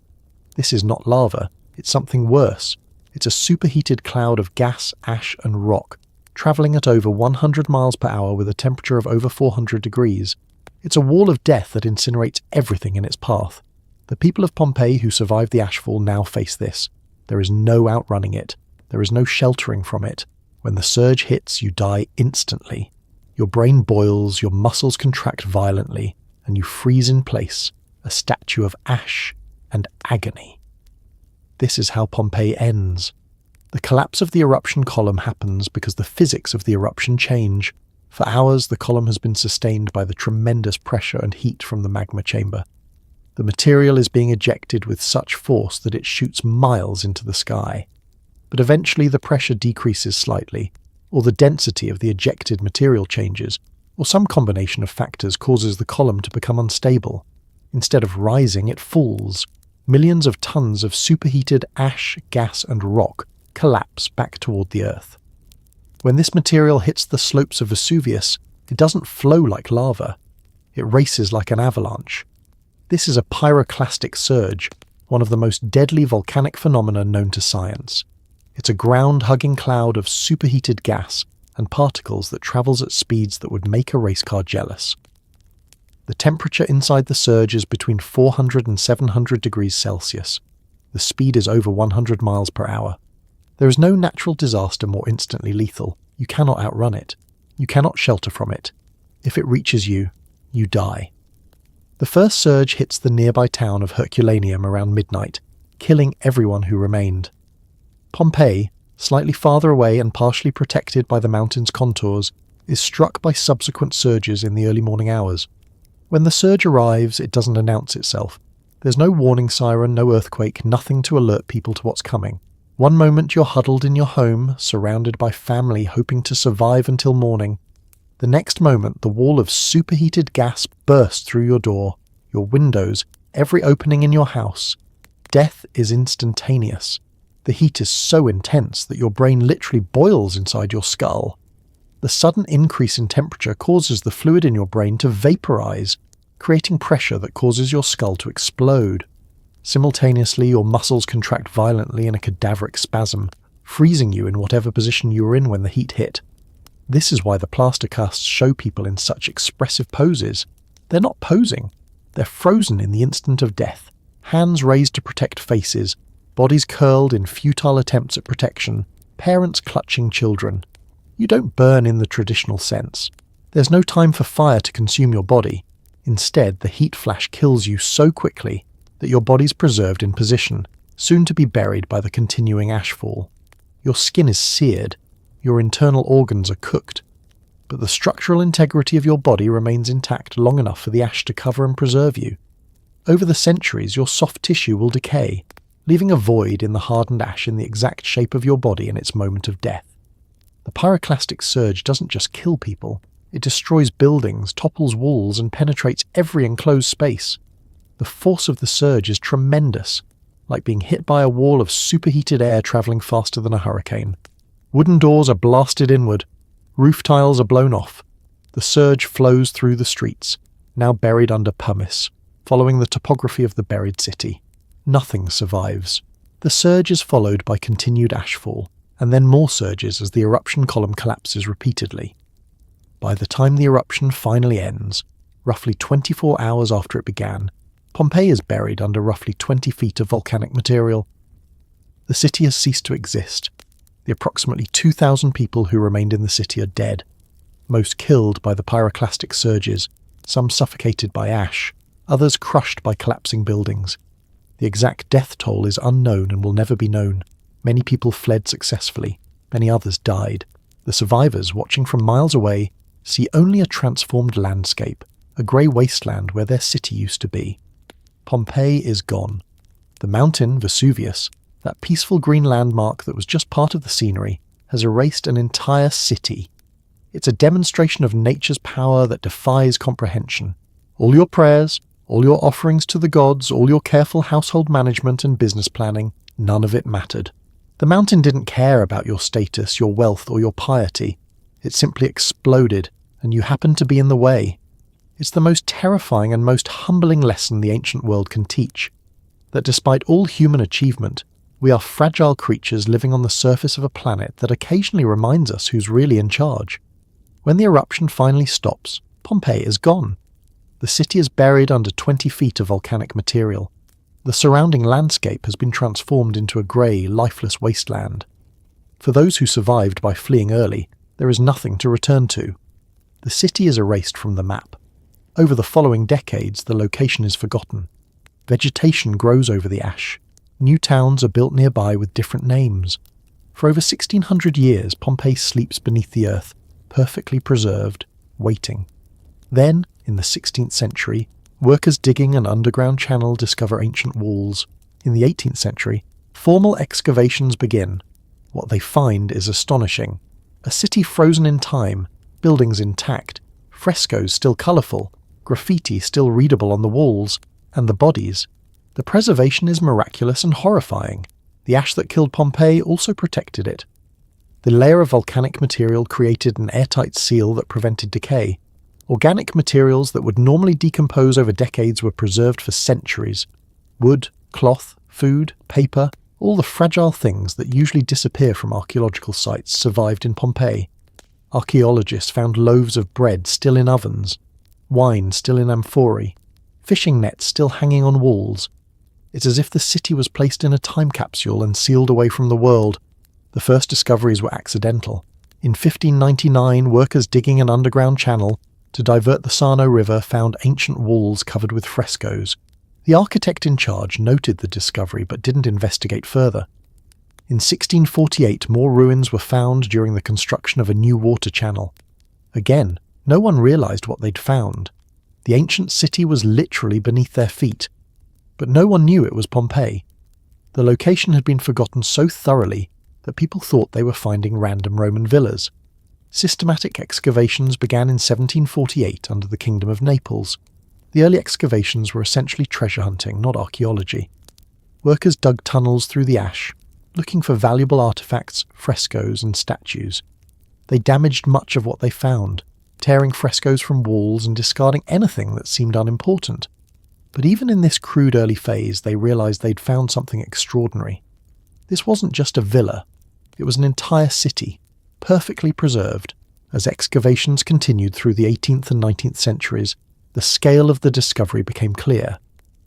This is not lava, it's something worse. It's a superheated cloud of gas, ash and rock, travelling at over 100 miles per hour with a temperature of over 400 degrees. It's a wall of death that incinerates everything in its path. The people of Pompeii who survived the ashfall now face this. There is no outrunning it. There is no sheltering from it. When the surge hits, you die instantly. Your brain boils, your muscles contract violently, and you freeze in place, a statue of ash and agony. This is how Pompeii ends. The collapse of the eruption column happens because the physics of the eruption change. For hours, the column has been sustained by the tremendous pressure and heat from the magma chamber. The material is being ejected with such force that it shoots miles into the sky. But eventually the pressure decreases slightly, or the density of the ejected material changes, or some combination of factors causes the column to become unstable. Instead of rising, it falls. Millions of tons of superheated ash, gas, and rock collapse back toward the Earth. When this material hits the slopes of Vesuvius, it doesn't flow like lava. It races like an avalanche. This is a pyroclastic surge, one of the most deadly volcanic phenomena known to science. It's a ground-hugging cloud of superheated gas and particles that travels at speeds that would make a race car jealous. The temperature inside the surge is between 400 and 700 degrees Celsius. The speed is over 100 miles per hour. There is no natural disaster more instantly lethal. You cannot outrun it. You cannot shelter from it. If it reaches you, you die. The first surge hits the nearby town of Herculaneum around midnight, killing everyone who remained. Pompeii, slightly farther away and partially protected by the mountain's contours, is struck by subsequent surges in the early morning hours. When the surge arrives, it doesn't announce itself. There's no warning siren, no earthquake, nothing to alert people to what's coming. One moment you're huddled in your home, surrounded by family hoping to survive until morning. The next moment, the wall of superheated gas bursts through your door, your windows, every opening in your house. Death is instantaneous. The heat is so intense that your brain literally boils inside your skull. The sudden increase in temperature causes the fluid in your brain to vaporize, creating pressure that causes your skull to explode. Simultaneously, your muscles contract violently in a cadaveric spasm, freezing you in whatever position you were in when the heat hit. This is why the plaster casts show people in such expressive poses. They're not posing. They're frozen in the instant of death, hands raised to protect faces, bodies curled in futile attempts at protection, parents clutching children. You don't burn in the traditional sense. There's no time for fire to consume your body. Instead, the heat flash kills you so quickly that your body's preserved in position, soon to be buried by the continuing ashfall. Your skin is seared, your internal organs are cooked, but the structural integrity of your body remains intact long enough for the ash to cover and preserve you. Over the centuries, your soft tissue will decay, leaving a void in the hardened ash in the exact shape of your body in its moment of death. The pyroclastic surge doesn't just kill people, it destroys buildings, topples walls, and penetrates every enclosed space. The force of the surge is tremendous, like being hit by a wall of superheated air travelling faster than a hurricane. Wooden doors are blasted inward, roof tiles are blown off. The surge flows through the streets, now buried under pumice, following the topography of the buried city. Nothing survives. The surge is followed by continued ashfall, and then more surges as the eruption column collapses repeatedly. By the time the eruption finally ends, roughly 24 hours after it began, Pompeii is buried under roughly 20 feet of volcanic material. The city has ceased to exist. The approximately 2,000 people who remained in the city are dead, most killed by the pyroclastic surges, some suffocated by ash, others crushed by collapsing buildings. The exact death toll is unknown and will never be known. Many people fled successfully, many others died. The survivors, watching from miles away, see only a transformed landscape, a grey wasteland where their city used to be. Pompeii is gone. The mountain, Vesuvius, that peaceful green landmark that was just part of the scenery, has erased an entire city. It's a demonstration of nature's power that defies comprehension. All your prayers, all your offerings to the gods, all your careful household management and business planning, none of it mattered. The mountain didn't care about your status, your wealth, or your piety. It simply exploded, and you happened to be in the way. It's the most terrifying and most humbling lesson the ancient world can teach, that despite all human achievement, we are fragile creatures living on the surface of a planet that occasionally reminds us who's really in charge. When the eruption finally stops, Pompeii is gone. The city is buried under 20 feet of volcanic material. The surrounding landscape has been transformed into a grey, lifeless wasteland. For those who survived by fleeing early, there is nothing to return to. The city is erased from the map. Over the following decades, the location is forgotten. Vegetation grows over the ash. New towns are built nearby with different names. For over 1600 years, Pompeii sleeps beneath the earth, perfectly preserved, waiting. Then, in the 16th century, workers digging an underground channel discover ancient walls. In the 18th century, formal excavations begin. What they find is astonishing. A city frozen in time, buildings intact, frescoes still colourful, graffiti still readable on the walls, and the bodies. The preservation is miraculous and horrifying. The ash that killed Pompeii also protected it. The layer of volcanic material created an airtight seal that prevented decay. Organic materials that would normally decompose over decades were preserved for centuries. Wood, cloth, food, paper, all the fragile things that usually disappear from archaeological sites survived in Pompeii. Archaeologists found loaves of bread still in ovens, wine still in amphorae, fishing nets still hanging on walls. It's as if the city was placed in a time capsule and sealed away from the world. The first discoveries were accidental. In 1599, workers digging an underground channel to divert the Sarno River found ancient walls covered with frescoes. The architect in charge noted the discovery but didn't investigate further. In 1648, more ruins were found during the construction of a new water channel. Again, no one realized what they'd found. The ancient city was literally beneath their feet. But no one knew it was Pompeii. The location had been forgotten so thoroughly that people thought they were finding random Roman villas. Systematic excavations began in 1748 under the Kingdom of Naples. The early excavations were essentially treasure hunting, not archaeology. Workers dug tunnels through the ash, looking for valuable artifacts, frescoes, and statues. They damaged much of what they found, tearing frescoes from walls and discarding anything that seemed unimportant. But even in this crude early phase, they realized they'd found something extraordinary. This wasn't just a villa, it was an entire city, perfectly preserved. As excavations continued through the 18th and 19th centuries, the scale of the discovery became clear.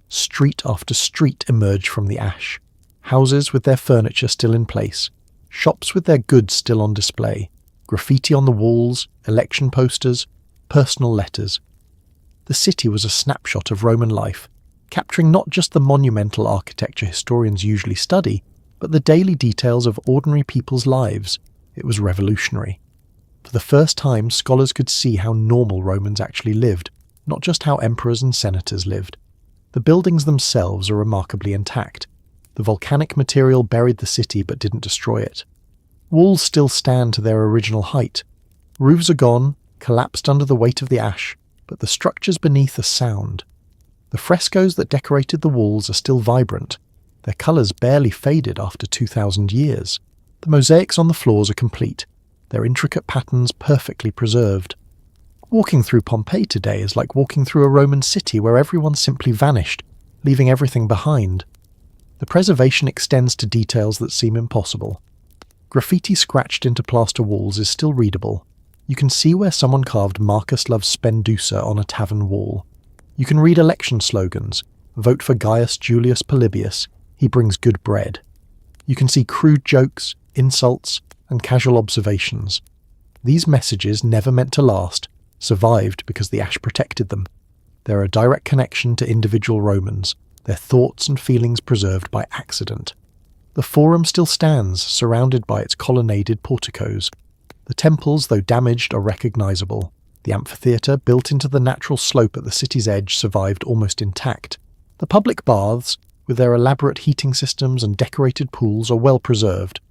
Street after street emerged from the ash. Houses with their furniture still in place, shops with their goods still on display, graffiti on the walls, election posters, personal letters. The city was a snapshot of Roman life, capturing not just the monumental architecture historians usually study, but the daily details of ordinary people's lives. It was revolutionary. For the first time, scholars could see how normal Romans actually lived, not just how emperors and senators lived. The buildings themselves are remarkably intact. The volcanic material buried the city but didn't destroy it. Walls still stand to their original height. Roofs are gone, collapsed under the weight of the ash, but the structures beneath are sound. The frescoes that decorated the walls are still vibrant. Their colours barely faded after 2,000 years. The mosaics on the floors are complete, their intricate patterns perfectly preserved. Walking through Pompeii today is like walking through a Roman city where everyone simply vanished, leaving everything behind. The preservation extends to details that seem impossible. Graffiti scratched into plaster walls is still readable. You can see where someone carved Marcus loves Spendusa on a tavern wall. You can read election slogans, vote for Gaius Julius Polybius, he brings good bread. You can see crude jokes, insults, and casual observations. These messages, never meant to last, survived because the ash protected them. They're a direct connection to individual Romans, their thoughts and feelings preserved by accident. The Forum still stands, surrounded by its colonnaded porticos. The temples, though damaged, are recognizable. The amphitheatre, built into the natural slope at the city's edge, survived almost intact. The public baths, with their elaborate heating systems and decorated pools, are well preserved.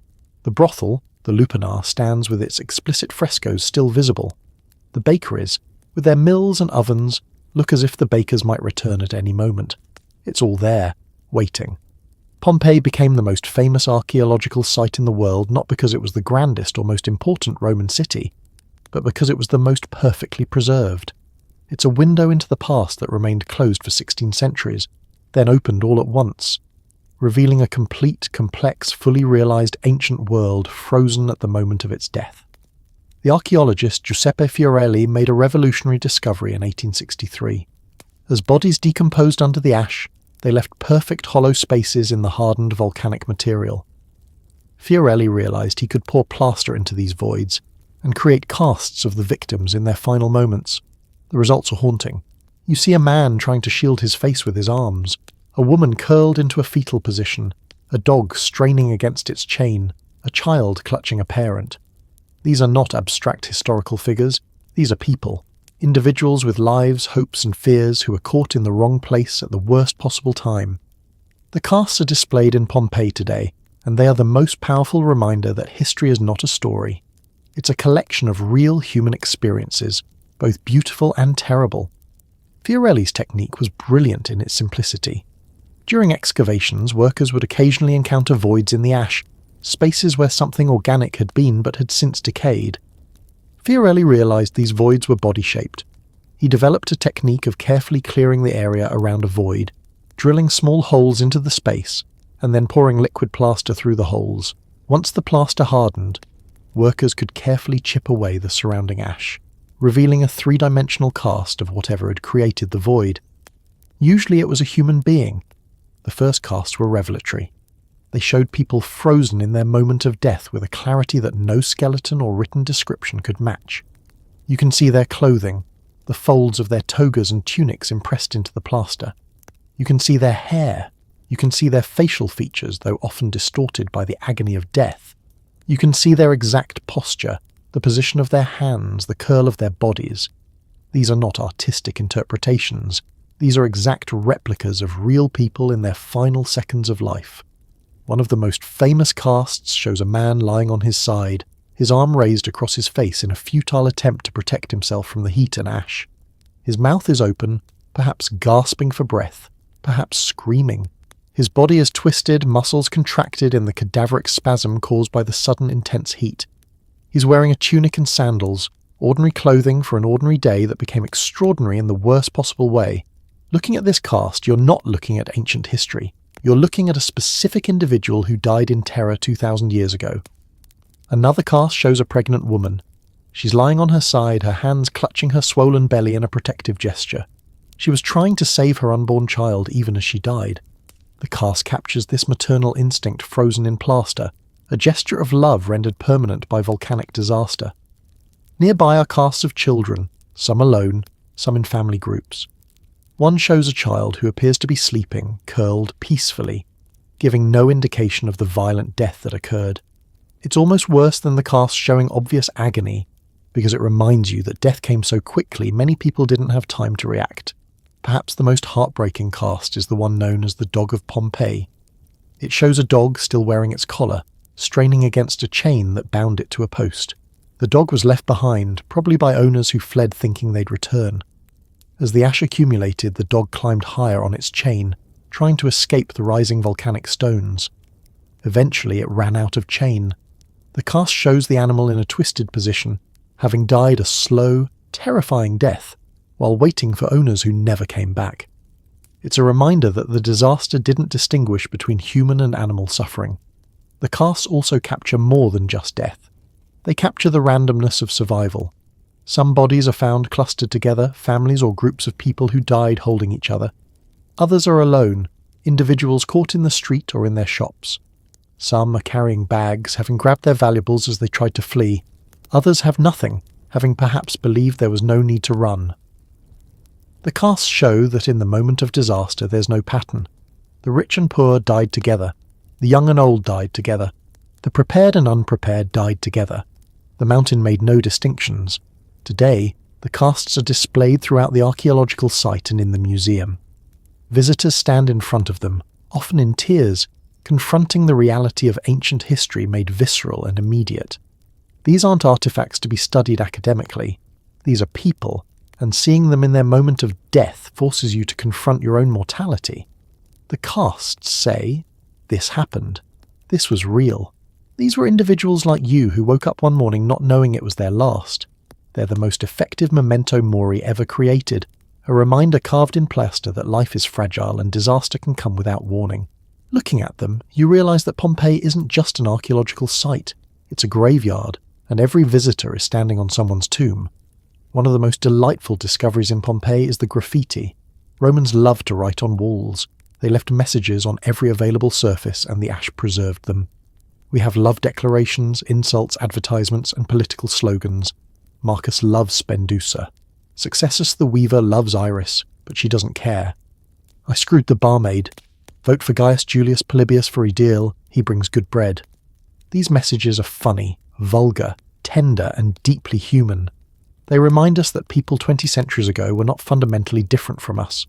The brothel, the lupanar, stands with its explicit frescoes still visible. The bakeries, with their mills and ovens, look as if the bakers might return at any moment. It's all there, waiting. Pompeii became the most famous archaeological site in the world not because it was the grandest or most important Roman city, but because it was the most perfectly preserved. It's a window into the past that remained closed for 16 centuries, then opened all at once, revealing a complete, complex, fully realized ancient world frozen at the moment of its death. The archaeologist Giuseppe Fiorelli made a revolutionary discovery in 1863. As bodies decomposed under the ash, they left perfect hollow spaces in the hardened volcanic material. Fiorelli realized he could pour plaster into these voids and create casts of the victims in their final moments. The results are haunting. You see a man trying to shield his face with his arms, a woman curled into a fetal position, a dog straining against its chain, a child clutching a parent. These are not abstract historical figures, these are people, individuals with lives, hopes and fears who are caught in the wrong place at the worst possible time. The casts are displayed in Pompeii today, and they are the most powerful reminder that history is not a story. It's a collection of real human experiences, both beautiful and terrible. Fiorelli's technique was brilliant in its simplicity. During excavations, workers would occasionally encounter voids in the ash, spaces where something organic had been but had since decayed. Fiorelli realized these voids were body-shaped. He developed a technique of carefully clearing the area around a void, drilling small holes into the space, and then pouring liquid plaster through the holes. Once the plaster hardened, workers could carefully chip away the surrounding ash, revealing a three-dimensional cast of whatever had created the void. Usually it was a human being. The first casts were revelatory. They showed people frozen in their moment of death with a clarity that no skeleton or written description could match. You can see their clothing, the folds of their togas and tunics impressed into the plaster. You can see their hair. You can see their facial features, though often distorted by the agony of death. You can see their exact posture, the position of their hands, the curl of their bodies. These are not artistic interpretations. These are exact replicas of real people in their final seconds of life. One of the most famous casts shows a man lying on his side, his arm raised across his face in a futile attempt to protect himself from the heat and ash. His mouth is open, perhaps gasping for breath, perhaps screaming. His body is twisted, muscles contracted in the cadaveric spasm caused by the sudden intense heat. He's wearing a tunic and sandals, ordinary clothing for an ordinary day that became extraordinary in the worst possible way. Looking at this cast, you're not looking at ancient history. You're looking at a specific individual who died in terror 2,000 years ago. Another cast shows a pregnant woman. She's lying on her side, her hands clutching her swollen belly in a protective gesture. She was trying to save her unborn child even as she died. The cast captures this maternal instinct frozen in plaster, a gesture of love rendered permanent by volcanic disaster. Nearby are casts of children, some alone, some in family groups. One shows a child who appears to be sleeping, curled peacefully, giving no indication of the violent death that occurred. It's almost worse than the cast showing obvious agony, because it reminds you that death came so quickly many people didn't have time to react. Perhaps the most heartbreaking cast is the one known as the Dog of Pompeii. It shows a dog still wearing its collar, straining against a chain that bound it to a post. The dog was left behind, probably by owners who fled thinking they'd return. As the ash accumulated, the dog climbed higher on its chain, trying to escape the rising volcanic stones. Eventually it ran out of chain. The cast shows the animal in a twisted position, having died a slow, terrifying death, while waiting for owners who never came back. It's a reminder that the disaster didn't distinguish between human and animal suffering. The casts also capture more than just death. They capture the randomness of survival. Some bodies are found clustered together, families or groups of people who died holding each other. Others are alone, individuals caught in the street or in their shops. Some are carrying bags, having grabbed their valuables as they tried to flee. Others have nothing, having perhaps believed there was no need to run. The casts show that in the moment of disaster there's no pattern. The rich and poor died together. The young and old died together. The prepared and unprepared died together. The mountain made no distinctions. Today, the casts are displayed throughout the archaeological site and in the museum. Visitors stand in front of them, often in tears, confronting the reality of ancient history made visceral and immediate. These aren't artifacts to be studied academically. These are people, and seeing them in their moment of death forces you to confront your own mortality. The casts say, this happened. This was real. These were individuals like you who woke up one morning not knowing it was their last. They're the most effective memento mori ever created, a reminder carved in plaster that life is fragile and disaster can come without warning. Looking at them, you realize that Pompeii isn't just an archaeological site. It's a graveyard, and every visitor is standing on someone's tomb. One of the most delightful discoveries in Pompeii is the graffiti. Romans loved to write on walls. They left messages on every available surface, and the ash preserved them. We have love declarations, insults, advertisements, and political slogans. Marcus loves Spendusa. Successus the weaver loves Iris, but she doesn't care. I screwed the barmaid. Vote for Gaius Julius Polybius for ideal, he brings good bread. These messages are funny, vulgar, tender, and deeply human. They remind us that people 20 centuries ago were not fundamentally different from us.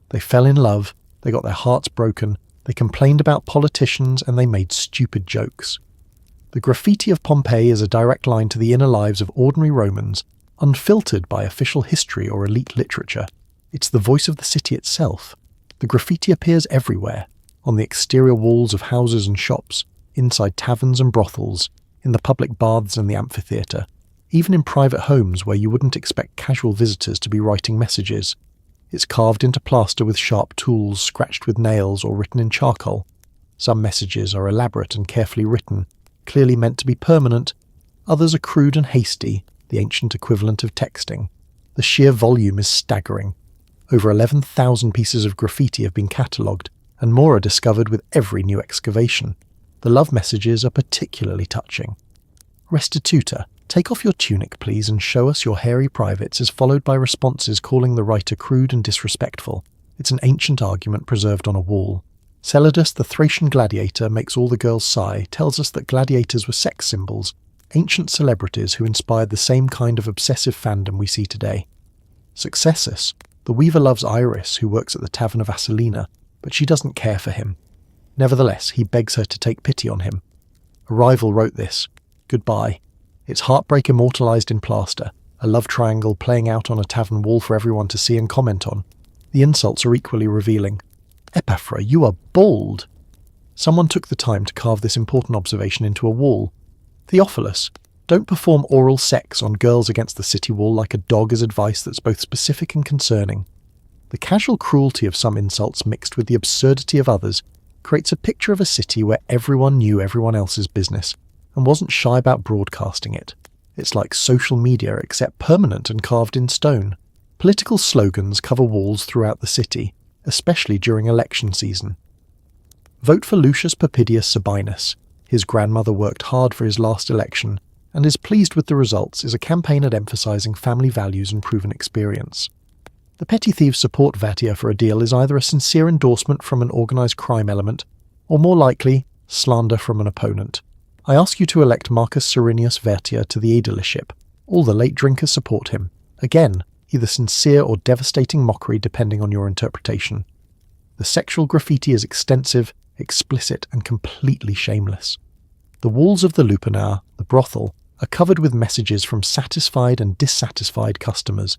They fell in love, they got their hearts broken, they complained about politicians, and they made stupid jokes. The graffiti of Pompeii is a direct line to the inner lives of ordinary Romans, unfiltered by official history or elite literature. It's the voice of the city itself. The graffiti appears everywhere, on the exterior walls of houses and shops, inside taverns and brothels, in the public baths and the amphitheatre, even in private homes where you wouldn't expect casual visitors to be writing messages. It's carved into plaster with sharp tools, scratched with nails, or written in charcoal. Some messages are elaborate and carefully written, clearly meant to be permanent. Others are crude and hasty, the ancient equivalent of texting. The sheer volume is staggering. Over 11,000 pieces of graffiti have been catalogued, and more are discovered with every new excavation. The love messages are particularly touching. Restituta, take off your tunic please and show us your hairy privates, is followed by responses calling the writer crude and disrespectful. It's an ancient argument preserved on a wall. Celadus, the Thracian gladiator, makes all the girls sigh, tells us that gladiators were sex symbols, ancient celebrities who inspired the same kind of obsessive fandom we see today. Successus, the weaver loves Iris, who works at the tavern of Asalina, but she doesn't care for him. Nevertheless, he begs her to take pity on him. A rival wrote this. Goodbye. It's heartbreak immortalised in plaster, a love triangle playing out on a tavern wall for everyone to see and comment on. The insults are equally revealing. Epaphra, you are bald. Someone took the time to carve this important observation into a wall. Theophilus, don't perform oral sex on girls against the city wall like a dog is advice that's both specific and concerning. The casual cruelty of some insults mixed with the absurdity of others creates a picture of a city where everyone knew everyone else's business and wasn't shy about broadcasting it. It's like social media except permanent and carved in stone. Political slogans cover walls throughout the city, especially during election season. Vote for Lucius Papidius Sabinus. His grandmother worked hard for his last election and is pleased with the results is a campaign at emphasising family values and proven experience. The petty thieves support Vatia for a deal is either a sincere endorsement from an organised crime element, or more likely, slander from an opponent. I ask you to elect Marcus Cyrenius Vatia to the aedileship. All the late drinkers support him. Again, either sincere or devastating mockery depending on your interpretation. The sexual graffiti is extensive, explicit, and completely shameless. The walls of the lupanar, the brothel, are covered with messages from satisfied and dissatisfied customers.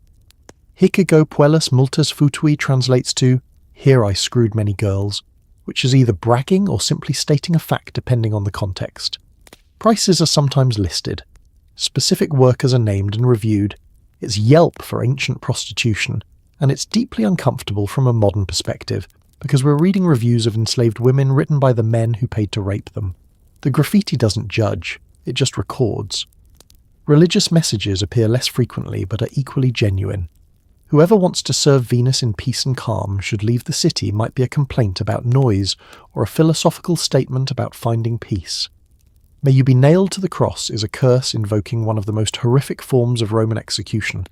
Hic ego puellas multas futui translates to, here I screwed many girls, which is either bragging or simply stating a fact depending on the context. Prices are sometimes listed. Specific workers are named and reviewed. It's Yelp for ancient prostitution, and it's deeply uncomfortable from a modern perspective, because we're reading reviews of enslaved women written by the men who paid to rape them. The graffiti doesn't judge, it just records. Religious messages appear less frequently but are equally genuine. Whoever wants to serve Venus in peace and calm should leave the city might be a complaint about noise or a philosophical statement about finding peace. May you be nailed to the cross is a curse invoking one of the most horrific forms of Roman execution.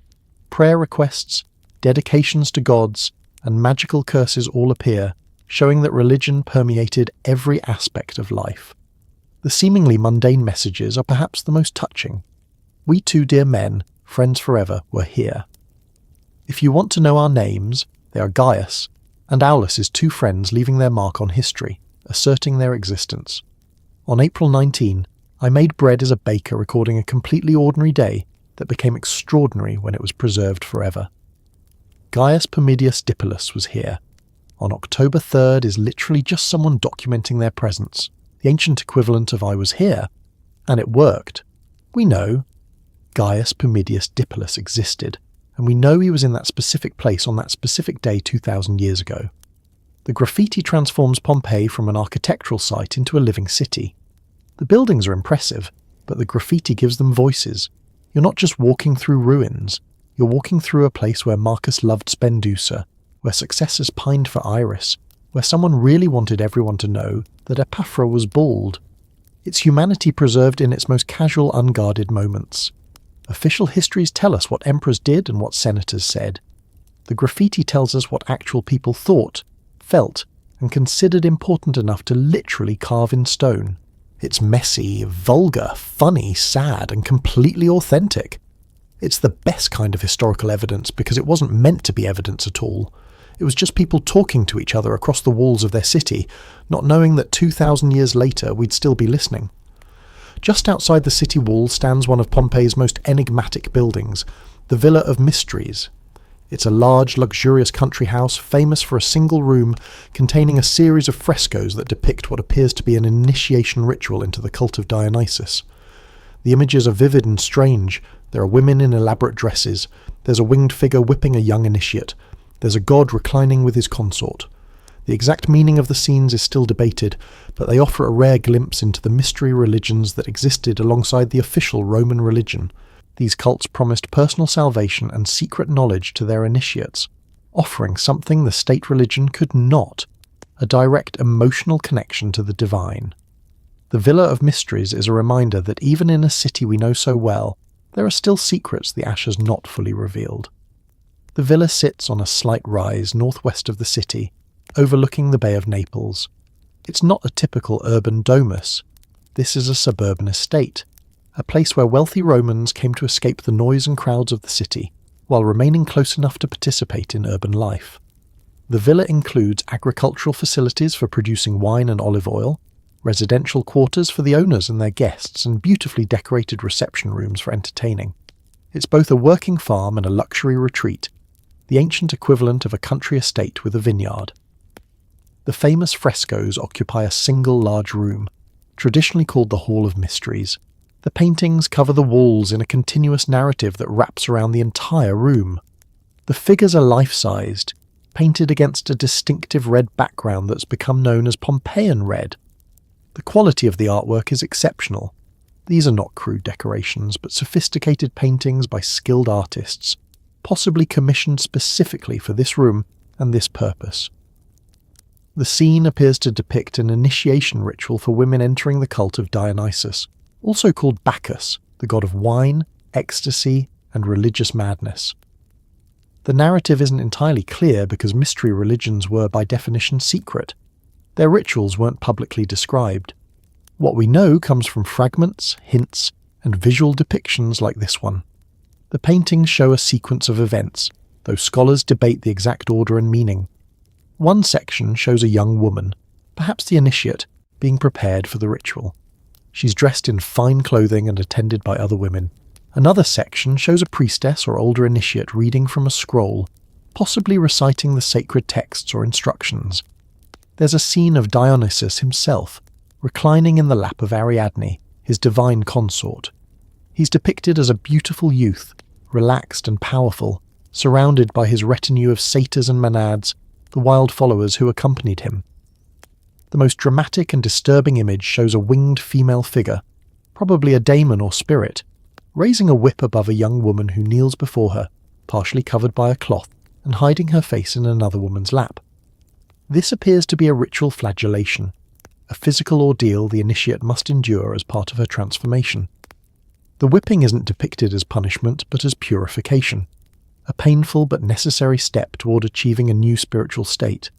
Prayer requests, dedications to gods, and magical curses all appear, showing that religion permeated every aspect of life. The seemingly mundane messages are perhaps the most touching. We two dear men, friends forever, were here. If you want to know our names, they are Gaius and Aulus' two friends leaving their mark on history, asserting their existence. On April 19, I made bread as a baker recording a completely ordinary day that became extraordinary when it was preserved forever. Gaius Pomidius Dipylus was here. On October 3rd is literally just someone documenting their presence, the ancient equivalent of I was here, and it worked. We know Gaius Pomidius Dipylus existed, and we know he was in that specific place on that specific day 2,000 years ago. The graffiti transforms Pompeii from an architectural site into a living city. The buildings are impressive, but the graffiti gives them voices. You're not just walking through ruins, you're walking through a place where Marcus loved Spendusa, where successors pined for Iris, where someone really wanted everyone to know that Epaphra was bald. It's humanity preserved in its most casual, unguarded moments. Official histories tell us what emperors did and what senators said. The graffiti tells us what actual people thought, felt, and considered important enough to literally carve in stone. It's messy, vulgar, funny, sad, and completely authentic. It's the best kind of historical evidence because it wasn't meant to be evidence at all. It was just people talking to each other across the walls of their city, not knowing that 2,000 years later we'd still be listening. Just outside the city wall stands one of Pompeii's most enigmatic buildings, the Villa of Mysteries. It's a large, luxurious country house famous for a single room containing a series of frescoes that depict what appears to be an initiation ritual into the cult of Dionysus. The images are vivid and strange. There are women in elaborate dresses. There's a winged figure whipping a young initiate. There's a god reclining with his consort. The exact meaning of the scenes is still debated, but they offer a rare glimpse into the mystery religions that existed alongside the official Roman religion. These cults promised personal salvation and secret knowledge to their initiates, offering something the state religion could not, a direct emotional connection to the divine. The Villa of Mysteries is a reminder that even in a city we know so well, there are still secrets the Ash has not fully revealed. The villa sits on a slight rise northwest of the city, overlooking the Bay of Naples. It's not a typical urban domus. This is a suburban estate, a place where wealthy Romans came to escape the noise and crowds of the city, while remaining close enough to participate in urban life. The villa includes agricultural facilities for producing wine and olive oil, residential quarters for the owners and their guests, and beautifully decorated reception rooms for entertaining. It's both a working farm and a luxury retreat, the ancient equivalent of a country estate with a vineyard. The famous frescoes occupy a single large room, traditionally called the Hall of Mysteries. The paintings cover the walls in a continuous narrative that wraps around the entire room. The figures are life-sized, painted against a distinctive red background that's become known as Pompeian red. The quality of the artwork is exceptional. These are not crude decorations, but sophisticated paintings by skilled artists, possibly commissioned specifically for this room and this purpose. The scene appears to depict an initiation ritual for women entering the cult of Dionysus, also called Bacchus, the god of wine, ecstasy, and religious madness. The narrative isn't entirely clear because mystery religions were by definition secret. Their rituals weren't publicly described. What we know comes from fragments, hints, and visual depictions like this one. The paintings show a sequence of events, though scholars debate the exact order and meaning. One section shows a young woman, perhaps the initiate, being prepared for the ritual. She's dressed in fine clothing and attended by other women. Another section shows a priestess or older initiate reading from a scroll, possibly reciting the sacred texts or instructions. There's a scene of Dionysus himself, reclining in the lap of Ariadne, his divine consort. He's depicted as a beautiful youth, relaxed and powerful, surrounded by his retinue of satyrs and maenads, the wild followers who accompanied him. The most dramatic and disturbing image shows a winged female figure, probably a daemon or spirit, raising a whip above a young woman who kneels before her, partially covered by a cloth, and hiding her face in another woman's lap. This appears to be a ritual flagellation, a physical ordeal the initiate must endure as part of her transformation. The whipping isn't depicted as punishment, but as purification, a painful but necessary step toward achieving a new spiritual state.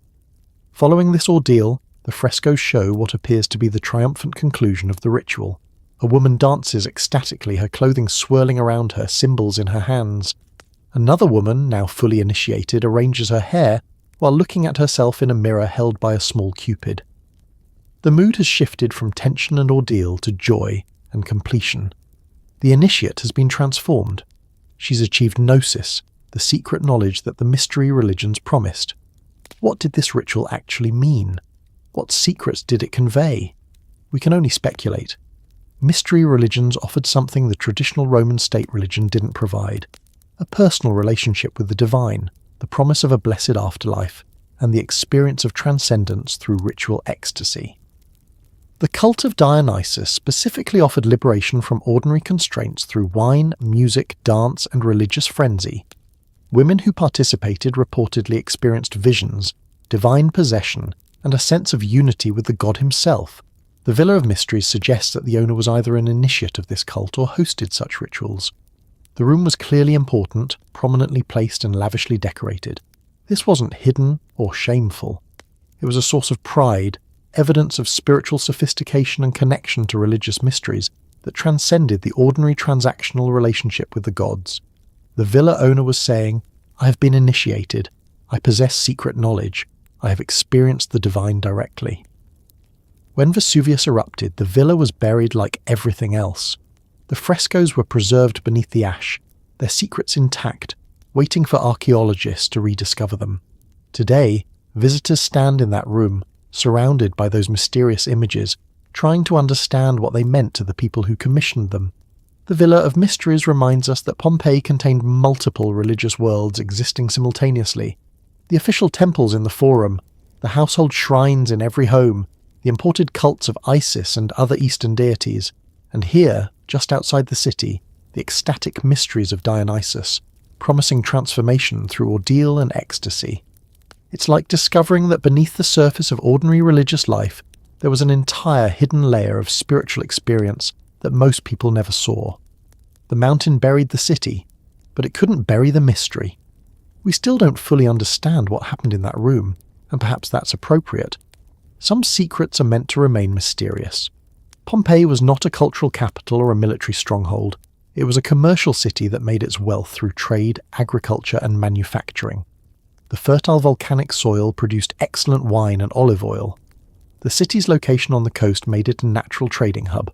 Following this ordeal, the frescoes show what appears to be the triumphant conclusion of the ritual. A woman dances ecstatically, her clothing swirling around her, symbols in her hands. Another woman, now fully initiated, arranges her hair while looking at herself in a mirror held by a small cupid. The mood has shifted from tension and ordeal to joy and completion. The initiate has been transformed. She's achieved gnosis, the secret knowledge that the mystery religions promised. What did this ritual actually mean? What secrets did it convey? We can only speculate. Mystery religions offered something the traditional Roman state religion didn't provide: a personal relationship with the divine, the promise of a blessed afterlife, and the experience of transcendence through ritual ecstasy. The cult of Dionysus specifically offered liberation from ordinary constraints through wine, music, dance, and religious frenzy. Women who participated reportedly experienced visions, divine possession, and a sense of unity with the god himself. The Villa of Mysteries suggests that the owner was either an initiate of this cult or hosted such rituals. The room was clearly important, prominently placed and lavishly decorated. This wasn't hidden or shameful. It was a source of pride, evidence of spiritual sophistication and connection to religious mysteries that transcended the ordinary transactional relationship with the gods. The villa owner was saying, "I have been initiated. I possess secret knowledge. I have experienced the divine directly." When Vesuvius erupted, the villa was buried like everything else. The frescoes were preserved beneath the ash, their secrets intact, waiting for archaeologists to rediscover them. Today, visitors stand in that room, surrounded by those mysterious images, trying to understand what they meant to the people who commissioned them. The Villa of Mysteries reminds us that Pompeii contained multiple religious worlds existing simultaneously. The official temples in the Forum, the household shrines in every home, the imported cults of Isis and other Eastern deities, and here, just outside the city, the ecstatic mysteries of Dionysus, promising transformation through ordeal and ecstasy. It's like discovering that beneath the surface of ordinary religious life, there was an entire hidden layer of spiritual experience that most people never saw. The mountain buried the city, but it couldn't bury the mystery. We still don't fully understand what happened in that room, and perhaps that's appropriate. Some secrets are meant to remain mysterious. Pompeii was not a cultural capital or a military stronghold. It was a commercial city that made its wealth through trade, agriculture, and manufacturing. The fertile volcanic soil produced excellent wine and olive oil. The city's location on the coast made it a natural trading hub.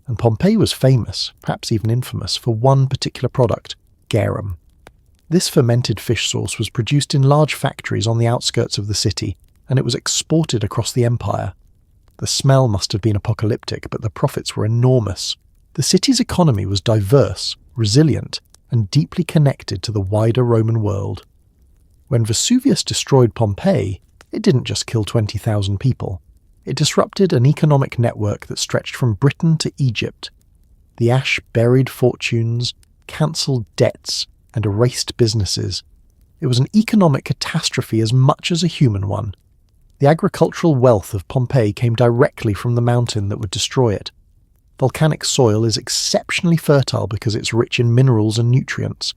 And Pompeii was famous, perhaps even infamous, for one particular product, garum. This fermented fish sauce was produced in large factories on the outskirts of the city, and it was exported across the empire. The smell must have been apocalyptic, but the profits were enormous. The city's economy was diverse, resilient, and deeply connected to the wider Roman world. When Vesuvius destroyed Pompeii, it didn't just kill 20,000 people. It disrupted an economic network that stretched from Britain to Egypt. The ash buried fortunes, cancelled debts, and erased businesses. It was an economic catastrophe as much as a human one. The agricultural wealth of Pompeii came directly from the mountain that would destroy it. Volcanic soil is exceptionally fertile because it's rich in minerals and nutrients.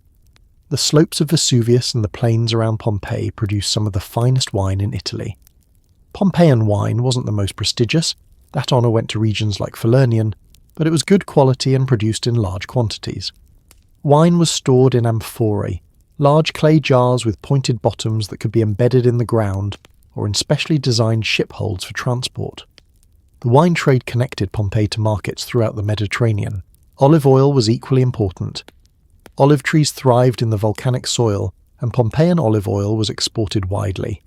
The slopes of Vesuvius and the plains around Pompeii produce some of the finest wine in Italy. Pompeian wine wasn't the most prestigious. That honour went to regions like Falernian, but it was good quality and produced in large quantities. Wine was stored in amphorae, large clay jars with pointed bottoms that could be embedded in the ground or in specially designed ship holds for transport. The wine trade connected Pompeii to markets throughout the Mediterranean. Olive oil was equally important. Olive trees thrived in the volcanic soil, and Pompeian olive oil was exported widely.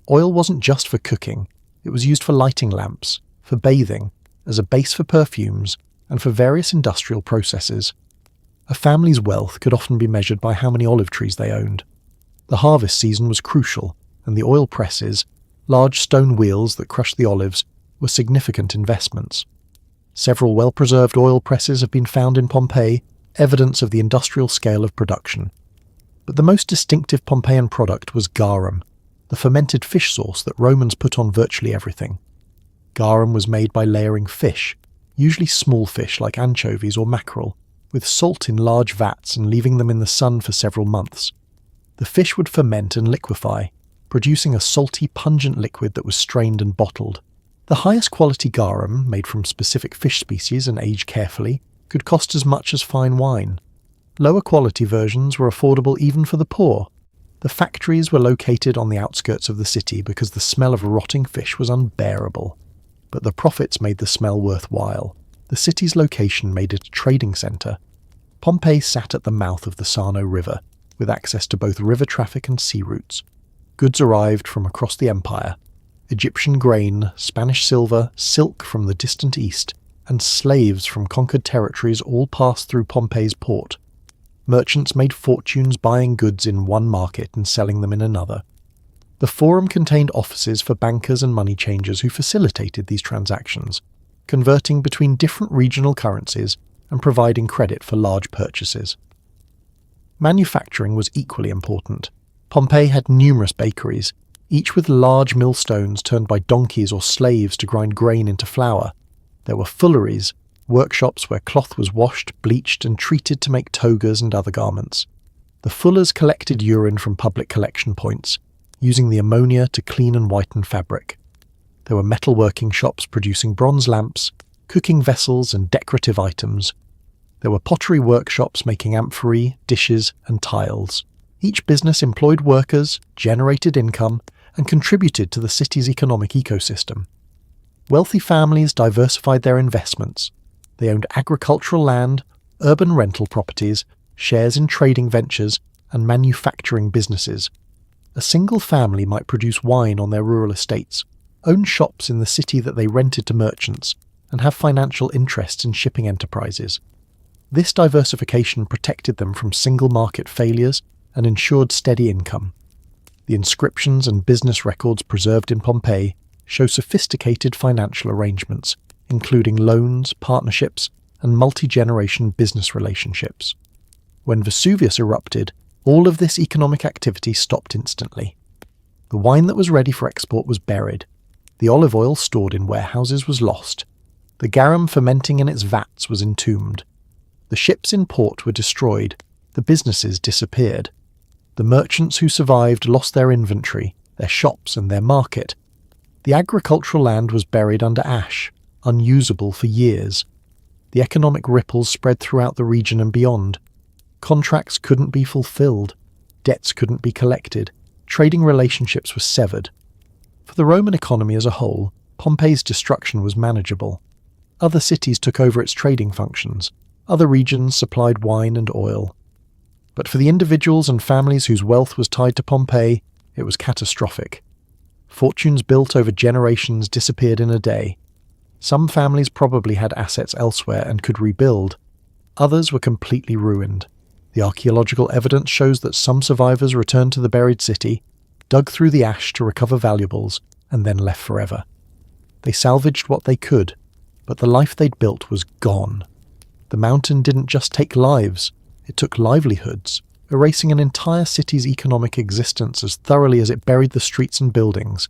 Oil wasn't just for cooking, it was used for lighting lamps, for bathing, as a base for perfumes, and for various industrial processes. A family's wealth could often be measured by how many olive trees they owned. The harvest season was crucial, and the oil presses, large stone wheels that crushed the olives, were significant investments. Several well-preserved oil presses have been found in Pompeii, evidence of the industrial scale of production. But the most distinctive Pompeian product was garum, the fermented fish sauce that Romans put on virtually everything. Garum was made by layering fish, usually small fish like anchovies or mackerel, with salt in large vats and leaving them in the sun for several months. The fish would ferment and liquefy, producing a salty, pungent liquid that was strained and bottled. The highest quality garum, made from specific fish species and aged carefully, could cost as much as fine wine. Lower quality versions were affordable even for the poor. The factories were located on the outskirts of the city because the smell of rotting fish was unbearable. But the profits made the smell worthwhile. The city's location made it a trading centre. Pompeii sat at the mouth of the Sarno River, with access to both river traffic and sea routes. Goods arrived from across the empire. Egyptian grain, Spanish silver, silk from the distant east, and slaves from conquered territories all passed through Pompeii's port. Merchants made fortunes buying goods in one market and selling them in another. The Forum contained offices for bankers and money changers who facilitated these transactions, converting between different regional currencies and providing credit for large purchases. Manufacturing was equally important. Pompeii had numerous bakeries, each with large millstones turned by donkeys or slaves to grind grain into flour. There were fulleries, workshops where cloth was washed, bleached, and treated to make togas and other garments. The fullers collected urine from public collection points, using the ammonia to clean and whiten fabric. There were metalworking shops producing bronze lamps, cooking vessels and decorative items. There were pottery workshops making amphorae, dishes and tiles. Each business employed workers, generated income, and contributed to the city's economic ecosystem. Wealthy families diversified their investments. They owned agricultural land, urban rental properties, shares in trading ventures, and manufacturing businesses. A single family might produce wine on their rural estates, own shops in the city that they rented to merchants, and have financial interests in shipping enterprises. This diversification protected them from single market failures and ensured steady income. The inscriptions and business records preserved in Pompeii show sophisticated financial arrangements, including loans, partnerships, and multi-generation business relationships. When Vesuvius erupted, all of this economic activity stopped instantly. The wine that was ready for export was buried. The olive oil stored in warehouses was lost. The garum fermenting in its vats was entombed. The ships in port were destroyed. The businesses disappeared. The merchants who survived lost their inventory, their shops and their market. The agricultural land was buried under ash, unusable for years. The economic ripples spread throughout the region and beyond. Contracts couldn't be fulfilled. Debts couldn't be collected. Trading relationships were severed. For the Roman economy as a whole, Pompeii's destruction was manageable. Other cities took over its trading functions. Other regions supplied wine and oil. But for the individuals and families whose wealth was tied to Pompeii, it was catastrophic. Fortunes built over generations disappeared in a day. Some families probably had assets elsewhere and could rebuild. Others were completely ruined. The archaeological evidence shows that some survivors returned to the buried city, dug through the ash to recover valuables, and then left forever. They salvaged what they could, but the life they'd built was gone. The mountain didn't just take lives, it took livelihoods, erasing an entire city's economic existence as thoroughly as it buried the streets and buildings.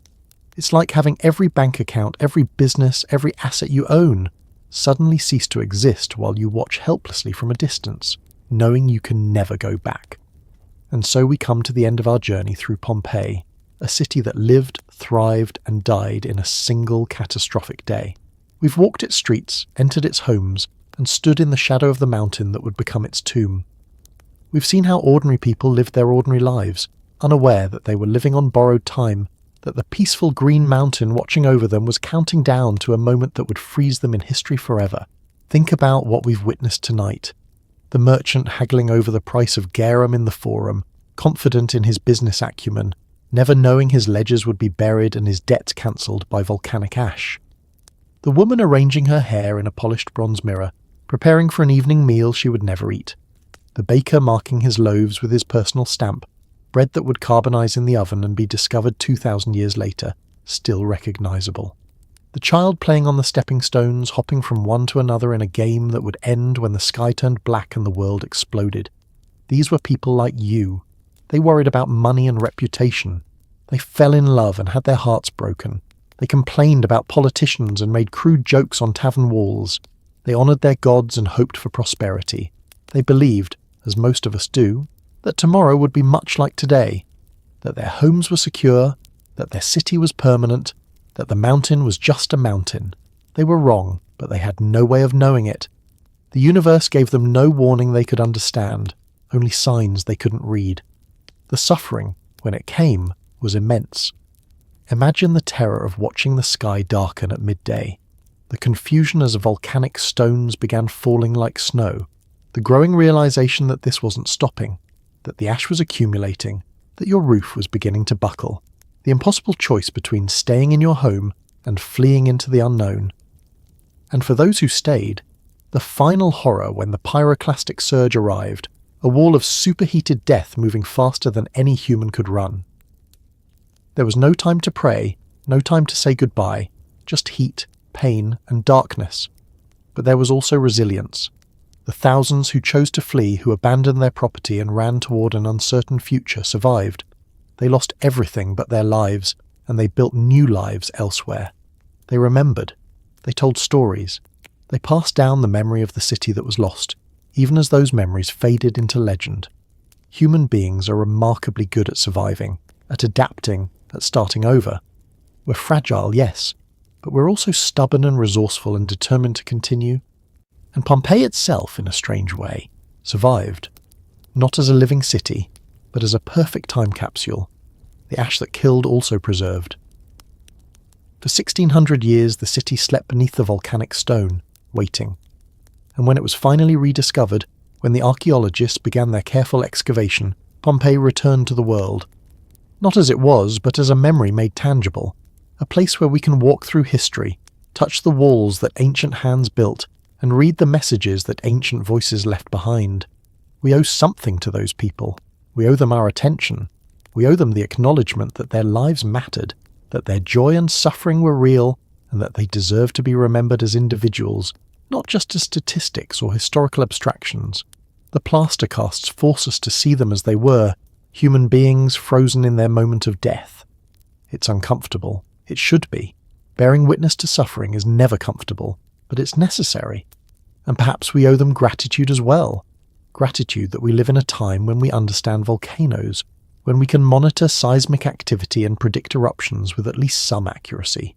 It's like having every bank account, every business, every asset you own suddenly cease to exist while you watch helplessly from a distance, knowing you can never go back. And so we come to the end of our journey through Pompeii, a city that lived, thrived, and died in a single catastrophic day. We've walked its streets, entered its homes, and stood in the shadow of the mountain that would become its tomb. We've seen how ordinary people lived their ordinary lives, unaware that they were living on borrowed time, that the peaceful green mountain watching over them was counting down to a moment that would freeze them in history forever. Think about what we've witnessed tonight. The merchant haggling over the price of garum in the forum, confident in his business acumen, never knowing his ledgers would be buried and his debts cancelled by volcanic ash. The woman arranging her hair in a polished bronze mirror, preparing for an evening meal she would never eat. The baker marking his loaves with his personal stamp, bread that would carbonize in the oven and be discovered 2,000 years later, still recognizable. The child playing on the stepping stones, hopping from one to another in a game that would end when the sky turned black and the world exploded. These were people like you. They worried about money and reputation. They fell in love and had their hearts broken. They complained about politicians and made crude jokes on tavern walls. They honoured their gods and hoped for prosperity. They believed, as most of us do, that tomorrow would be much like today, that their homes were secure, that their city was permanent, that the mountain was just a mountain. They were wrong, but they had no way of knowing it. The universe gave them no warning they could understand, only signs they couldn't read. The suffering, when it came, was immense. Imagine the terror of watching the sky darken at midday, the confusion as volcanic stones began falling like snow, the growing realization that this wasn't stopping, that the ash was accumulating, that your roof was beginning to buckle, the impossible choice between staying in your home and fleeing into the unknown. And for those who stayed, the final horror when the pyroclastic surge arrived, a wall of superheated death moving faster than any human could run. There was no time to pray, no time to say goodbye, just heat, pain, and darkness. But there was also resilience. The thousands who chose to flee, who abandoned their property and ran toward an uncertain future, survived. They lost everything but their lives, and they built new lives elsewhere. They remembered. They told stories. They passed down the memory of the city that was lost, even as those memories faded into legend. Human beings are remarkably good at surviving, at adapting, at starting over. We're fragile, yes, but we're also stubborn and resourceful and determined to continue. And Pompeii itself, in a strange way, survived. Not as a living city, but as a perfect time capsule. The ash that killed also preserved. For 1600 years, the city slept beneath the volcanic stone, waiting. And when it was finally rediscovered, when the archaeologists began their careful excavation, Pompeii returned to the world. Not as it was, but as a memory made tangible. A place where we can walk through history, touch the walls that ancient hands built, and read the messages that ancient voices left behind. We owe something to those people. We owe them our attention. We owe them the acknowledgement that their lives mattered, that their joy and suffering were real, and that they deserve to be remembered as individuals, not just as statistics or historical abstractions. The plaster casts force us to see them as they were, human beings frozen in their moment of death. It's uncomfortable. It should be. Bearing witness to suffering is never comfortable, but it's necessary. And perhaps we owe them gratitude as well. Gratitude that we live in a time when we understand volcanoes, when we can monitor seismic activity and predict eruptions with at least some accuracy.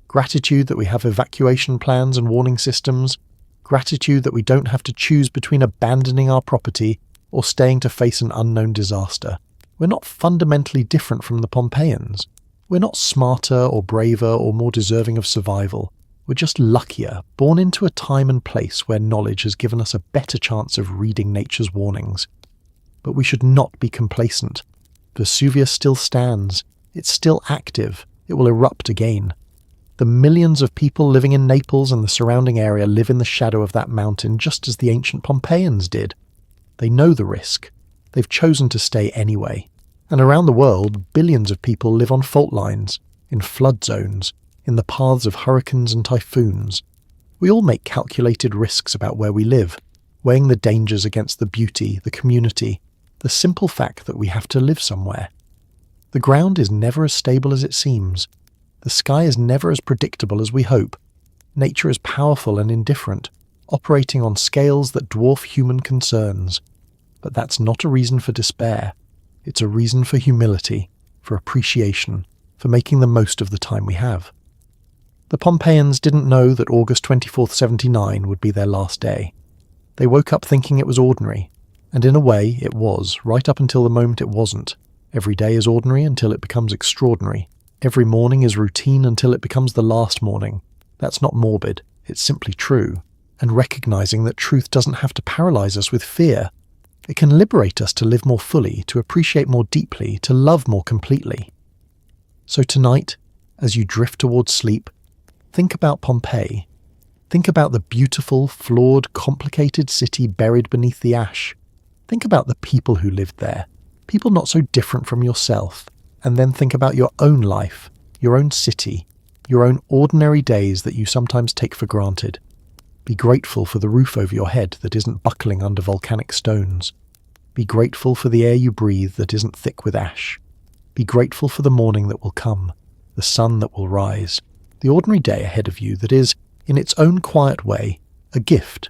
Gratitude that we have evacuation plans and warning systems. Gratitude that we don't have to choose between abandoning our property or staying to face an unknown disaster. We're not fundamentally different from the Pompeians. We're not smarter or braver or more deserving of survival. We're just luckier, born into a time and place where knowledge has given us a better chance of reading nature's warnings. But we should not be complacent. Vesuvius still stands. It's still active. It will erupt again. The millions of people living in Naples and the surrounding area live in the shadow of that mountain just as the ancient Pompeians did. They know the risk. They've chosen to stay anyway. And around the world, billions of people live on fault lines, in flood zones, in the paths of hurricanes and typhoons. We all make calculated risks about where we live, weighing the dangers against the beauty, the community, the simple fact that we have to live somewhere. The ground is never as stable as it seems. The sky is never as predictable as we hope. Nature is powerful and indifferent, operating on scales that dwarf human concerns. But that's not a reason for despair. It's a reason for humility, for appreciation, for making the most of the time we have. The Pompeians didn't know that August 24th, 79 would be their last day. They woke up thinking it was ordinary, and in a way it was, right up until the moment it wasn't. Every day is ordinary until it becomes extraordinary. Every morning is routine until it becomes the last morning. That's not morbid, it's simply true. And recognizing that truth doesn't have to paralyze us with fear. It can liberate us to live more fully, to appreciate more deeply, to love more completely. So tonight, as you drift towards sleep, think about Pompeii. Think about the beautiful, flawed, complicated city buried beneath the ash. Think about the people who lived there, people not so different from yourself. And then think about your own life, your own city, your own ordinary days that you sometimes take for granted. Be grateful for the roof over your head that isn't buckling under volcanic stones. Be grateful for the air you breathe that isn't thick with ash. Be grateful for the morning that will come, the sun that will rise, the ordinary day ahead of you that is, in its own quiet way, a gift.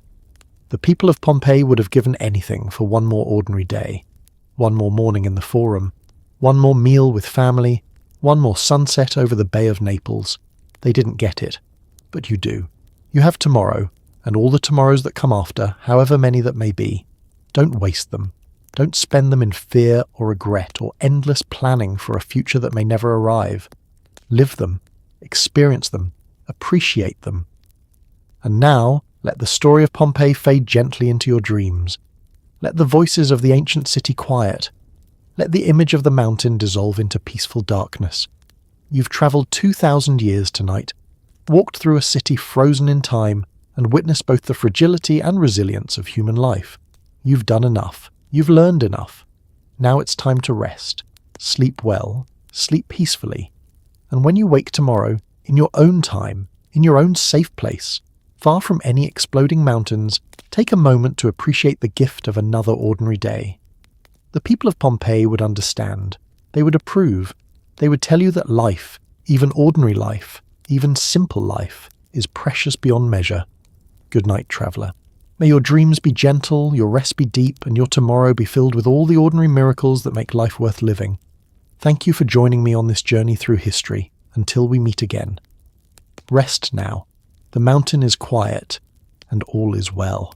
The people of Pompeii would have given anything for one more ordinary day, one more morning in the Forum, one more meal with family, one more sunset over the Bay of Naples. They didn't get it, but you do. You have tomorrow, and all the tomorrows that come after, however many that may be. Don't waste them. Don't spend them in fear or regret or endless planning for a future that may never arrive. Live them, experience them, appreciate them. And now, let the story of Pompeii fade gently into your dreams. Let the voices of the ancient city quiet. Let the image of the mountain dissolve into peaceful darkness. You've travelled 2,000 years tonight, walked through a city frozen in time, and witnessed both the fragility and resilience of human life. You've done enough. You've learned enough. Now it's time to rest. Sleep well. Sleep peacefully. And when you wake tomorrow, in your own time, in your own safe place, far from any exploding mountains, take a moment to appreciate the gift of another ordinary day. The people of Pompeii would understand. They would approve. They would tell you that life, even ordinary life, even simple life, is precious beyond measure. Good night, traveller. May your dreams be gentle, your rest be deep, and your tomorrow be filled with all the ordinary miracles that make life worth living. Thank you for joining me on this journey through history. Until we meet again. Rest now. The mountain is quiet, and all is well.